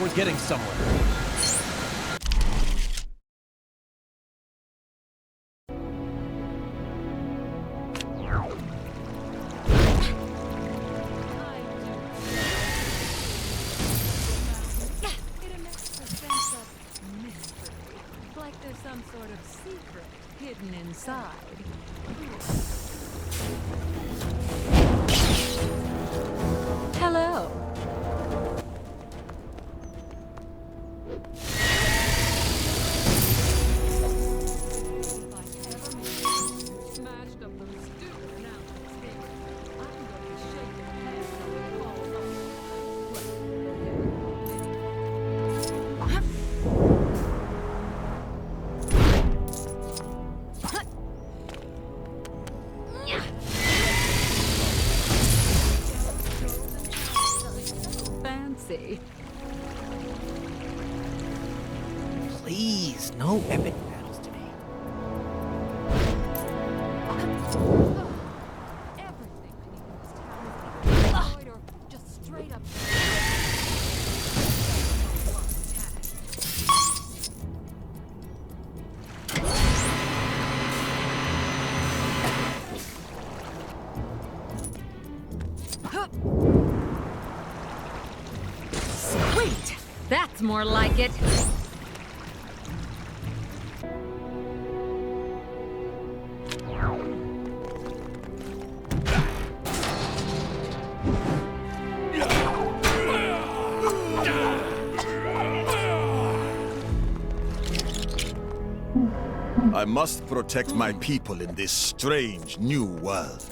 we're getting somewhere. Like there's some sort of secret hidden inside. Hello. Please, no epic battles today. Just straight up. Sweet! That's more like it. I must protect my people in this strange new world.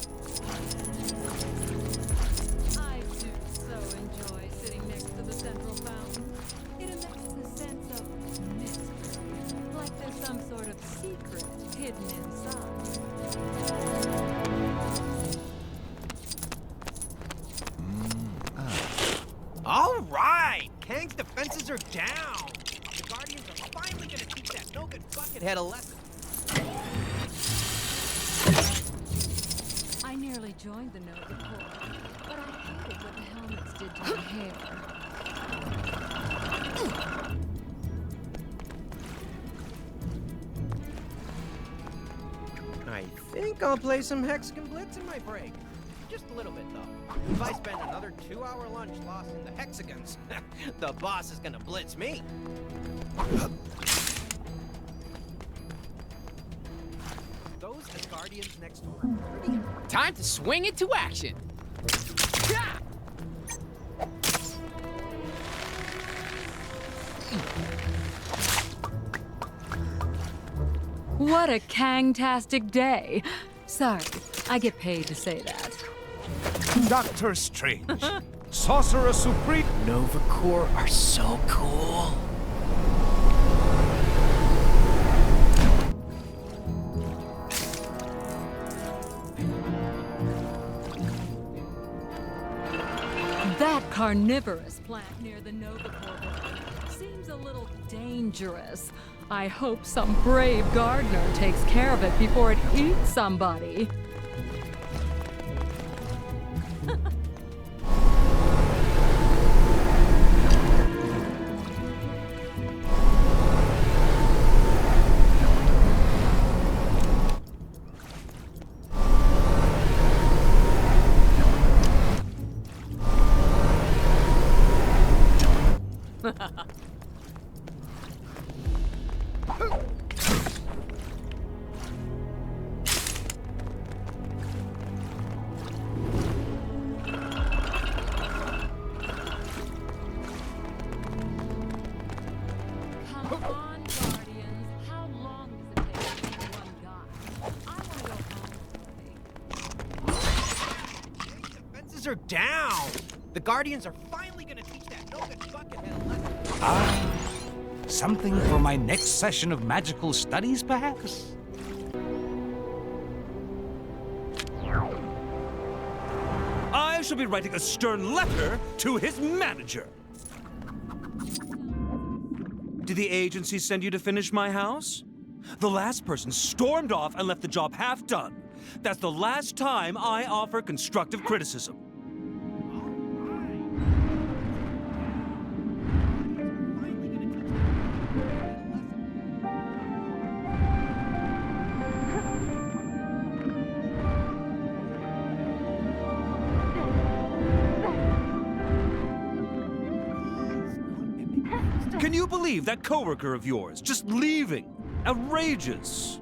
I do so enjoy sitting next to the central fountain. It emits a sense of mystery, like there's some sort of secret hidden inside. All right! Kang's defenses are down! The Guardians are finally gonna teach that no-good buckethead a lesson. I nearly joined the Nova Corps, but I hated what the helmets did to my hair. I think I'll play some Hexagon Blitz in my break. Just a little bit, though. If I spend another 2-hour lunch lost in the Hexagons, the boss is gonna blitz me. Those Asgardians next door are pretty... Time to swing it to action. What a Kang-tastic day. Sorry, I get paid to say that. Doctor Strange, Sorcerer Supreme. Nova Corps are so cool. That carnivorous plant near the Nova Corps seems a little dangerous. I hope some brave gardener takes care of it before it eats somebody. Are down. The Guardians are finally gonna teach that no-good buckethead a lesson. Something for my next session of magical studies, perhaps? I shall be writing a stern letter to his manager. Did the agency send you to finish my house? The last person stormed off and left the job half done. That's the last time I offer constructive criticism. you believe that coworker of yours just leaving? Outrageous.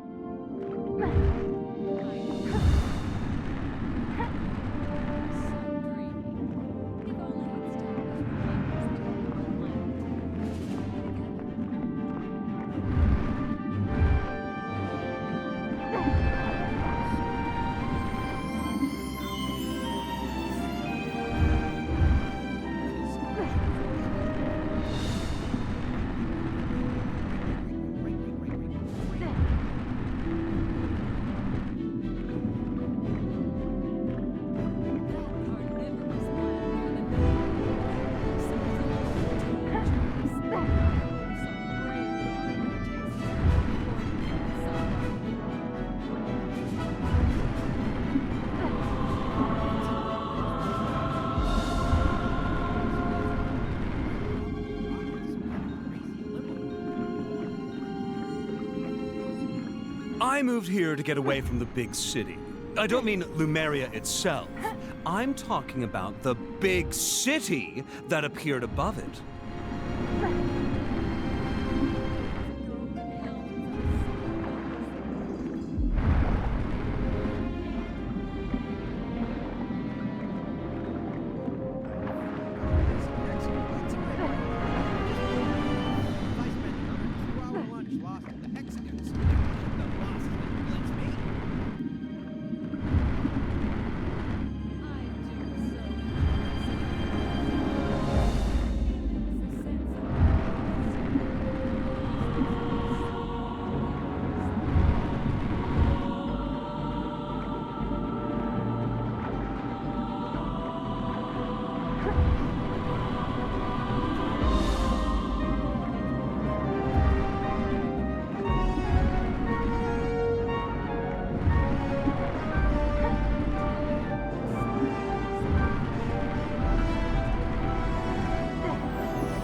I moved here to get away from the big city. I don't mean Lemuria itself. I'm talking about the big city that appeared above it.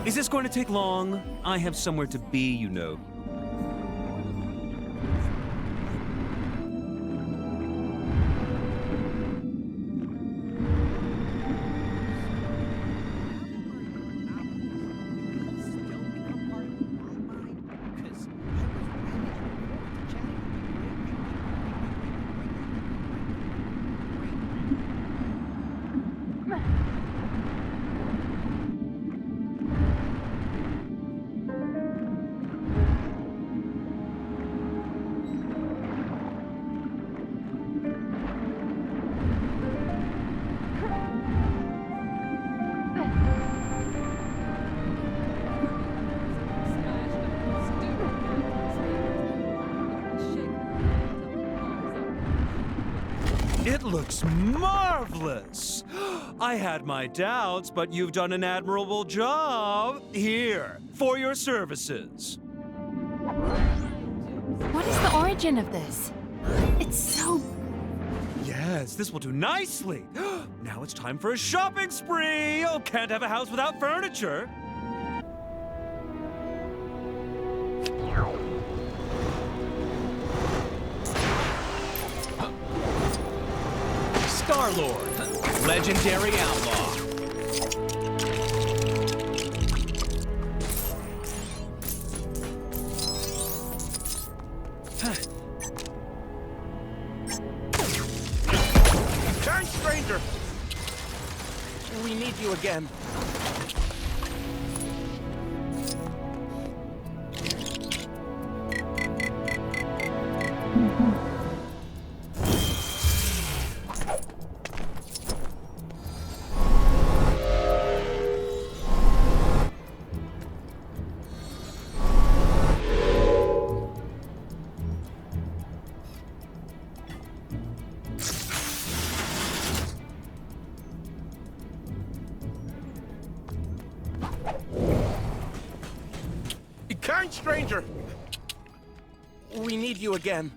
Is this going to take long? I have somewhere to be, you know. It looks marvelous! I had my doubts, but you've done an admirable job. Here, for your services. What is the origin of this? It's so... Yes, this will do nicely. Now it's time for a shopping spree! Oh, can't have a house without furniture. Star-Lord, legendary outlaw. Turn, stranger! We need you again. Kind stranger! We need you again.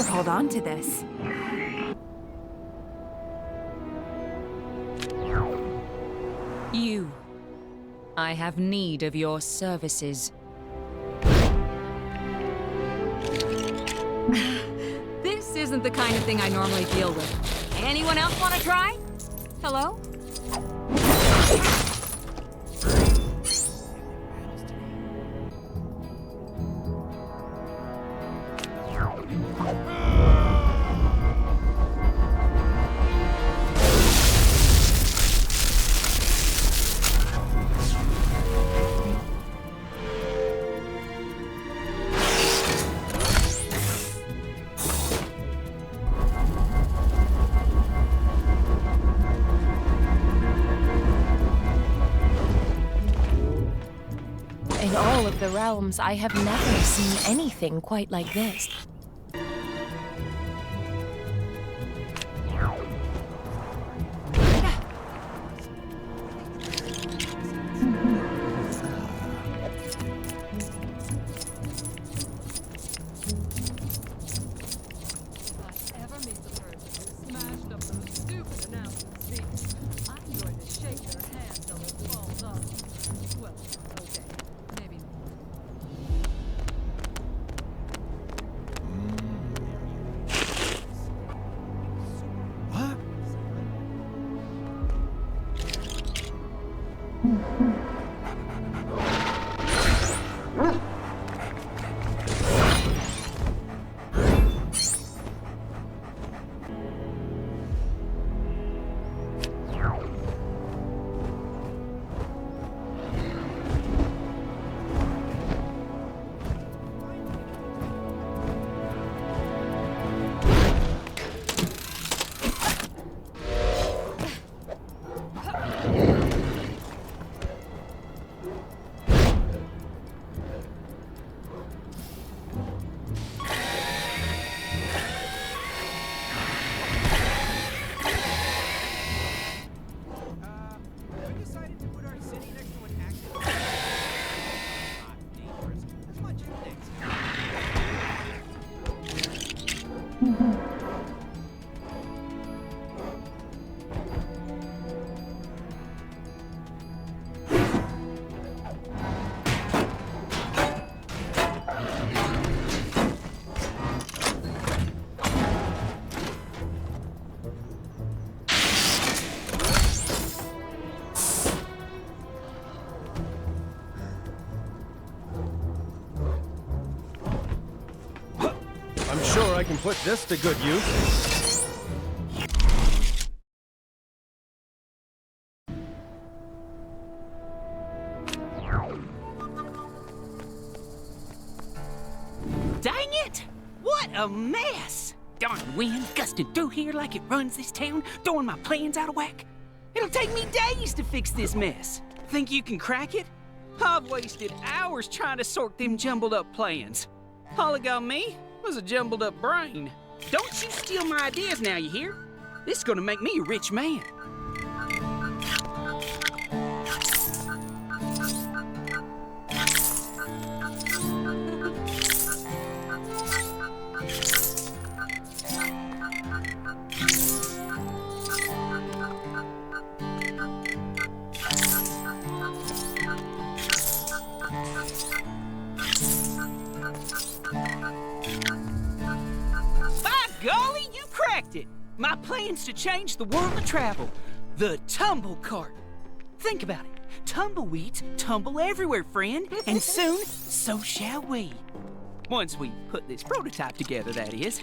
better hold on to this. You. I have need of your services. This isn't the kind of thing I normally deal with. Anyone else want to try? Hello? In all of the realms, I have never seen anything quite like this. I'm sure I can put this to good use. Dang it! What a mess! Darn wind gusting through here like it runs this town, throwing my plans out of whack. It'll take me days to fix this mess. Think you can crack it? I've wasted hours trying to sort them jumbled up plans. All it got me was a jumbled up brain. Don't you steal my ideas now, you hear? This is gonna make me a rich man. Golly, you cracked it! My plan's to change the world of travel. The tumble cart. Think about it. Tumbleweeds tumble everywhere, friend. And soon, so shall we. Once we put this prototype together, that is.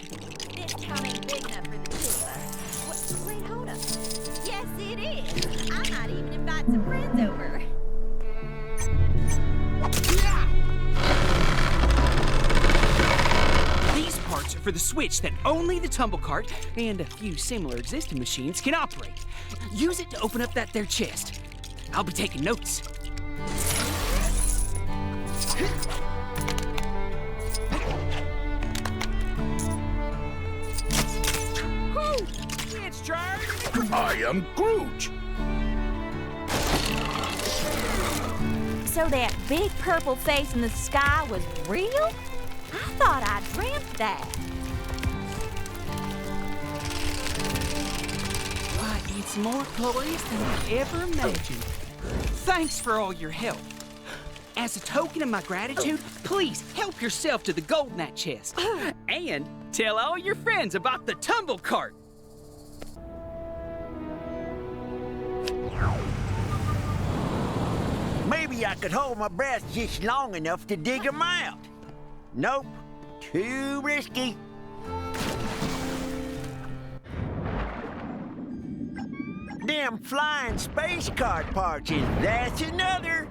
This town ain't big enough for the two of us. Wait, hold up. Yes, it is. I'm not even inviting some friends over. These parts are for the switch that only the tumble cart and a few similar existing machines can operate. Use it to open up that there chest. I'll be taking notes. It's charged. I am Groot. So that big purple face in the sky was real? I thought I dreamt that. more glorious than I ever imagined. Thanks for all your help. As a token of my gratitude, please help yourself to the gold in that chest. And tell all your friends about the tumble cart. Maybe I could hold my breath just long enough to dig them out. Nope, too risky. Them flying space cart parts, that's another.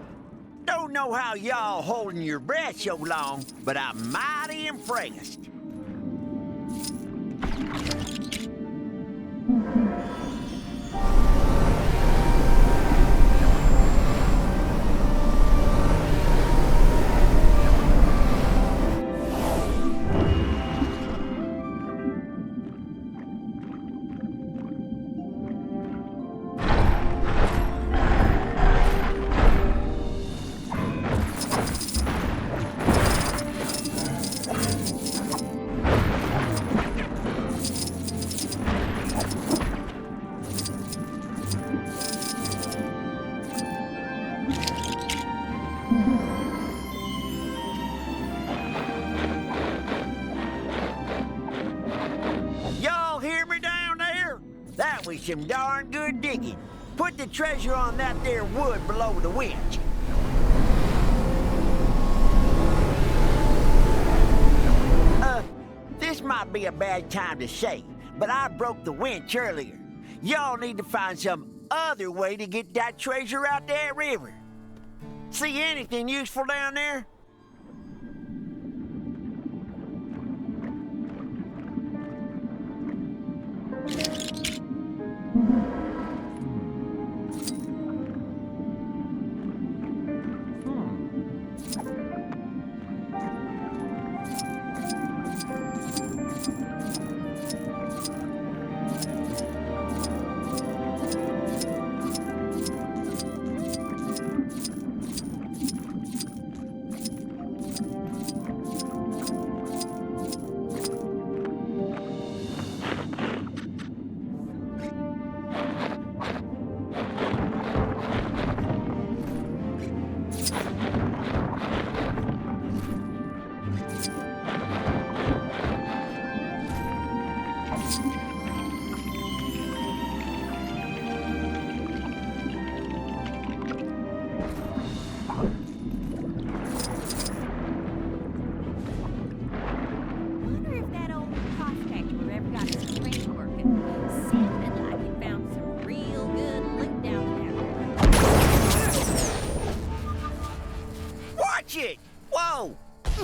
Don't know how y'all holding your breath so long, but I'm mighty impressed. Some darn good digging. Put the treasure on that there wood below the winch. This might be a bad time to say, but I broke the winch earlier. Y'all need to find some other way to get that treasure out that river. See anything useful down there?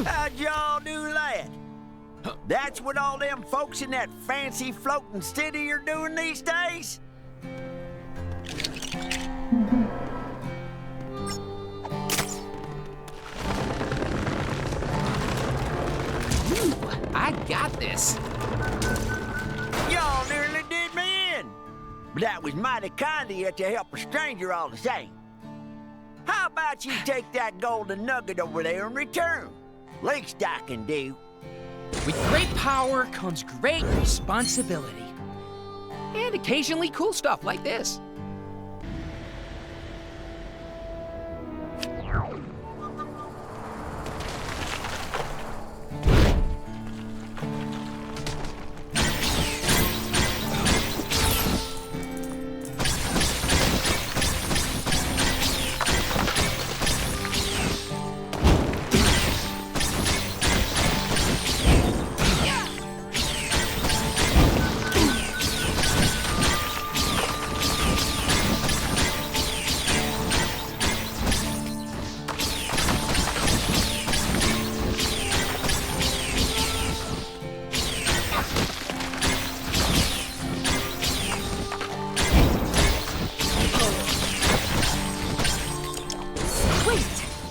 How'd y'all do that? That's what all them folks in that fancy floating city are doing these days? Ooh, I got this. Y'all nearly did me in. But that was mighty kind of you to help a stranger all the same. How about you take that golden nugget over there in return? Least I can do. With great power comes great responsibility. And occasionally cool stuff like this.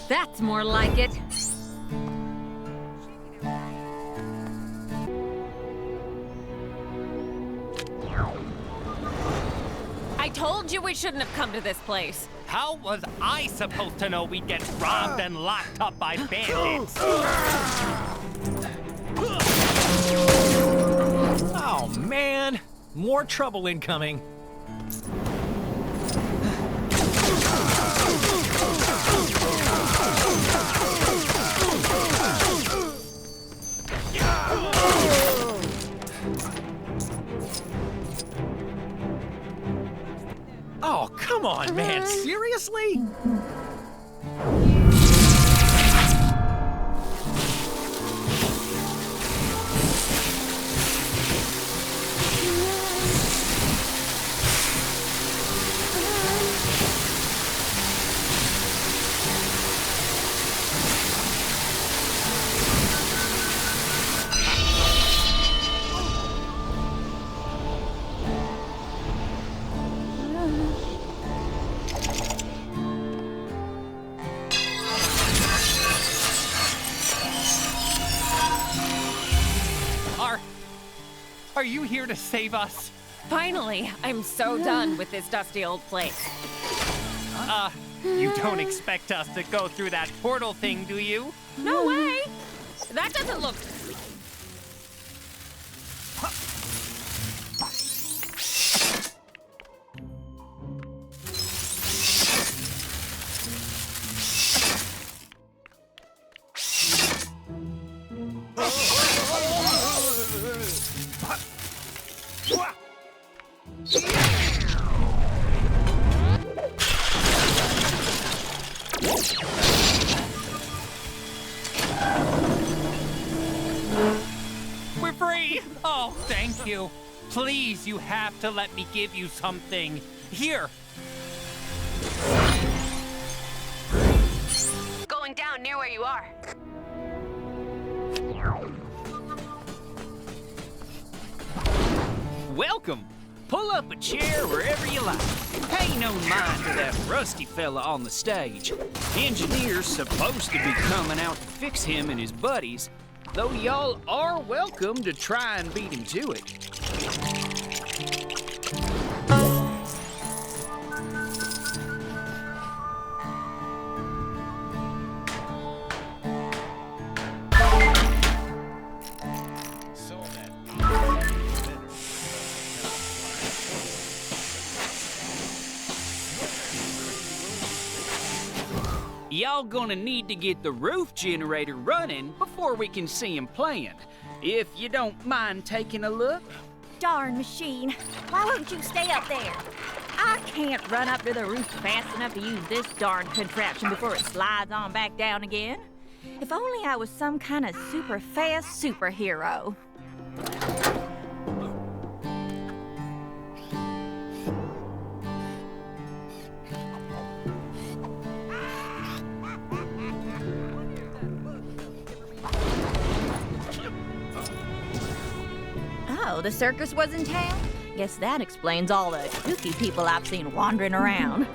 That's more like it. I told you we shouldn't have come to this place. How was I supposed to know we'd get robbed and locked up by bandits? Oh, man. More trouble incoming. Oh, come on, man. Seriously? Are you here to save us? Finally, I'm so done with this dusty old place. You don't expect us to go through that portal thing, do you? No way! That doesn't look... We're free! Oh, thank you. Please, you have to let me give you something. Here. Going down near where you are. Welcome. Pull up a chair wherever you like. Pay no mind to that rusty fella on the stage. Engineer's supposed to be coming out to fix him and his buddies, though y'all are welcome to try and beat him to it. Y'all gonna need to get the roof generator running before we can see him playing. If you don't mind taking a look. Darn machine. Why won't you stay up there? I can't run up to the roof fast enough to use this darn contraption before it slides on back down again. If only I was some kind of super fast superhero. Oh, the circus was in town? Guess that explains all the kooky people I've seen wandering around.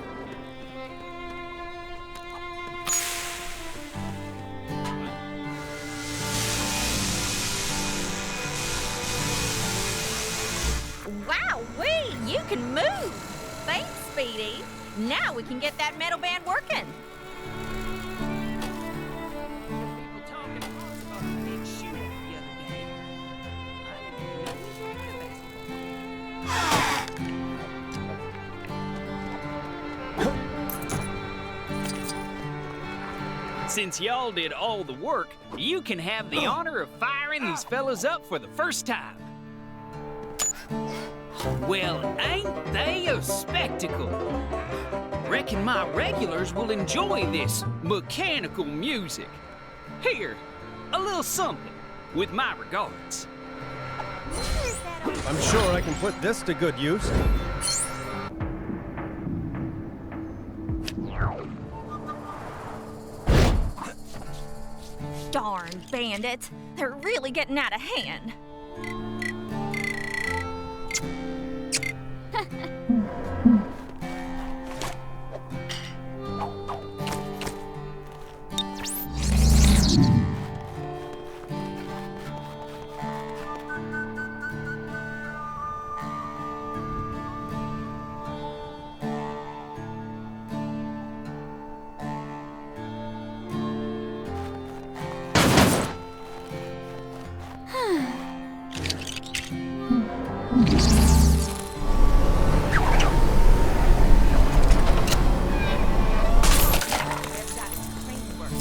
Wowee! You can move! Thanks, Speedy. Now we can get that metal band working. Since y'all did all the work, you can have the honor of firing these fellas up for the first time. Well, ain't they a spectacle? Reckon my regulars will enjoy this mechanical music. Here, a little something, with my regards. I'm sure I can put this to good use. Darn bandits. They're really getting out of hand.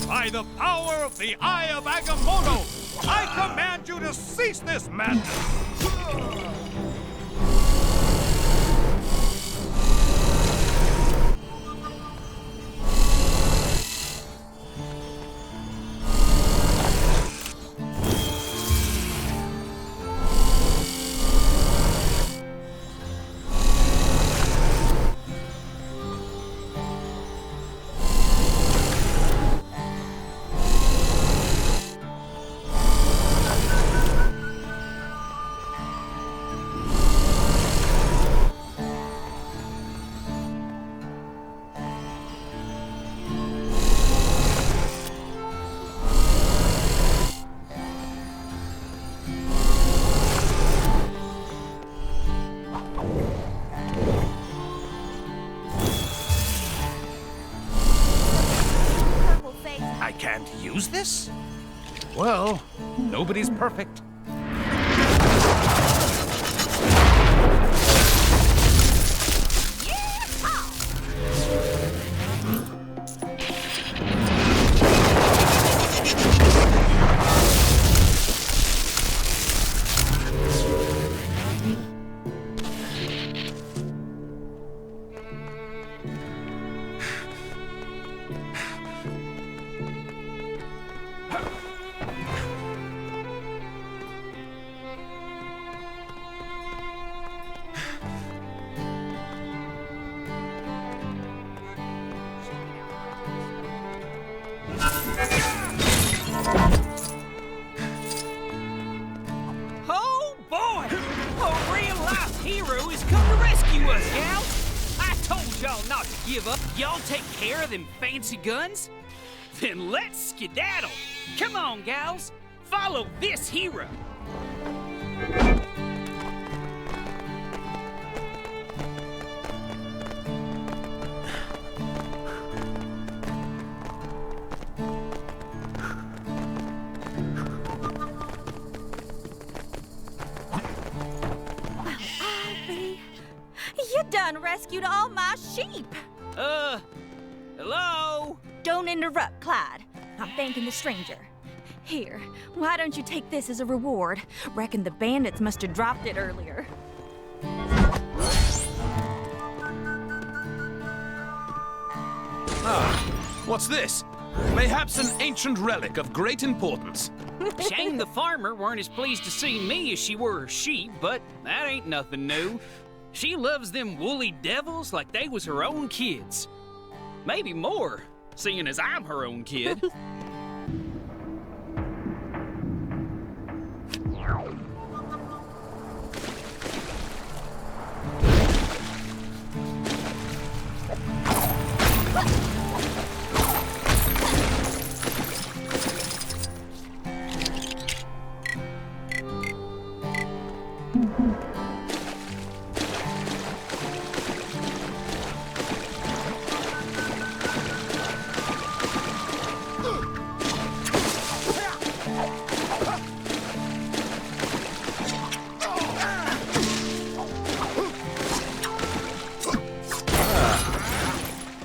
By the power of the Eye of Agamotto, I command you to cease this madness! plan to use this? Well, nobody's perfect. Oh boy! A real-life hero has come to rescue us, gal! I told y'all not to give up. Y'all take care of them fancy guns? Then let's skedaddle! Come on, gals! Follow this hero! You done rescued all my sheep. Hello? Don't interrupt, Clyde. I'm thanking the stranger. Here, why don't you take this as a reward? Reckon the bandits must have dropped it earlier. What's this? Mayhaps an ancient relic of great importance. Shame the farmer weren't as pleased to see me as she were her sheep, but that ain't nothing new. She loves them woolly devils like they was her own kids. Maybe more, seeing as I'm her own kid.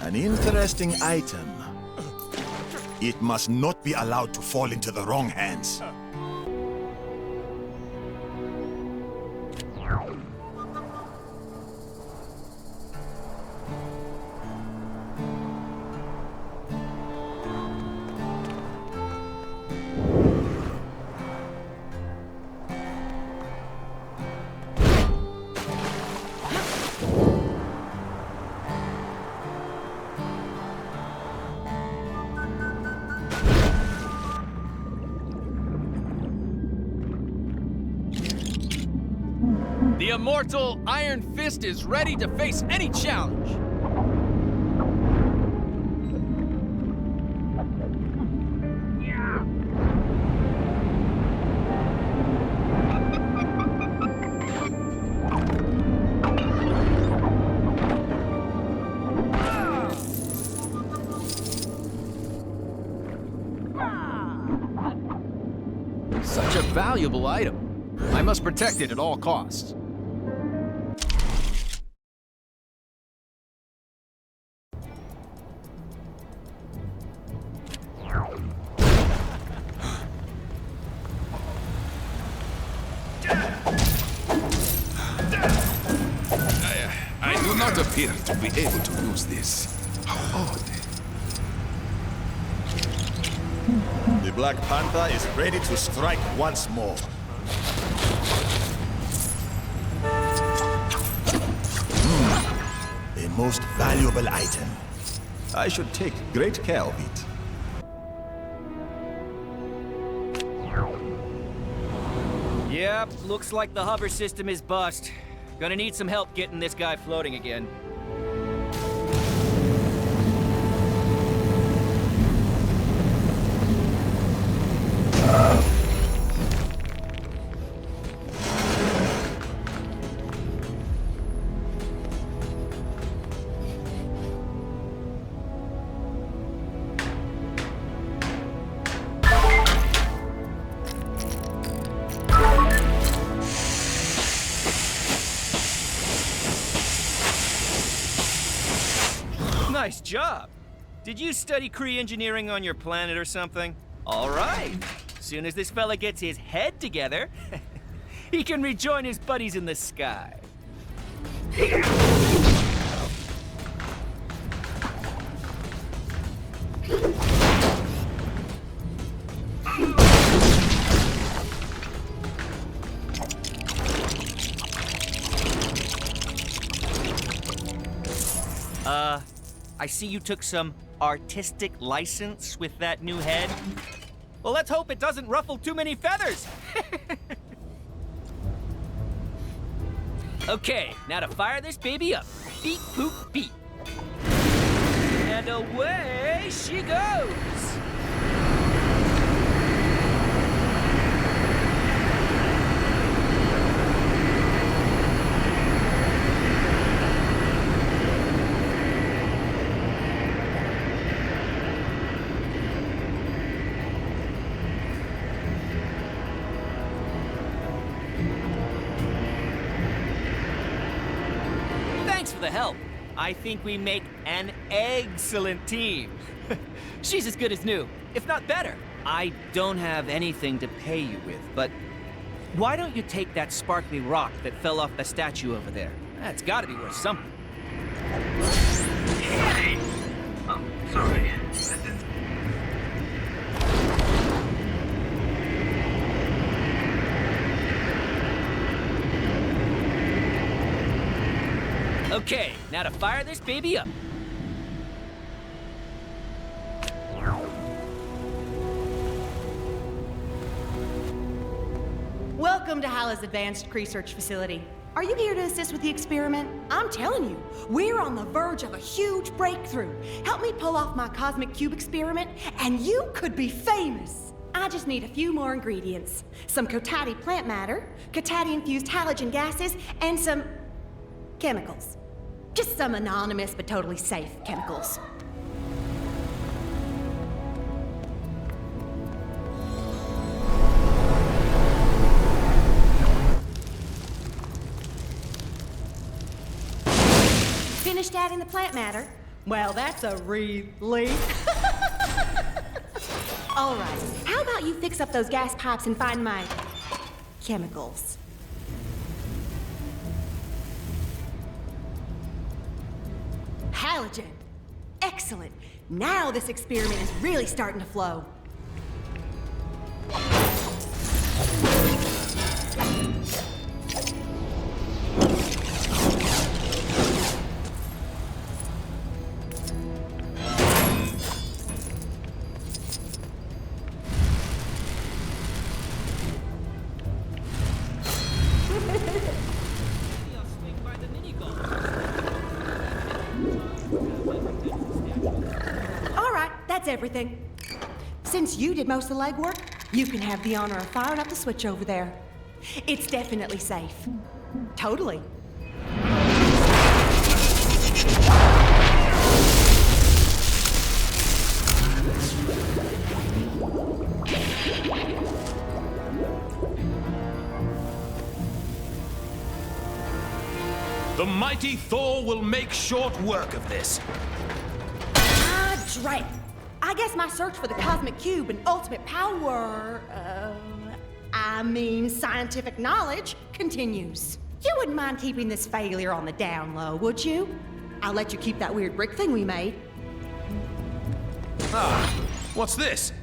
An interesting item. It must not be allowed to fall into the wrong hands. The immortal Iron Fist is ready to face any challenge. Such a valuable item. I must protect it at all costs. I do not appear to be able to use this. How odd. The Black Panther is ready to strike once more. A most valuable item. I should take great care of it. Yep, looks like the hover system is bust. Gonna need some help getting this guy floating again. Nice job. Did you study Kree engineering on your planet or something? All right. Soon as this fella gets his head together, he can rejoin his buddies in the sky. I see you took some artistic license with that new head. Well, let's hope it doesn't ruffle too many feathers. Okay, now to fire this baby up. Beep, boop, beep. And away she goes. The help. I think we make an excellent team. She's as good as new, if not better. I don't have anything to pay you with, but why don't you take that sparkly rock that fell off the statue over there? That's gotta be worth something. Hey! Oh, sorry. That didn't... Okay, now to fire this baby up. Welcome to Hala's Advanced Research Facility. Are you here to assist with the experiment? I'm telling you, we're on the verge of a huge breakthrough. Help me pull off my cosmic cube experiment, and you could be famous. I just need a few more ingredients. Some Kotati plant matter, Kotati-infused halogen gases, and some chemicals. Just some anonymous but totally safe chemicals. Finished adding the plant matter? Well, that's a relief. All right, how about you fix up those gas pipes and find my chemicals? Halogen. Excellent. Now this experiment is really starting to flow. That's everything. Since you did most of the legwork, you can have the honor of firing up the switch over there. It's definitely safe. Totally. The mighty Thor will make short work of this. Right. I guess my search for the cosmic cube and ultimate power, scientific knowledge continues. You wouldn't mind keeping this failure on the down low, would you? I'll let you keep that weird brick thing we made. Ah, what's this?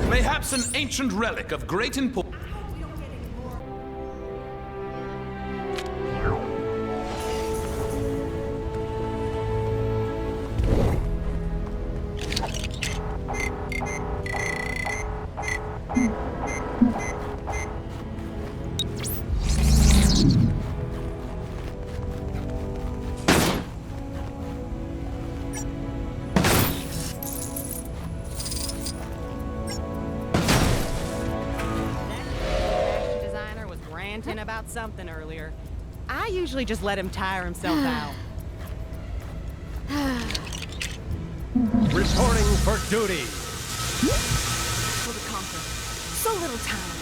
Mayhaps an ancient relic of great importance. About something earlier. I usually just let him tire himself out. Reporting for duty. For the conquer. So little time.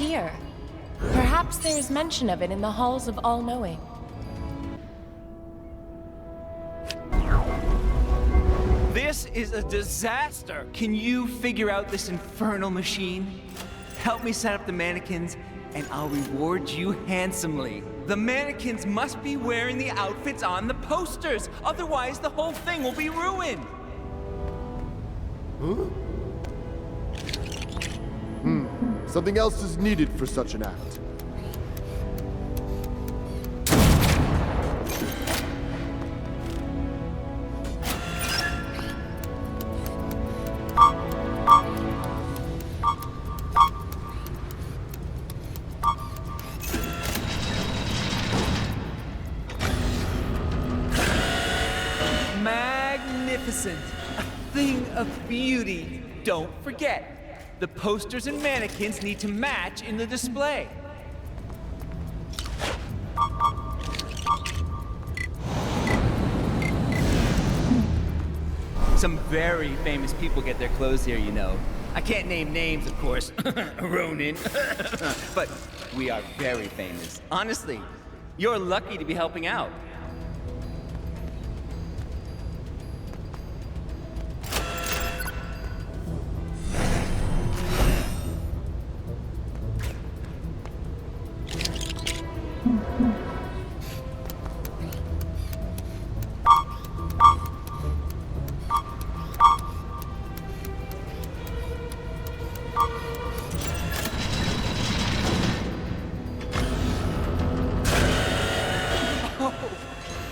here. Perhaps there's mention of it in the halls of All-Knowing. This is a disaster! Can you figure out this infernal machine? Help me set up the mannequins, and I'll reward you handsomely. The mannequins must be wearing the outfits on the posters, otherwise the whole thing will be ruined. Huh? Something else is needed for such an act. Magnificent! A thing of beauty. Don't forget. The posters and mannequins need to match in the display. Some very famous people get their clothes here, you know. I can't name names, of course. Ronin. But we are very famous. Honestly, you're lucky to be helping out.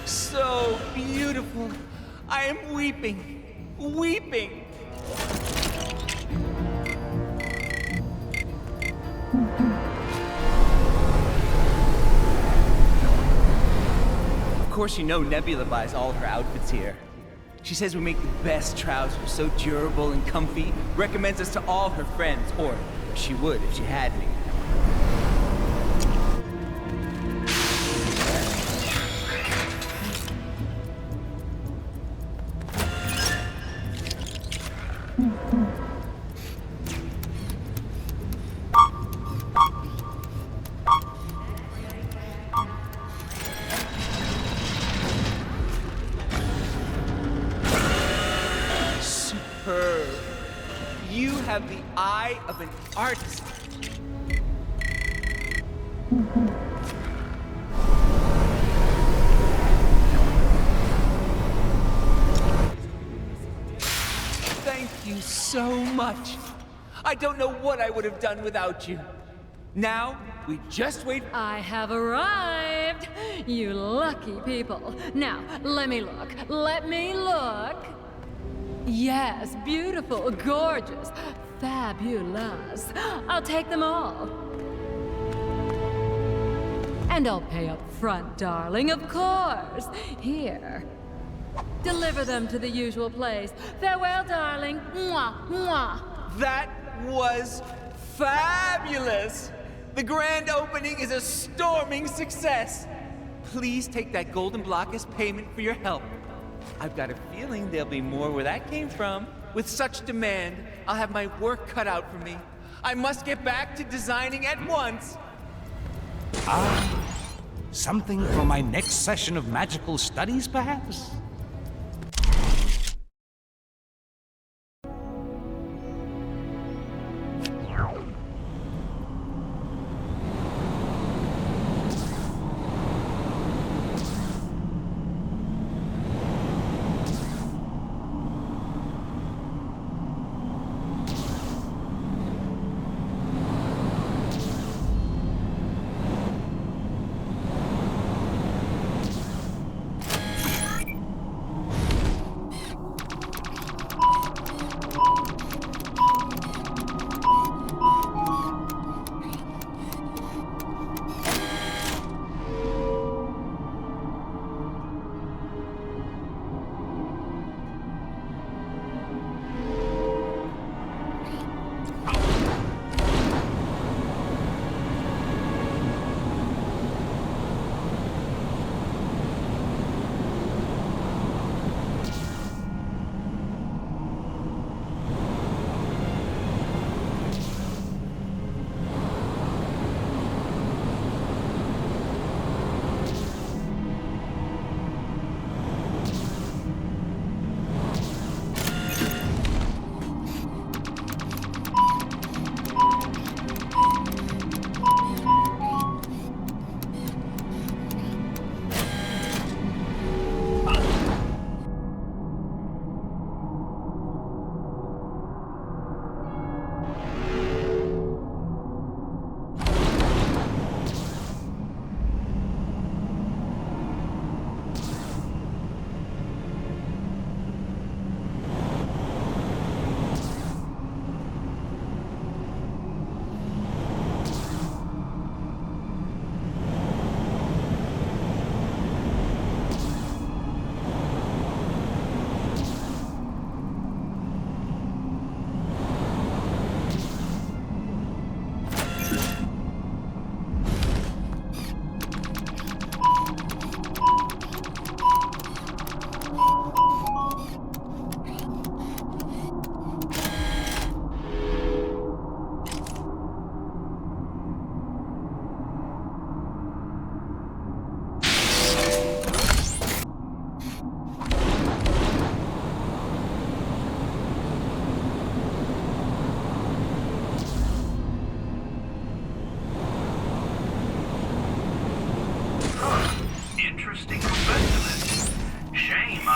So beautiful. I am weeping. Weeping. Of course, you know Nebula buys all her outfits here. She says we make the best trousers, so durable and comfy. Recommends us to all her friends, or she would if she had me. Superb. You have the eye of an artist. Thank you so much. I don't know what I would have done without you. Now, we just wait. I have arrived! You lucky people. Now, let me look. Let me look. Yes, beautiful, gorgeous, fabulous. I'll take them all. And I'll pay up front, darling, of course. Here. Deliver them to the usual place. Farewell, darling. Mwah, mwah. That was fabulous! The grand opening is a storming success. Please take that golden block as payment for your help. I've got a feeling there'll be more where that came from. With such demand, I'll have my work cut out for me. I must get back to designing at once. Something for my next session of magical studies, perhaps?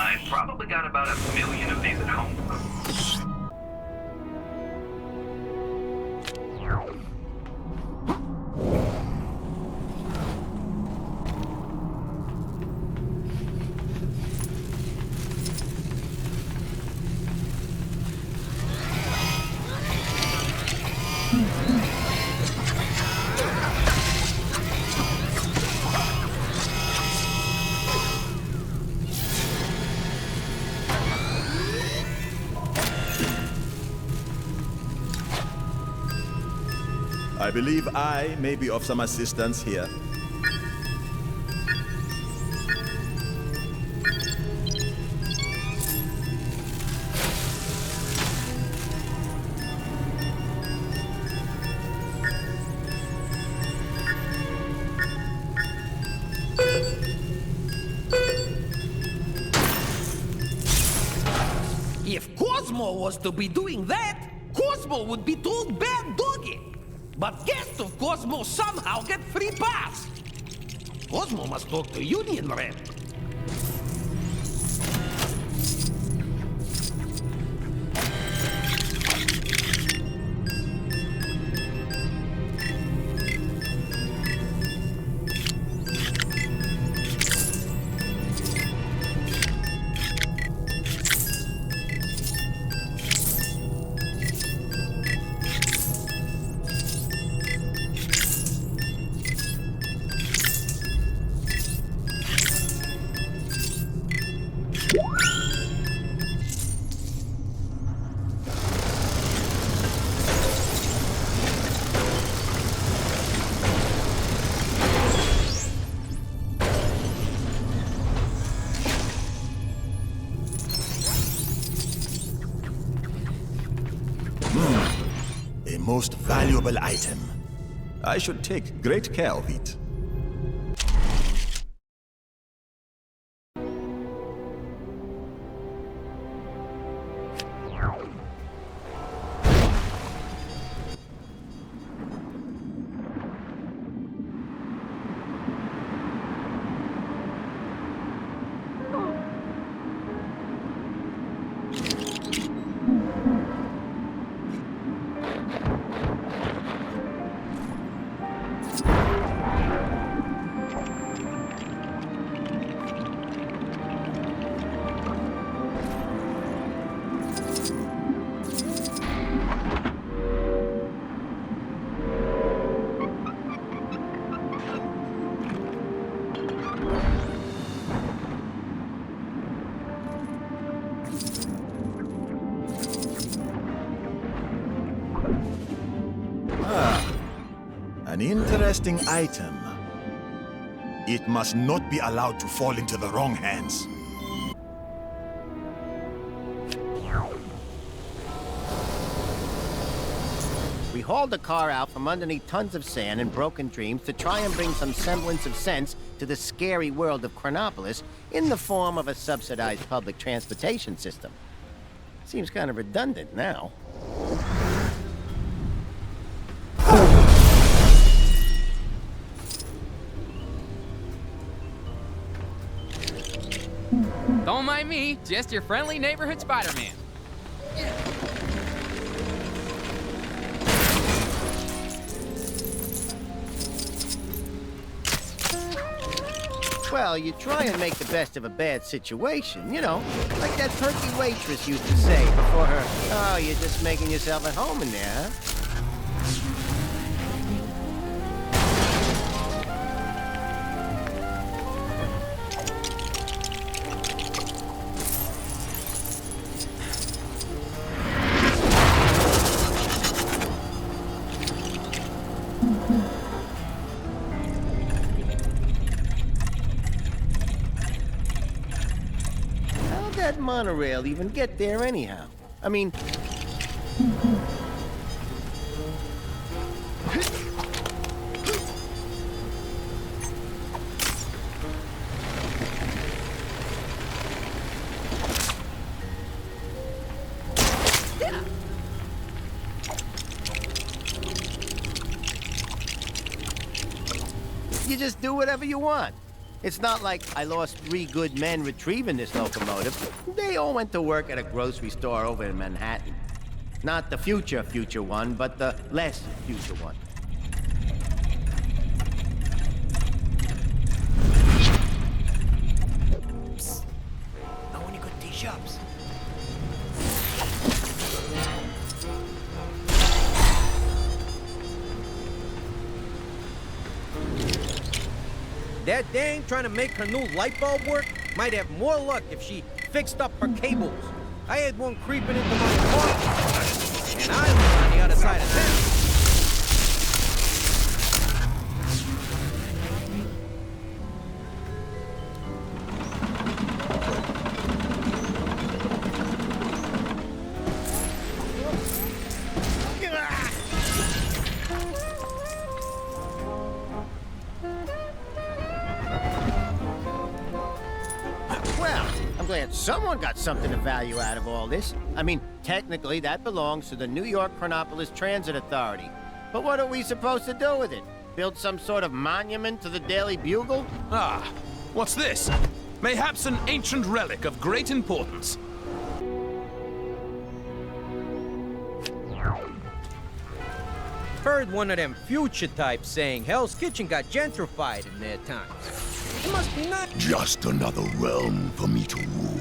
I've probably got about 1 million of these at home. I believe I may be of some assistance here. If Cosmo was to be doing that, Cosmo would be told bad doggy. But guests of Cosmo somehow get free pass. Cosmo must talk to Union rep. Most valuable item. I should take great care of it. An interesting item. It must not be allowed to fall into the wrong hands. We hauled the car out from underneath tons of sand and broken dreams to try and bring some semblance of sense to the scary world of Chronopolis in the form of a subsidized public transportation system. Seems kind of redundant now. Don't mind me, just your friendly neighborhood Spider-Man. Well, you try and make the best of a bad situation, you know, like that perky waitress used to say before her, "Oh, you're just making yourself at home in there, huh?" Monorail even get there anyhow? I mean... You just do whatever you want. It's not like I lost 3 good men retrieving this locomotive. They all went to work at a grocery store over in Manhattan. Not the future one, but the less future one. Psst. Know any good tea shops? That dame trying to make her new light bulb work might have more luck if she fixed up her cables. I had one creeping into my apartment, and I was on the other side of town. Glad someone got something of value out of all this. I mean, technically, that belongs to the New York Chronopolis Transit Authority. But what are we supposed to do with it? Build some sort of monument to the Daily Bugle? Ah, what's this? Mayhaps an ancient relic of great importance. Heard one of them future types saying Hell's Kitchen got gentrified in their times. It must be not just another realm for me to rule.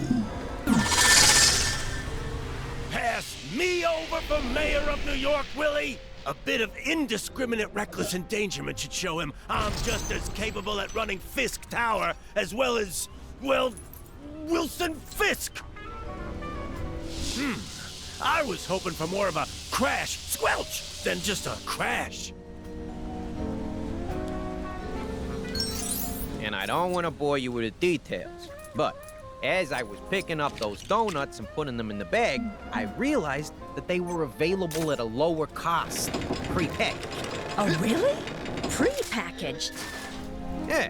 Pass me over for mayor of New York, Willie? A bit of indiscriminate reckless endangerment should show him I'm just as capable at running Fisk Tower as well as, well, Wilson Fisk. I was hoping for more of a crash squelch than just a crash. And I don't want to bore you with the details, but as I was picking up those donuts and putting them in the bag, I realized that they were available at a lower cost, pre-packaged. Oh, really? Pre-packaged? Yeah.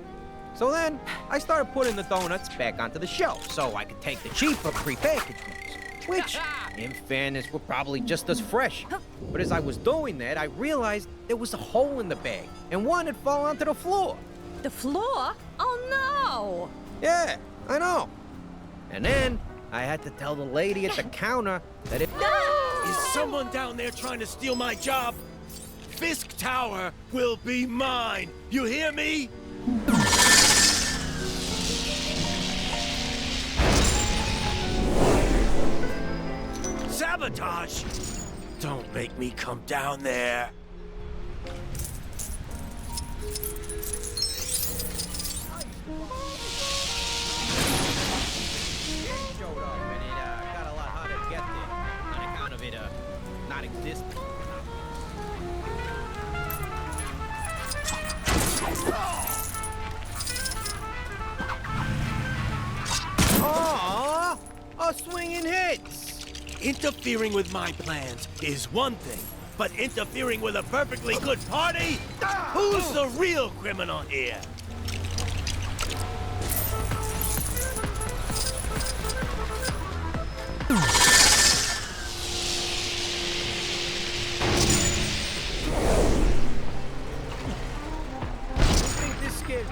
So then, I started putting the donuts back onto the shelf so I could take the cheaper pre-packaged ones, which, in fairness, were probably just as fresh. But as I was doing that, I realized there was a hole in the bag, and one had fallen onto the floor. The floor? Oh, no! Yeah, I know. And then I had to tell the lady at the counter that it... Is someone down there trying to steal my job? Fisk Tower will be mine. You hear me? Sabotage? Don't make me come down there. Not existing. Aww! A swinging hits! Interfering with my plans is one thing, but interfering with a perfectly good party? Who's the real criminal here?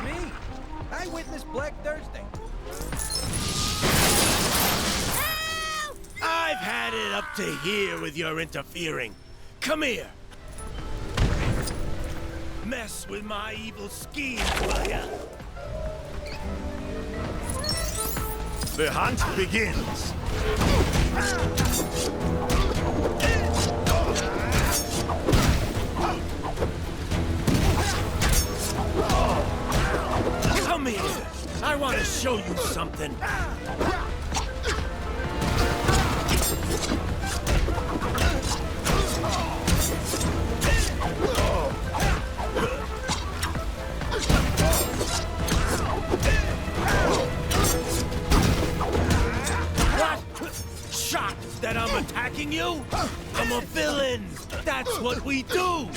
Me? I witnessed Black Thursday. I've had it up to here with your interfering. Come here. Mess with my evil schemes, will ya? The hunt begins. Come here. I want to show you something. What? Shocked that I'm attacking you? I'm a villain. That's what we do.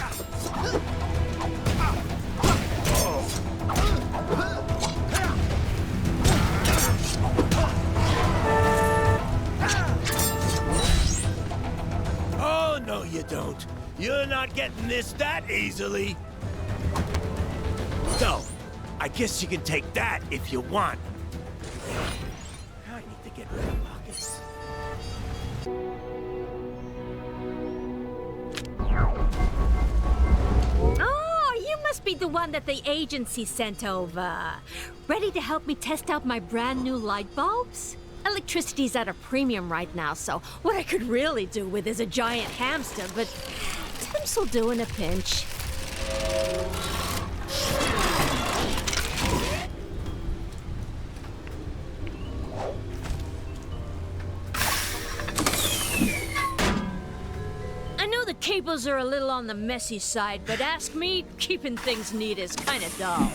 Oh, no, you don't. You're not getting this that easily. So, I guess you can take that if you want. I need to get rid of pockets. Oh, you must be the one that the agency sent over. Ready to help me test out my brand new light bulbs? Electricity's at a premium right now, so what I could really do with is a giant hamster, but temps will do in a pinch. I know the cables are a little on the messy side, but ask me, keeping things neat is kind of dull.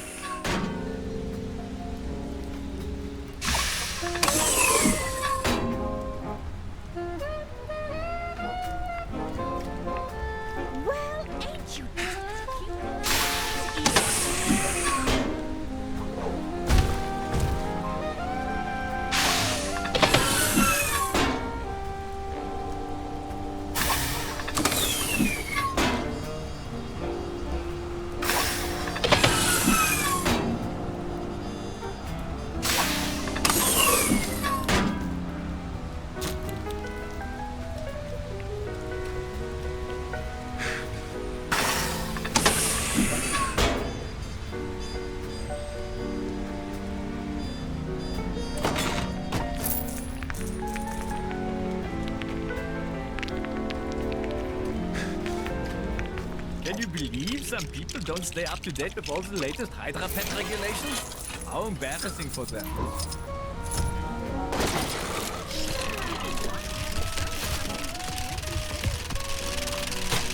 Can you believe some people don't stay up to date with all the latest Hydra pet regulations? How embarrassing for them.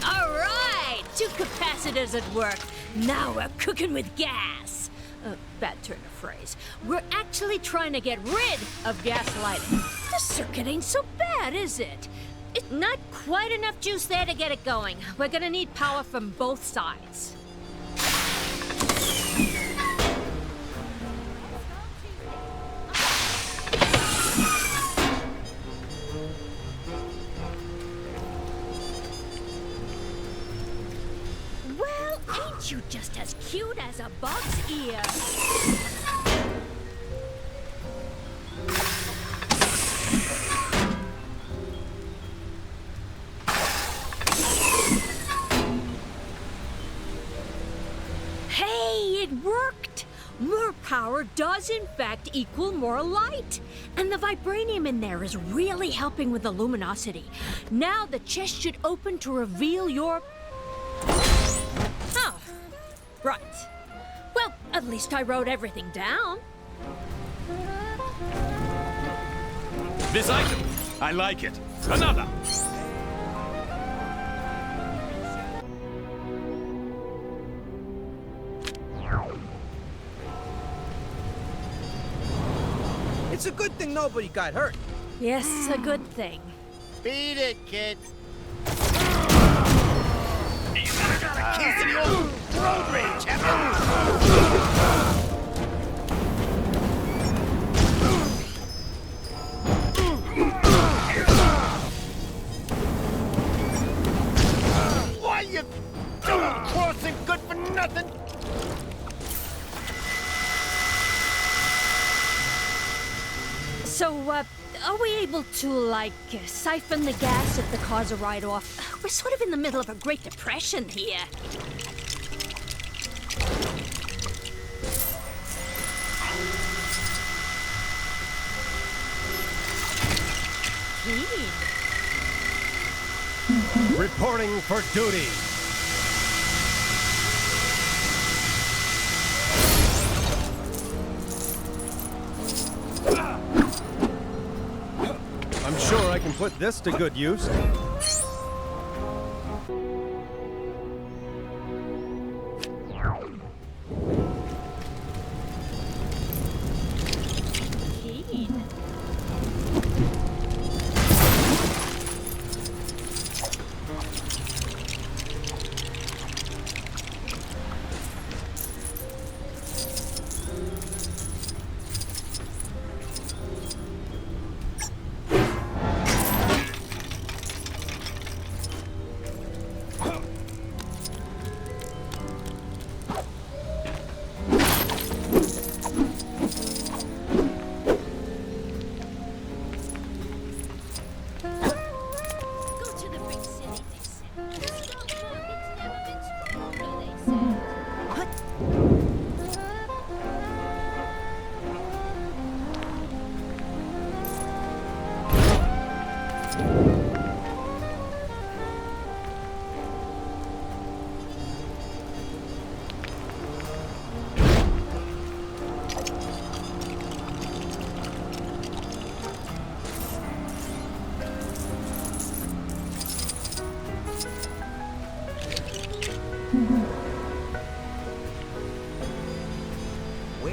All right, 2 capacitors at work. Now we're cooking with gas. Bad turn of phrase. We're actually trying to get rid of gaslighting. The circuit ain't so bad, is it? It's not quite enough juice there to get it going. We're gonna need power from both sides. Well, ain't you just as cute as a bug's ear? More power does in fact equal more light. And the vibranium in there is really helping with the luminosity. Now the chest should open to reveal your... Oh, right. Well, at least I wrote everything down. This item, I like it. Another. It's a good thing nobody got hurt. Yes, a good thing. Beat it, kid. You got a case of the old road rage, have you? Why you double-crossing good for nothing? So, are we able to, like, siphon the gas if the car's a write-off? We're sort of in the middle of a Great Depression here. Reporting for duty. I'm sure I can put this to good use.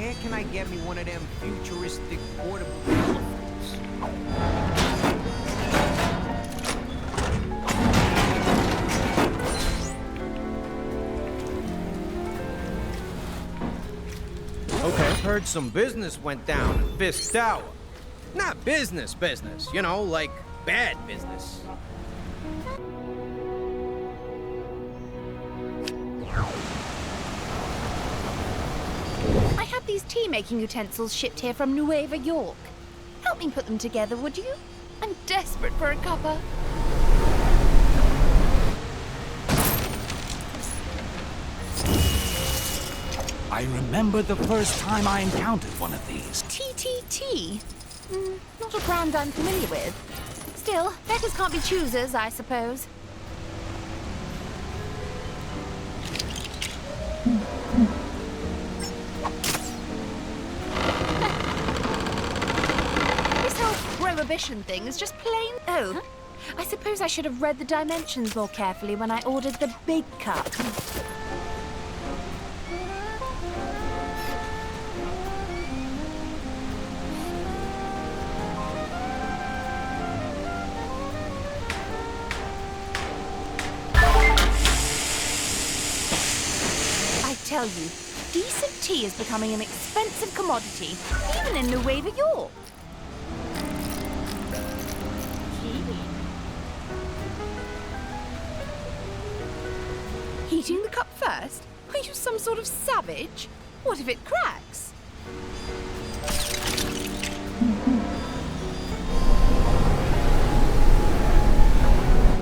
where can I get me one of them futuristic portable telephones? Okay, heard some business went down at Fisk Tower. Not business, you know, like bad business. I have these tea-making utensils shipped here from Nueva, York. Help me put them together, would you? I'm desperate for a cuppa. I remember the first time I encountered one of these. TTT? Not a brand I'm familiar with. Still, beggars can't be choosers, I suppose. This whole prohibition thing is just plain... Oh, I suppose I should have read the dimensions more carefully when I ordered the big cup. Tell you, decent tea is becoming an expensive commodity, even in Nueva, York. Heating the cup first? Are you some sort of savage? What if it cracks?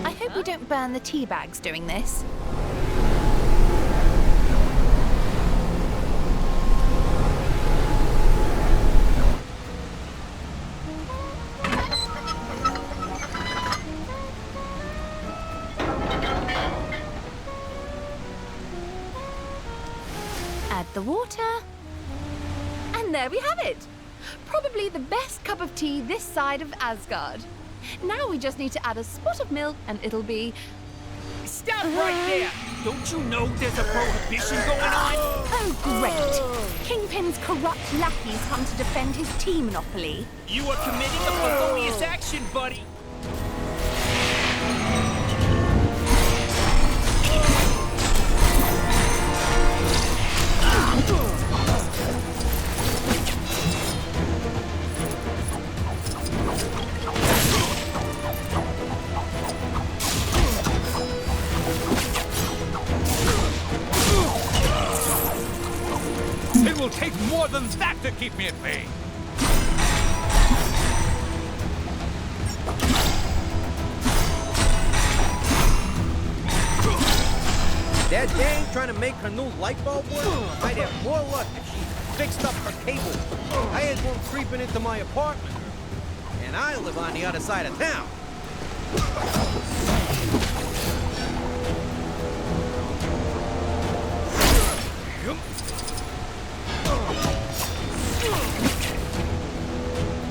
I hope we don't burn the tea bags doing this. Add the water. And there we have it. Probably the best cup of tea this side of Asgard. Now we just need to add a spot of milk and it'll be... Stop right there! Don't you know there's a prohibition going on? Oh, great. Kingpin's corrupt lackeys come to defend his tea monopoly. You are committing a felonious action, buddy! It will take more than that to keep me at bay. That dame trying to make her new light bulb work might have more luck if she fixed up her cable. I had one creeping into my apartment, and I live on the other side of town.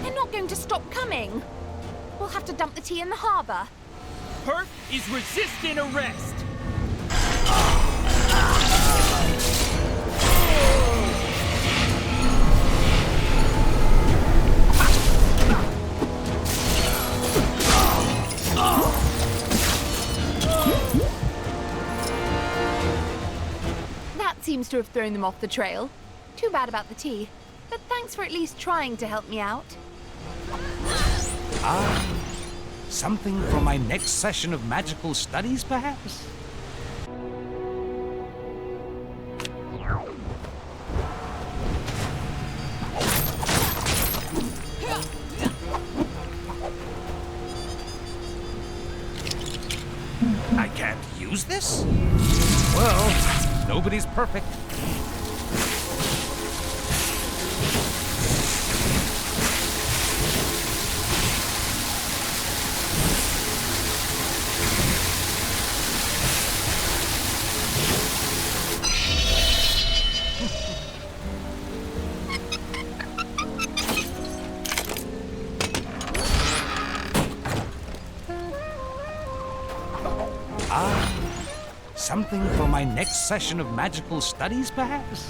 They're not going to stop coming. We'll have to dump the tea in the harbor. Perf is resisting arrest. That seems to have thrown them off the trail. Too bad about the tea, but thanks for at least trying to help me out. Ah, something for my next session of magical studies, perhaps? I can't use this? Well, nobody's perfect. Something for my next session of magical studies, perhaps?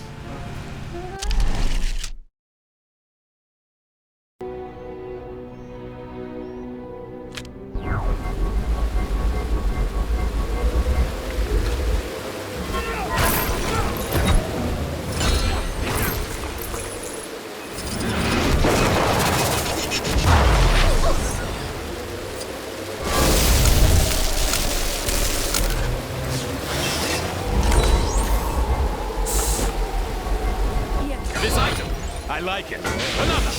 this item. I like it. Another.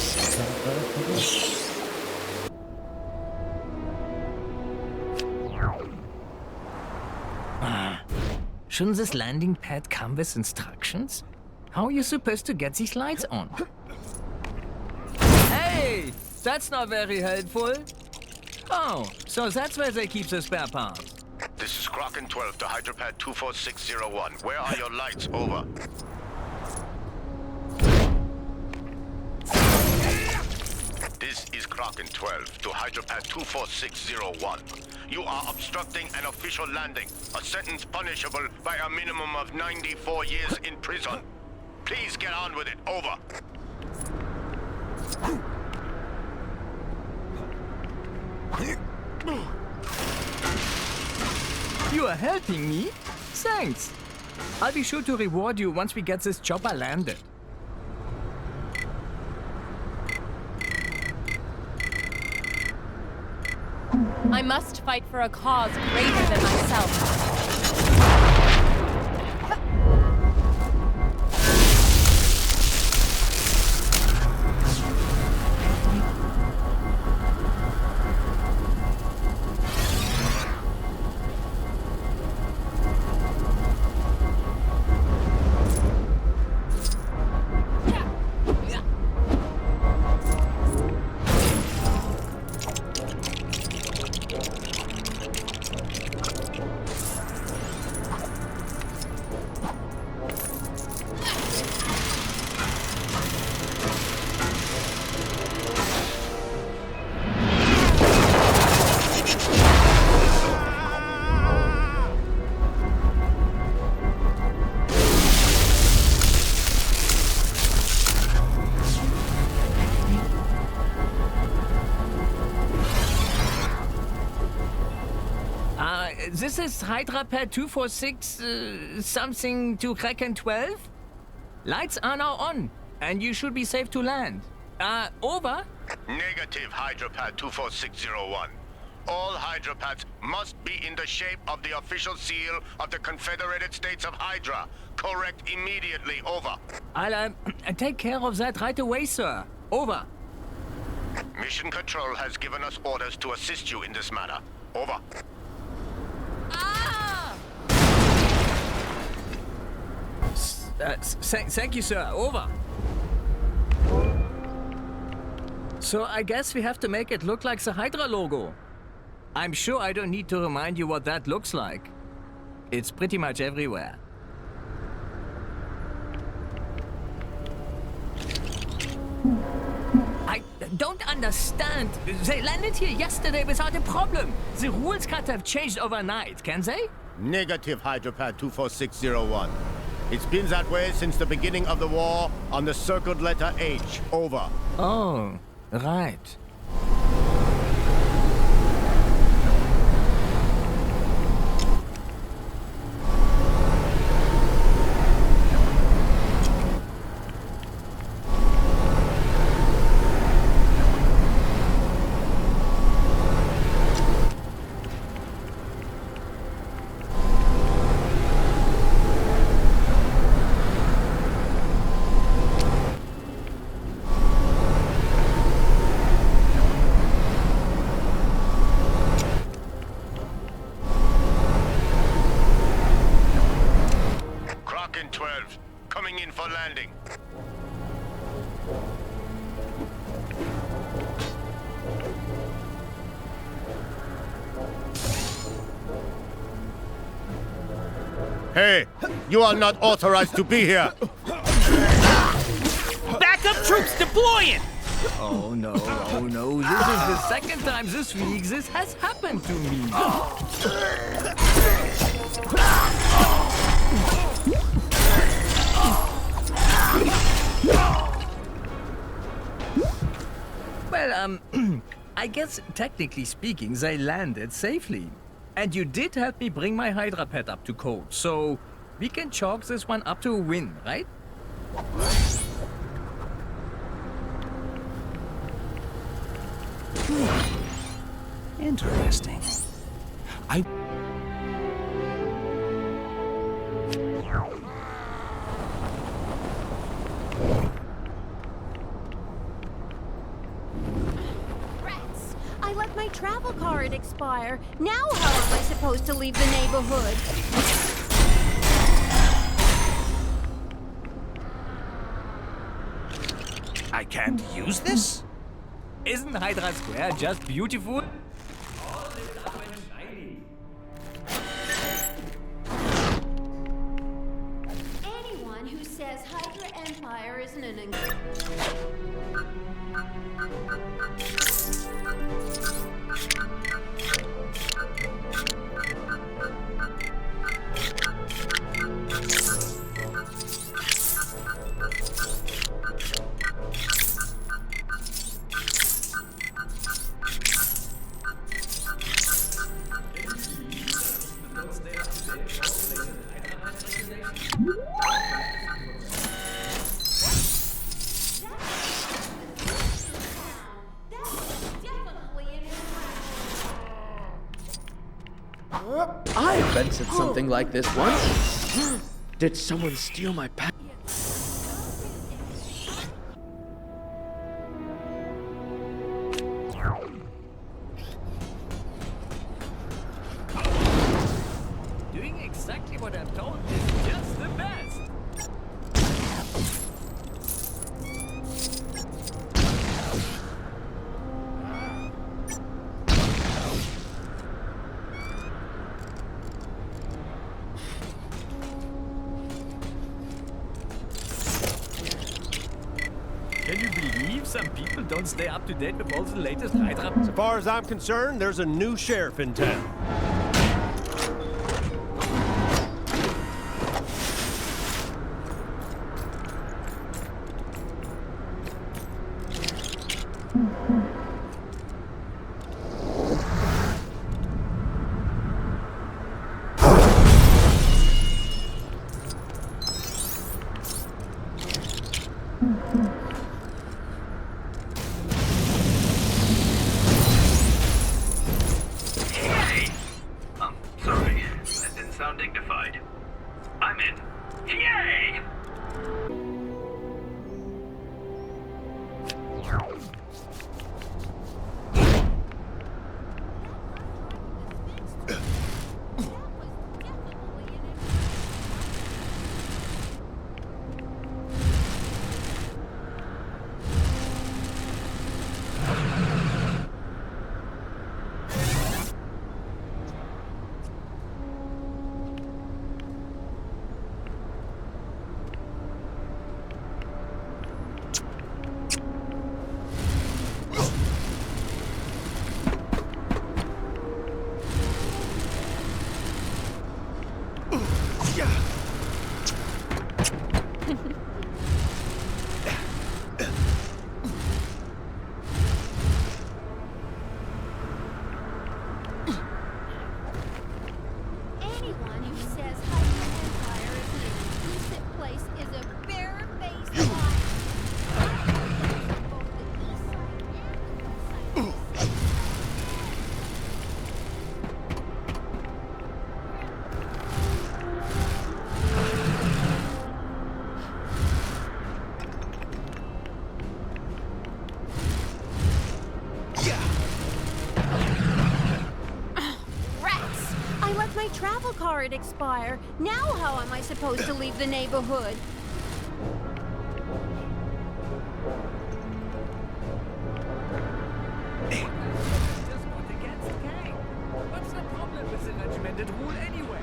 Shouldn't this landing pad come with instructions? How are you supposed to get these lights on? Hey! That's not very helpful. Oh, so that's where they keep the spare parts. This is Kraken 12 to Hydra pad 24601. Where are your lights? Over. This is Kraken 12 to Hydra pad 24601. You are obstructing an official landing, a sentence punishable by a minimum of 94 years in prison. Please get on with it. Over. You are helping me? Thanks. I'll be sure to reward you once we get this chopper landed. I must fight for a cause greater than myself. This is Hydra pad 246 something to Kraken 12? Lights are now on, and you should be safe to land. Over? Negative, Hydra pad 24601. All Hydra pads must be in the shape of the official seal of the Confederated States of Hydra. Correct immediately. Over. I'll take care of that right away, sir. Over. Mission Control has given us orders to assist you in this matter. Over. Thank you, sir. Over. So I guess we have to make it look like the Hydra logo. I'm sure I don't need to remind you what that looks like. It's pretty much everywhere. I don't understand. They landed here yesterday without a problem. The rules can't have changed overnight, can they? Negative, Hydra pad 24601. It's been that way since the beginning of the war on the circled letter H. Over. Oh, right. Hey, you are not authorized to be here. Backup troops deploying! Oh no, oh no. This is the second time this week this has happened to me. Well, I guess technically speaking, they landed safely. And you did help me bring my Hydra pet up to code, so we can chalk this one up to a win, right? Interesting. my travel card expire. Now how am I supposed to leave the neighborhood? I can't use this? Isn't Hydra Square just beautiful? Anyone who says Hydra Empire isn't an I invented something like this once. Did someone steal my pack? Doing exactly what I'm told is just the best. Can you believe some people don't stay up to date with all the latest Hydra? So far as I'm concerned, there's a new sheriff in town. Hey! Sorry. That didn't sound dignified. I'm in. Yay! Anyone who says Hydra Empire isn't an inclusive place is a bare-faced liar. Both the east side and the west side of the city. Rats! I let my travel card expire. Now how am I supposed to leave the neighborhood? Just fought against Kangs. What's the problem with the regimented rule anyway?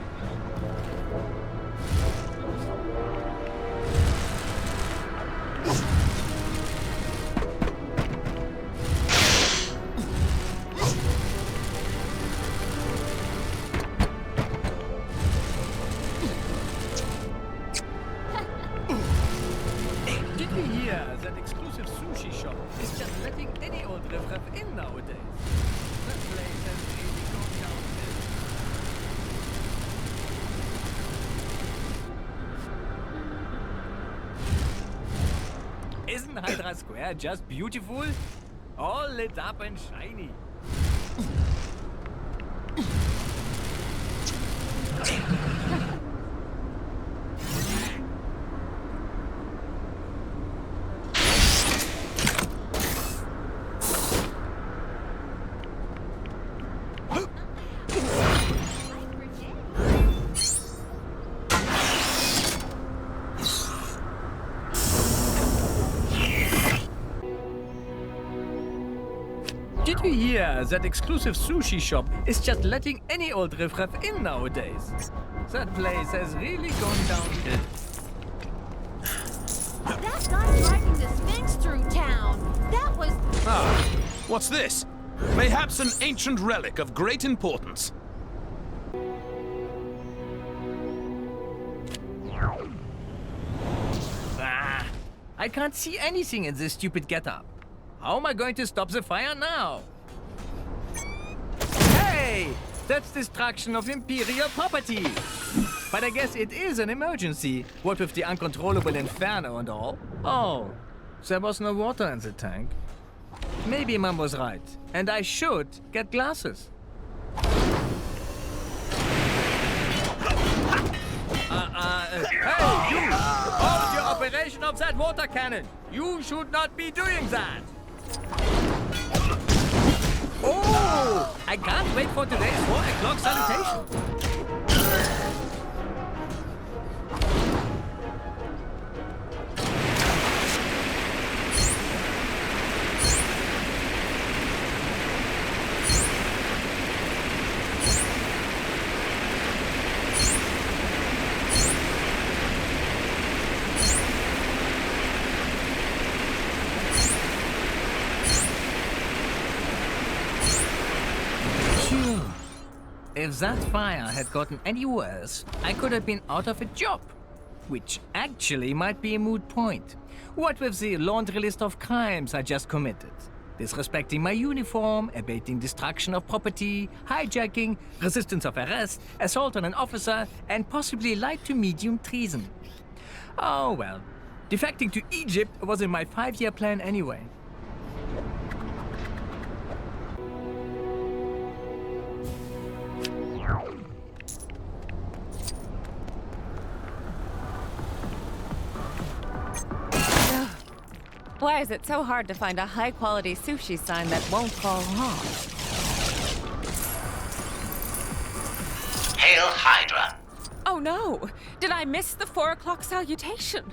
Did you hear that exclusive sushi shop is just letting any old riffraff in nowadays? That place has really gone downhill. Isn't Hydra Square just beautiful? All lit up and shiny. Did you hear that exclusive sushi shop is just letting any old riffraff in nowadays? That place has really gone downhill. That guy driving the Sphinx through town. That was... Ah, what's this? Mayhaps an ancient relic of great importance. Ah, I can't see anything in this stupid getup. How am I going to stop the fire now? Hey! That's destruction of Imperial property! But I guess it is an emergency. What with the uncontrollable inferno and all? Oh, there was no water in the tank. Maybe Mom was right, and I should get glasses. Hey, you! Hold your operation of that water cannon! You should not be doing that! Oh! I can't wait for today's 4 o'clock salutation! If that fire had gotten any worse, I could have been out of a job. Which actually might be a moot point. What with the laundry list of crimes I just committed? Disrespecting my uniform, abating destruction of property, hijacking, resistance of arrest, assault on an officer, and possibly light to medium treason. Oh well. Defecting to Egypt was in my 5-year plan anyway. Why is it so hard to find a high-quality sushi sign that won't fall off? Hail Hydra! Oh no! Did I miss the 4 o'clock salutation?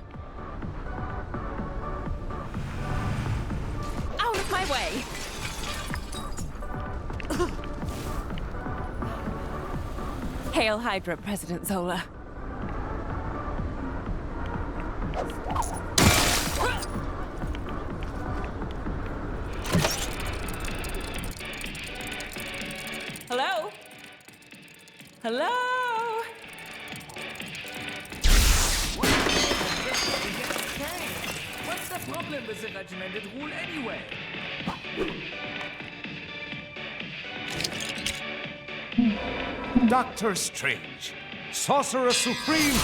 Out of my way! Hail Hydra, President Zola. Hello? Hello? What's the problem with the regimented rule anyway? Doctor Strange, Sorcerer Supreme.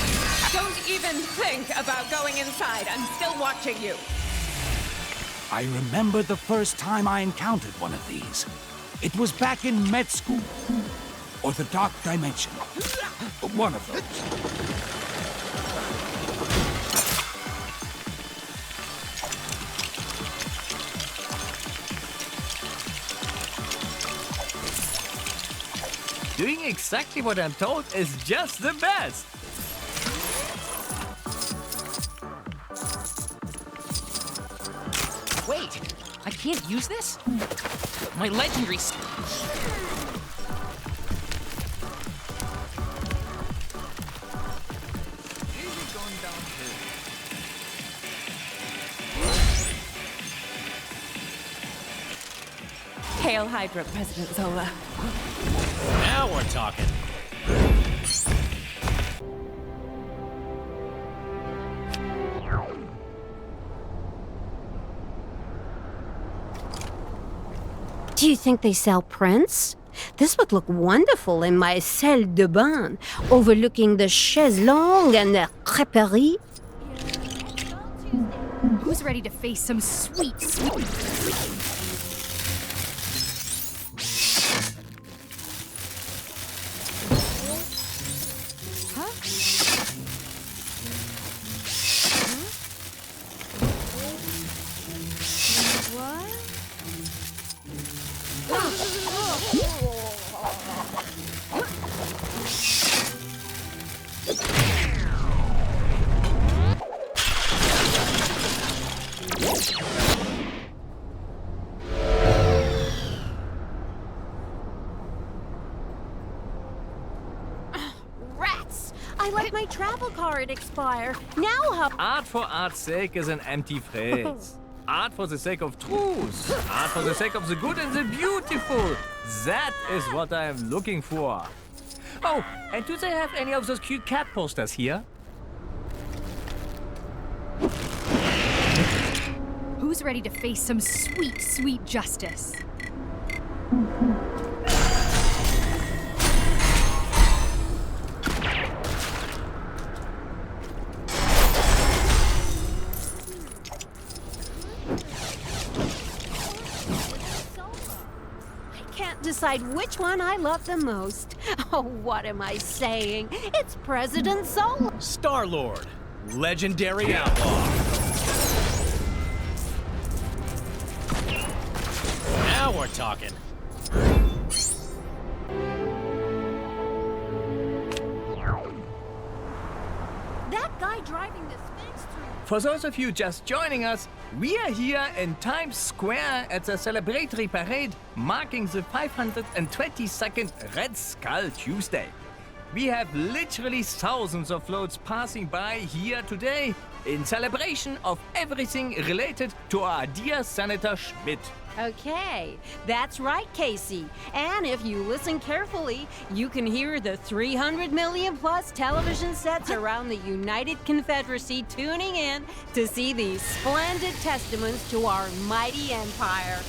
Don't even think about going inside. I'm still watching you. I remember the first time I encountered one of these. It was back in med school. Or the Dark Dimension. One of those. Doing exactly what I'm told is just the best! Wait, I can't use this? My legendary... Hail Hydra, President Zola. Now we're talking. Do you think they sell prints? This would look wonderful in my salle de bain, overlooking the chaise longue and the crêperie. Who's ready to face some sweet, sweet... I let my travel card expire. Now how... Art for art's sake is an empty phrase. Art for the sake of truth. Art for the sake of the good and the beautiful. That is what I am looking for. Oh, and do they have any of those cute cat posters here? Who's ready to face some sweet, sweet justice? Decide which one I love the most. Oh, what am I saying? It's President Solar. Star-Lord, legendary outlaw. Now we're talking. That guy driving the Sphinx through... For those of you just joining us, we are here in Times Square at the celebratory parade marking the 522nd Red Skull Tuesday. We have literally thousands of floats passing by here today in celebration of everything related to our dear Senator Schmidt. Okay, that's right, Casey. And if you listen carefully, you can hear the 300 million plus television sets around the United Confederacy tuning in to see these splendid testaments to our mighty empire.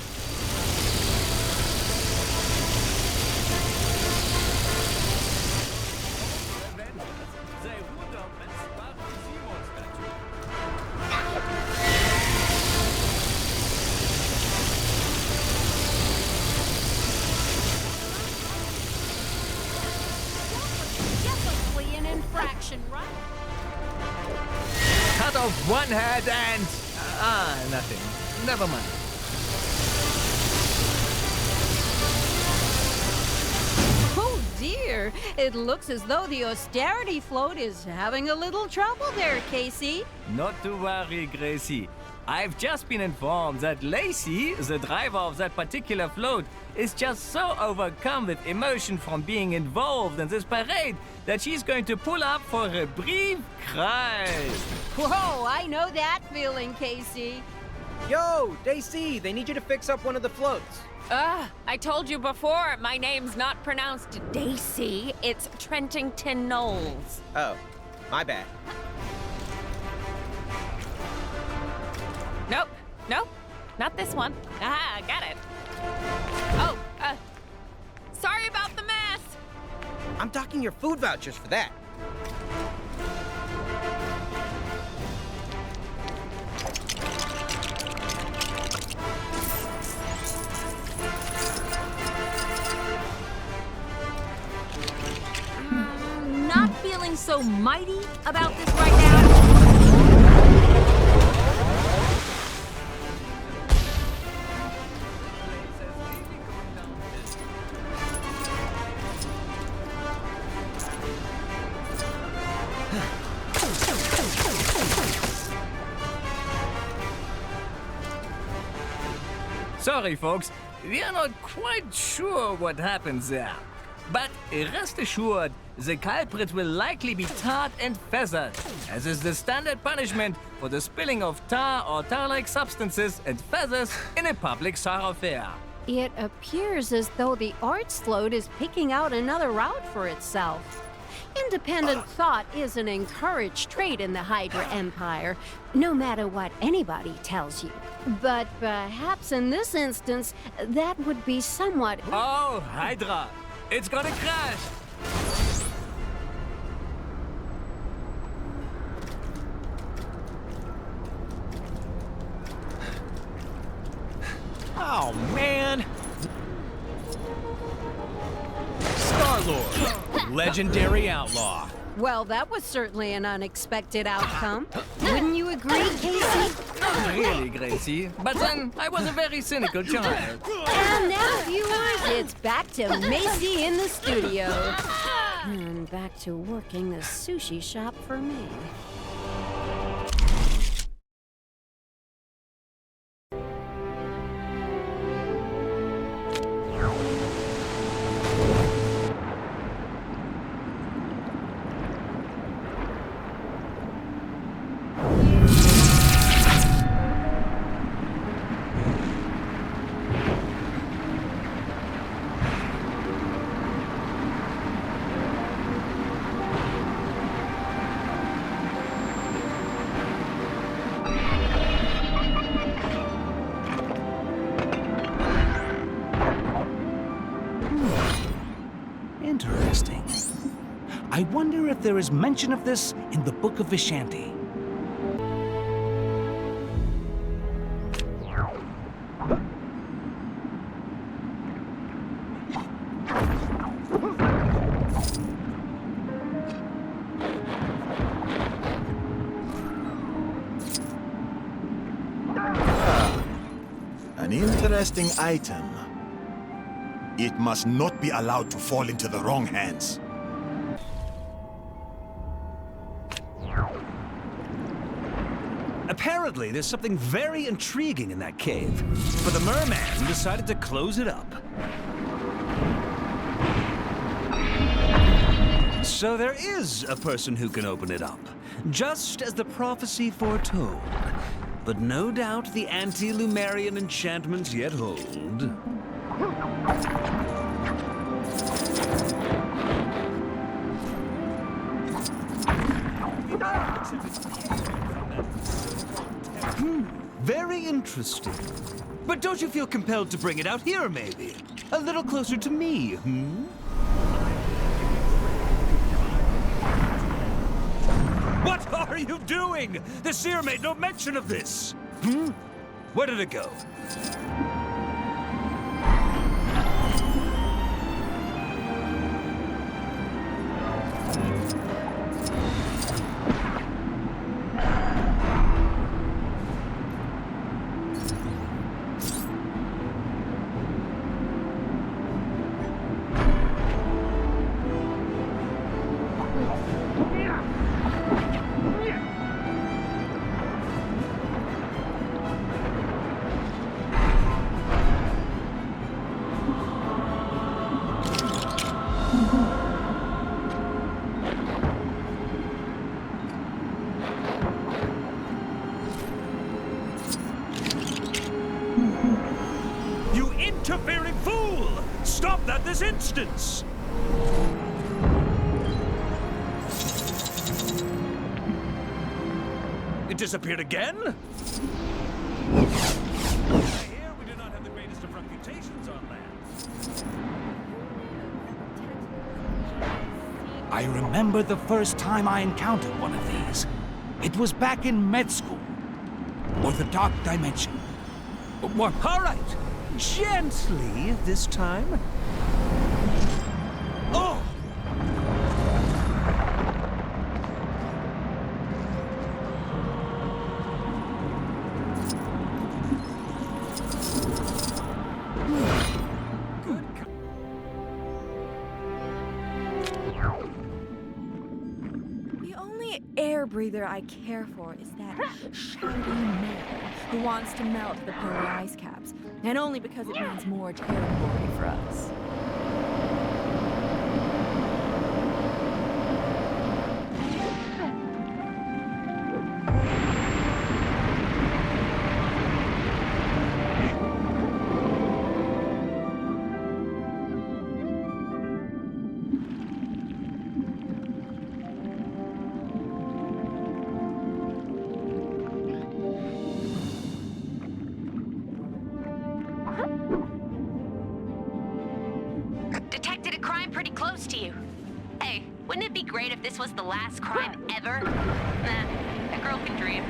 Cut off one head and... nothing. Never mind. Oh dear, it looks as though the austerity float is having a little trouble there, Casey. Not to worry, Gracie. I've just been informed that Lacey, the driver of that particular float, is just so overcome with emotion from being involved in this parade that she's going to pull up for a brief cry. Whoa, I know that feeling, Casey. Yo, Daisy, they need you to fix up one of the floats. I told you before, my name's not pronounced Daisy, it's Trentington Knowles. Oh, my bad. Nope, nope, not this one. Aha, got it. Oh, sorry about the mess. I'm docking your food vouchers for that. Not feeling so mighty about this right now. Sorry, folks. We are not quite sure what happens there. But rest assured, the culprit will likely be tarred and feathered, as is the standard punishment for the spilling of tar or tar-like substances and feathers in a public thoroughfare. It appears as though the arts float is picking out another route for itself. Independent thought is an encouraged trait in the Hydra Empire, no matter what anybody tells you. But perhaps in this instance, that would be somewhat... Oh, Hydra! It's gonna crash! Oh, man! Star-Lord, legendary outlaw. Well, that was certainly an unexpected outcome. Wouldn't you agree, Casey? Not really, Gracie. But then, I was a very cynical child. And now, viewers, it's back to Macy in the studio. And back to working the sushi shop for me. I wonder if there is mention of this in the Book of Vishanti. An interesting item. It must not be allowed to fall into the wrong hands. Apparently, there's something very intriguing in that cave, but the merman decided to close it up. So there is a person who can open it up, just as the prophecy foretold. But no doubt the anti-Lemurian enchantments yet hold. Very interesting. But don't you feel compelled to bring it out here, maybe? A little closer to me, What are you doing? The seer made no mention of this. Where did it go? You interfering fool! Stop that this instance! It disappeared again? I hear we do not have the greatest of reputations on land. I remember the first time I encountered one of these. It was back in med school. Or the Dark Dimension. What? All right. Gently this time. Oh! The only air breather I care for is that shiny man who wants to melt the polar ice caps, and only because it means more territory for us. Detected a crime pretty close to you. Hey, wouldn't it be great if this was the last crime ever? Nah, a girl can dream.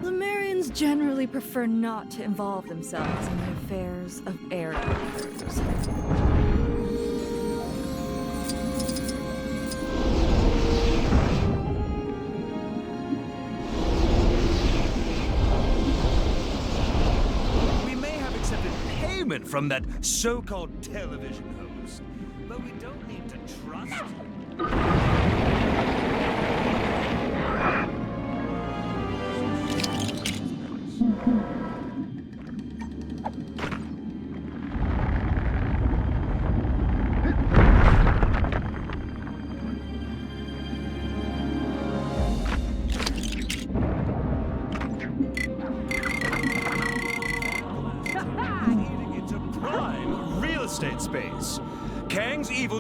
Lemurians generally prefer not to involve themselves in the affairs of air breathers. We may have accepted payment from that so-called television host, but we don't need to trust.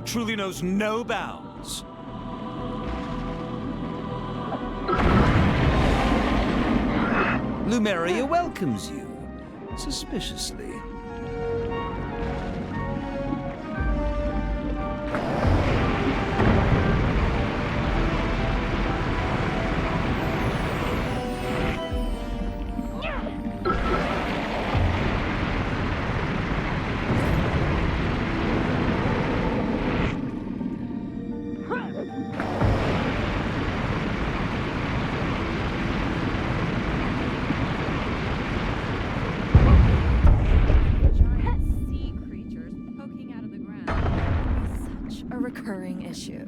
truly knows no bounds. Lemuria welcomes you, suspiciously. Recurring issue.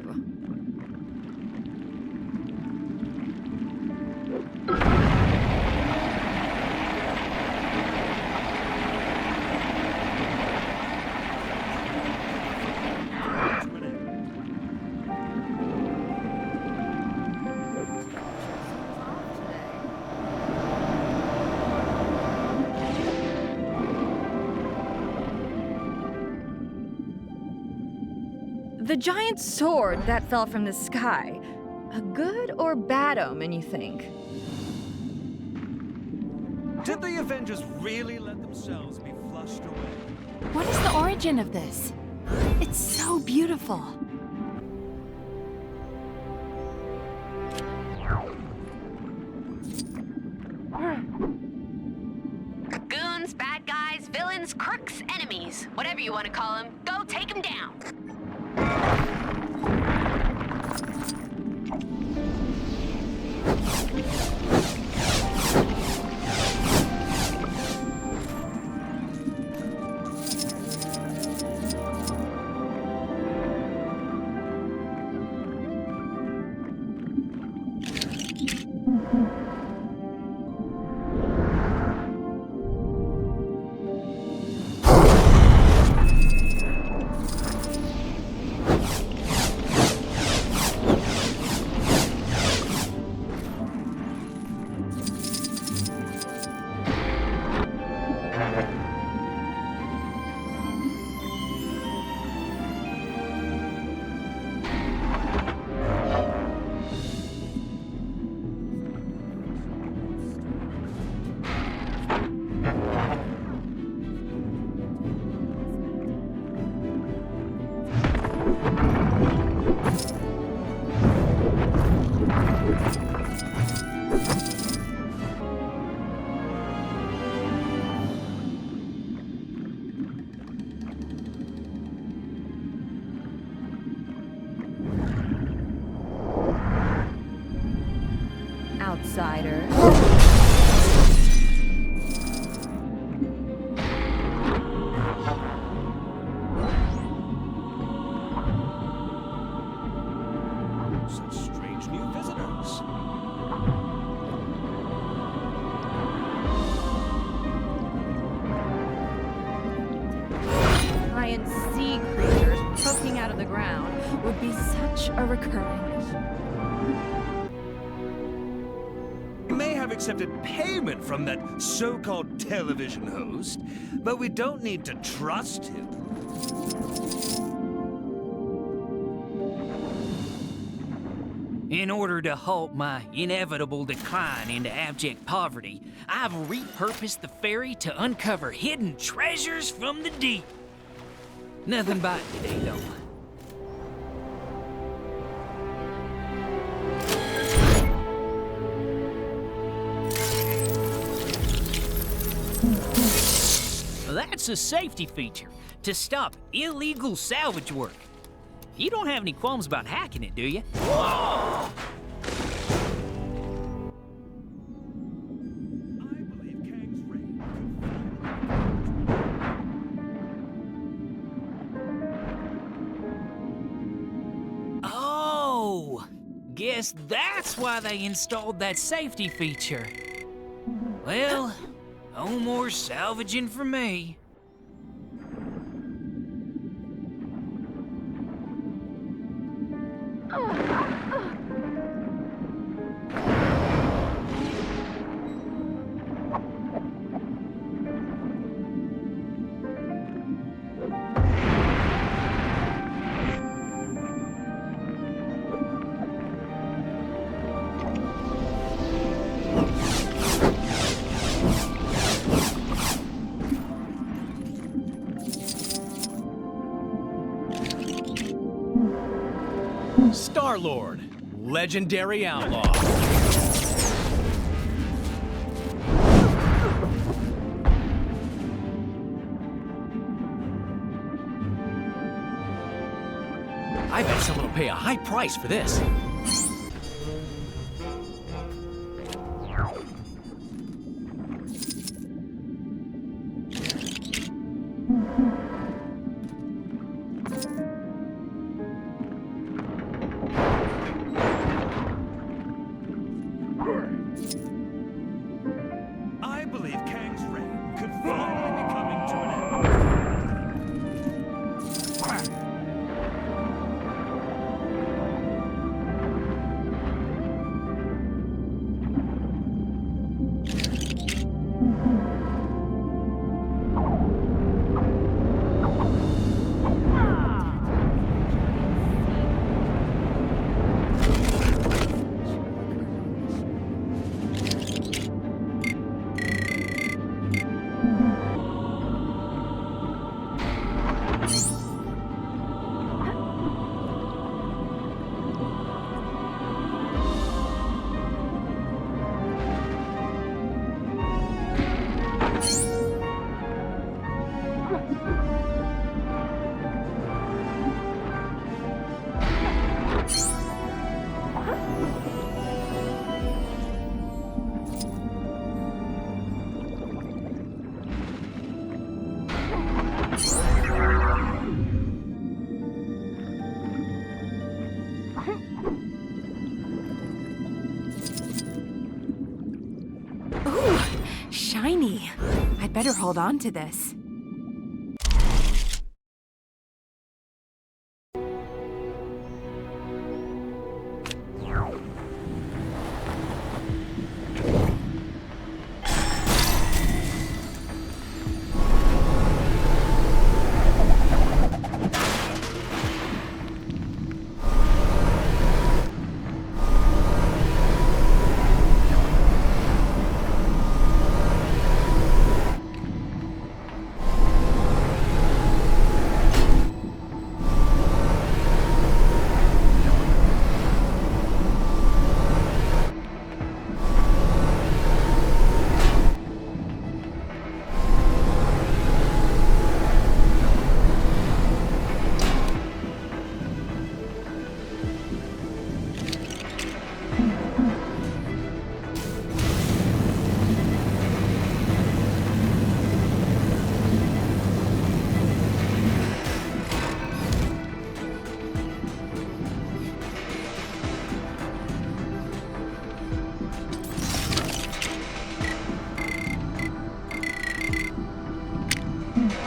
The giant sword that fell from the sky. A good or bad omen, you think? Did the Avengers really let themselves be flushed away? What is the origin of this? It's so beautiful. Goons, bad guys, villains, crooks, enemies. Whatever you want to call them, go take them down. Outsider. Such strange new visitors. Giant sea creatures poking out of the ground would be such a recurring issue. May have accepted payment from that so-called television host, but we don't need to trust him. In order to halt my inevitable decline into abject poverty, I've repurposed the ferry to uncover hidden treasures from the deep. Nothing biting today, though. That's a safety feature to stop illegal salvage work. You don't have any qualms about hacking it, do you? Whoa! Oh, guess that's why they installed that safety feature. Well, no more salvaging for me. Star-Lord, legendary outlaw. I bet someone will pay a high price for this. I believe Kangs' reign could finally be coming to an end. Ooh, shiny. I'd better hold on to this.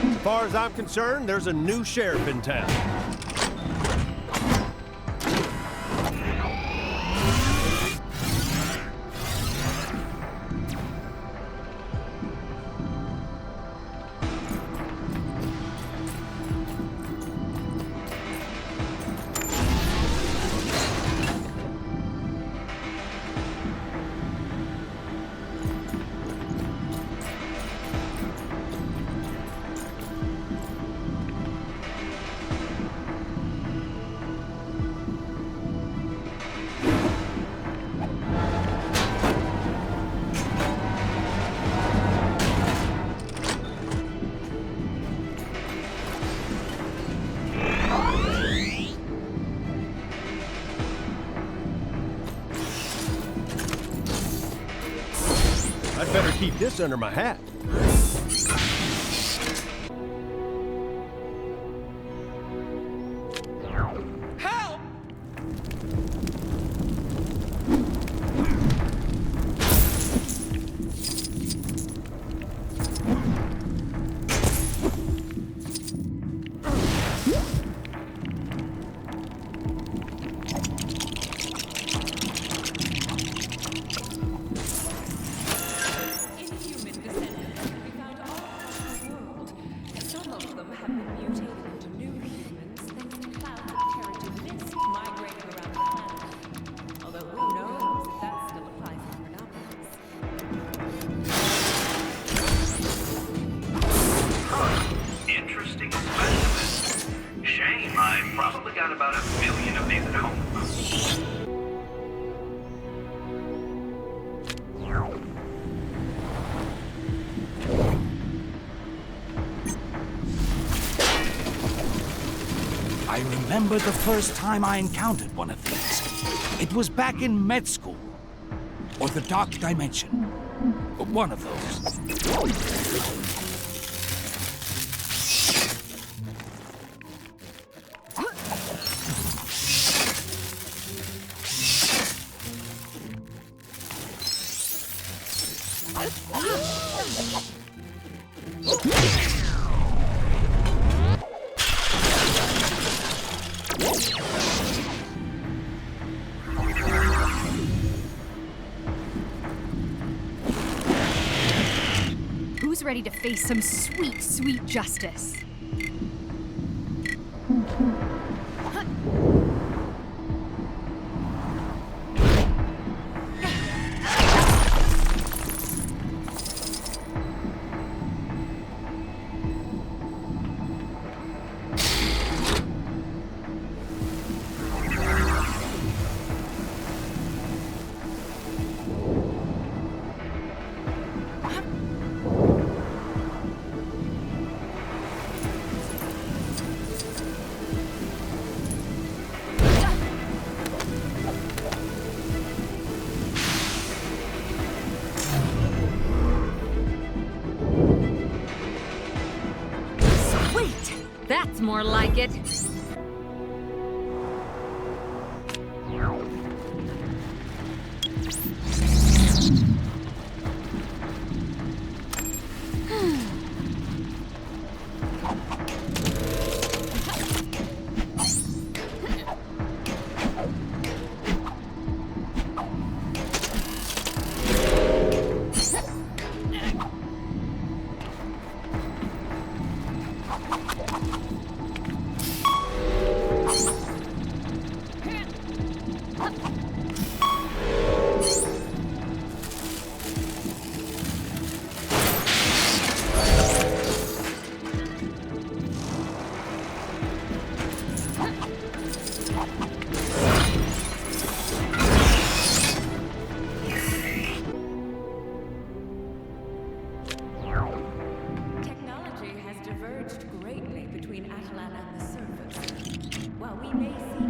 As far as I'm concerned, there's a new sheriff in town. I'd better keep this under my hat. Help! Interesting specimen. Shame, I've probably got about 1 million of these at home. I remember the first time I encountered one of these. It was back in med school. Or the Dark Dimension. One of those. Who's ready to face some sweet, sweet justice? That's more like it.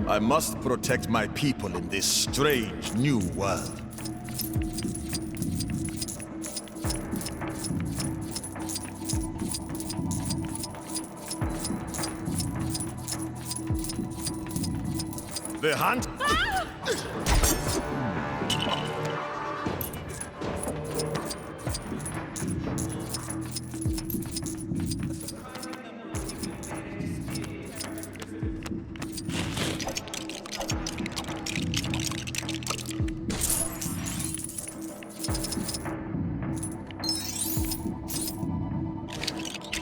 I must protect my people in this strange new world. The hunt?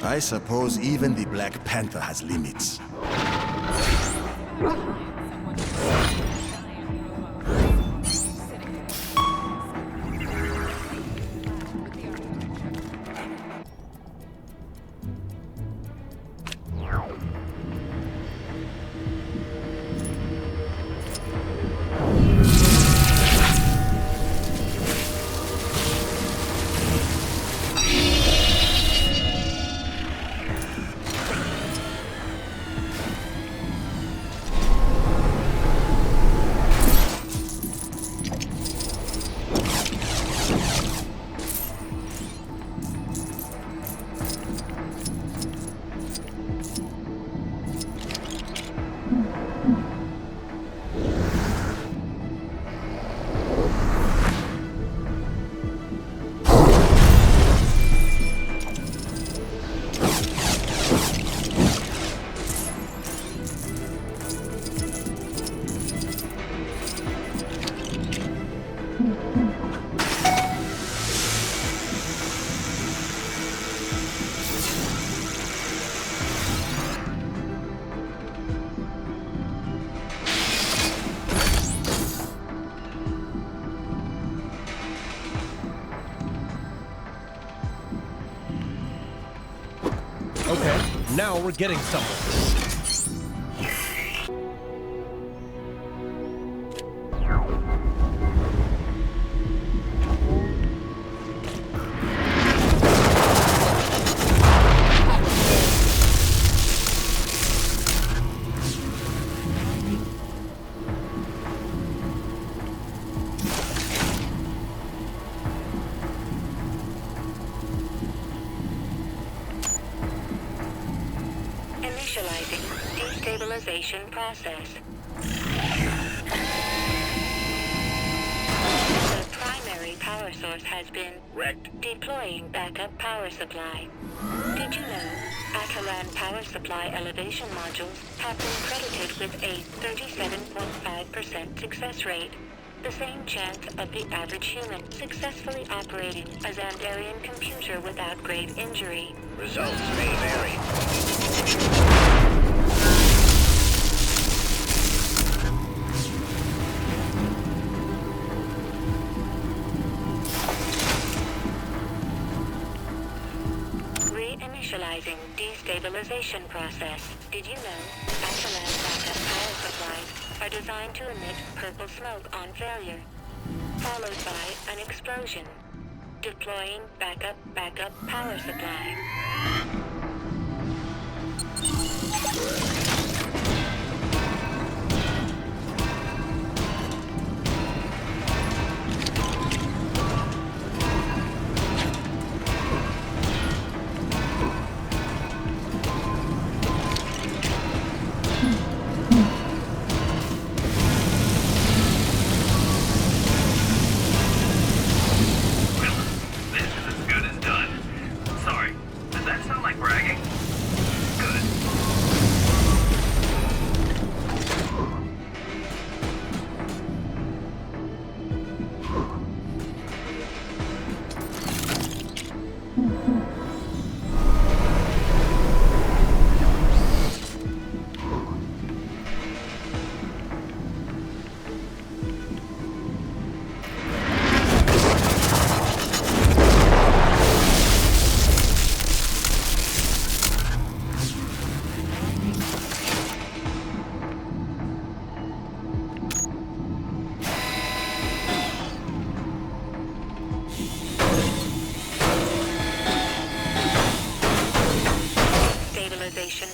I suppose even the Black Panther has limits. Okay, now we're getting somewhere. Initializing destabilization process. The primary power source has been wrecked. Deploying backup power supply. Did you know Attilan power supply elevation modules have been credited with a 37.5% success rate? The same chance of the average human successfully operating a Xandarian computer without grave injury. Results may vary. Reinitializing destabilization process. Did you know Attilan backup power supplies are designed to emit purple smoke on failure, followed by an explosion? Deploying backup power supply.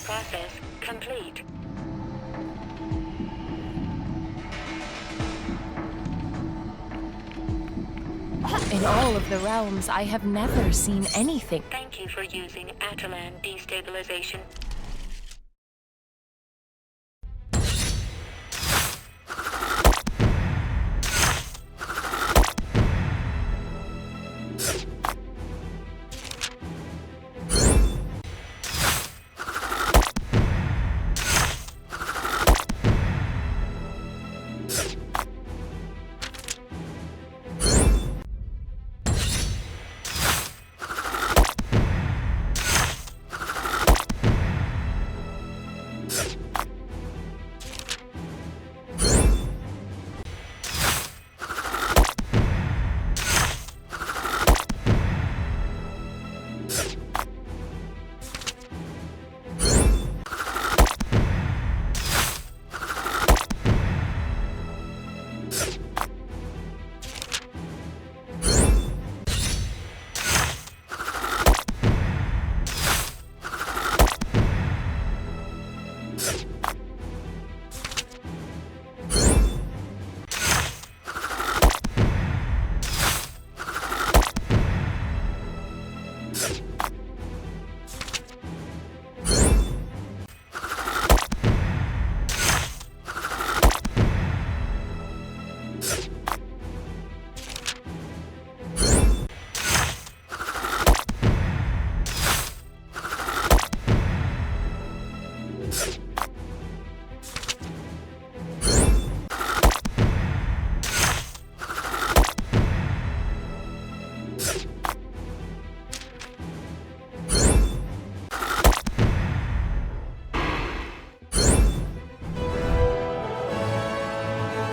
Process complete. In all of the realms, I have never seen anything. Thank you for using Attilan destabilization.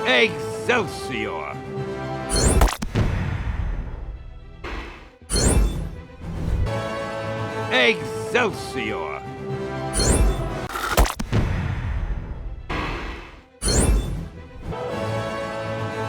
Excelsior! Excelsior!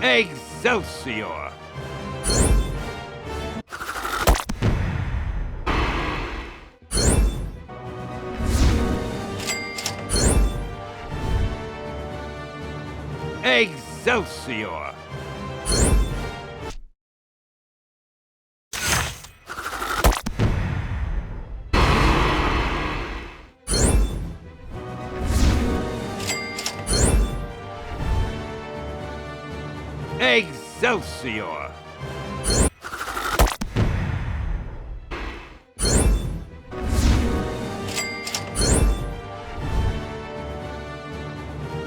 Excelsior! Excelsior! Excelsior!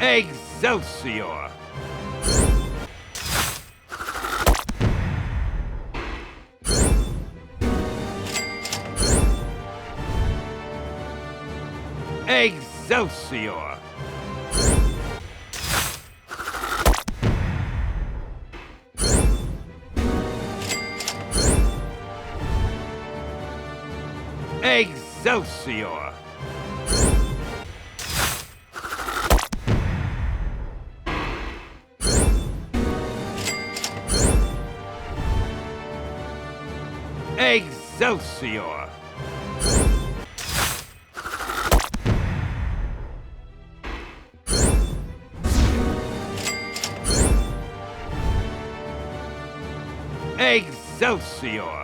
Excelsior! Excelsior! Excelsior! Excelsior! Excelsior!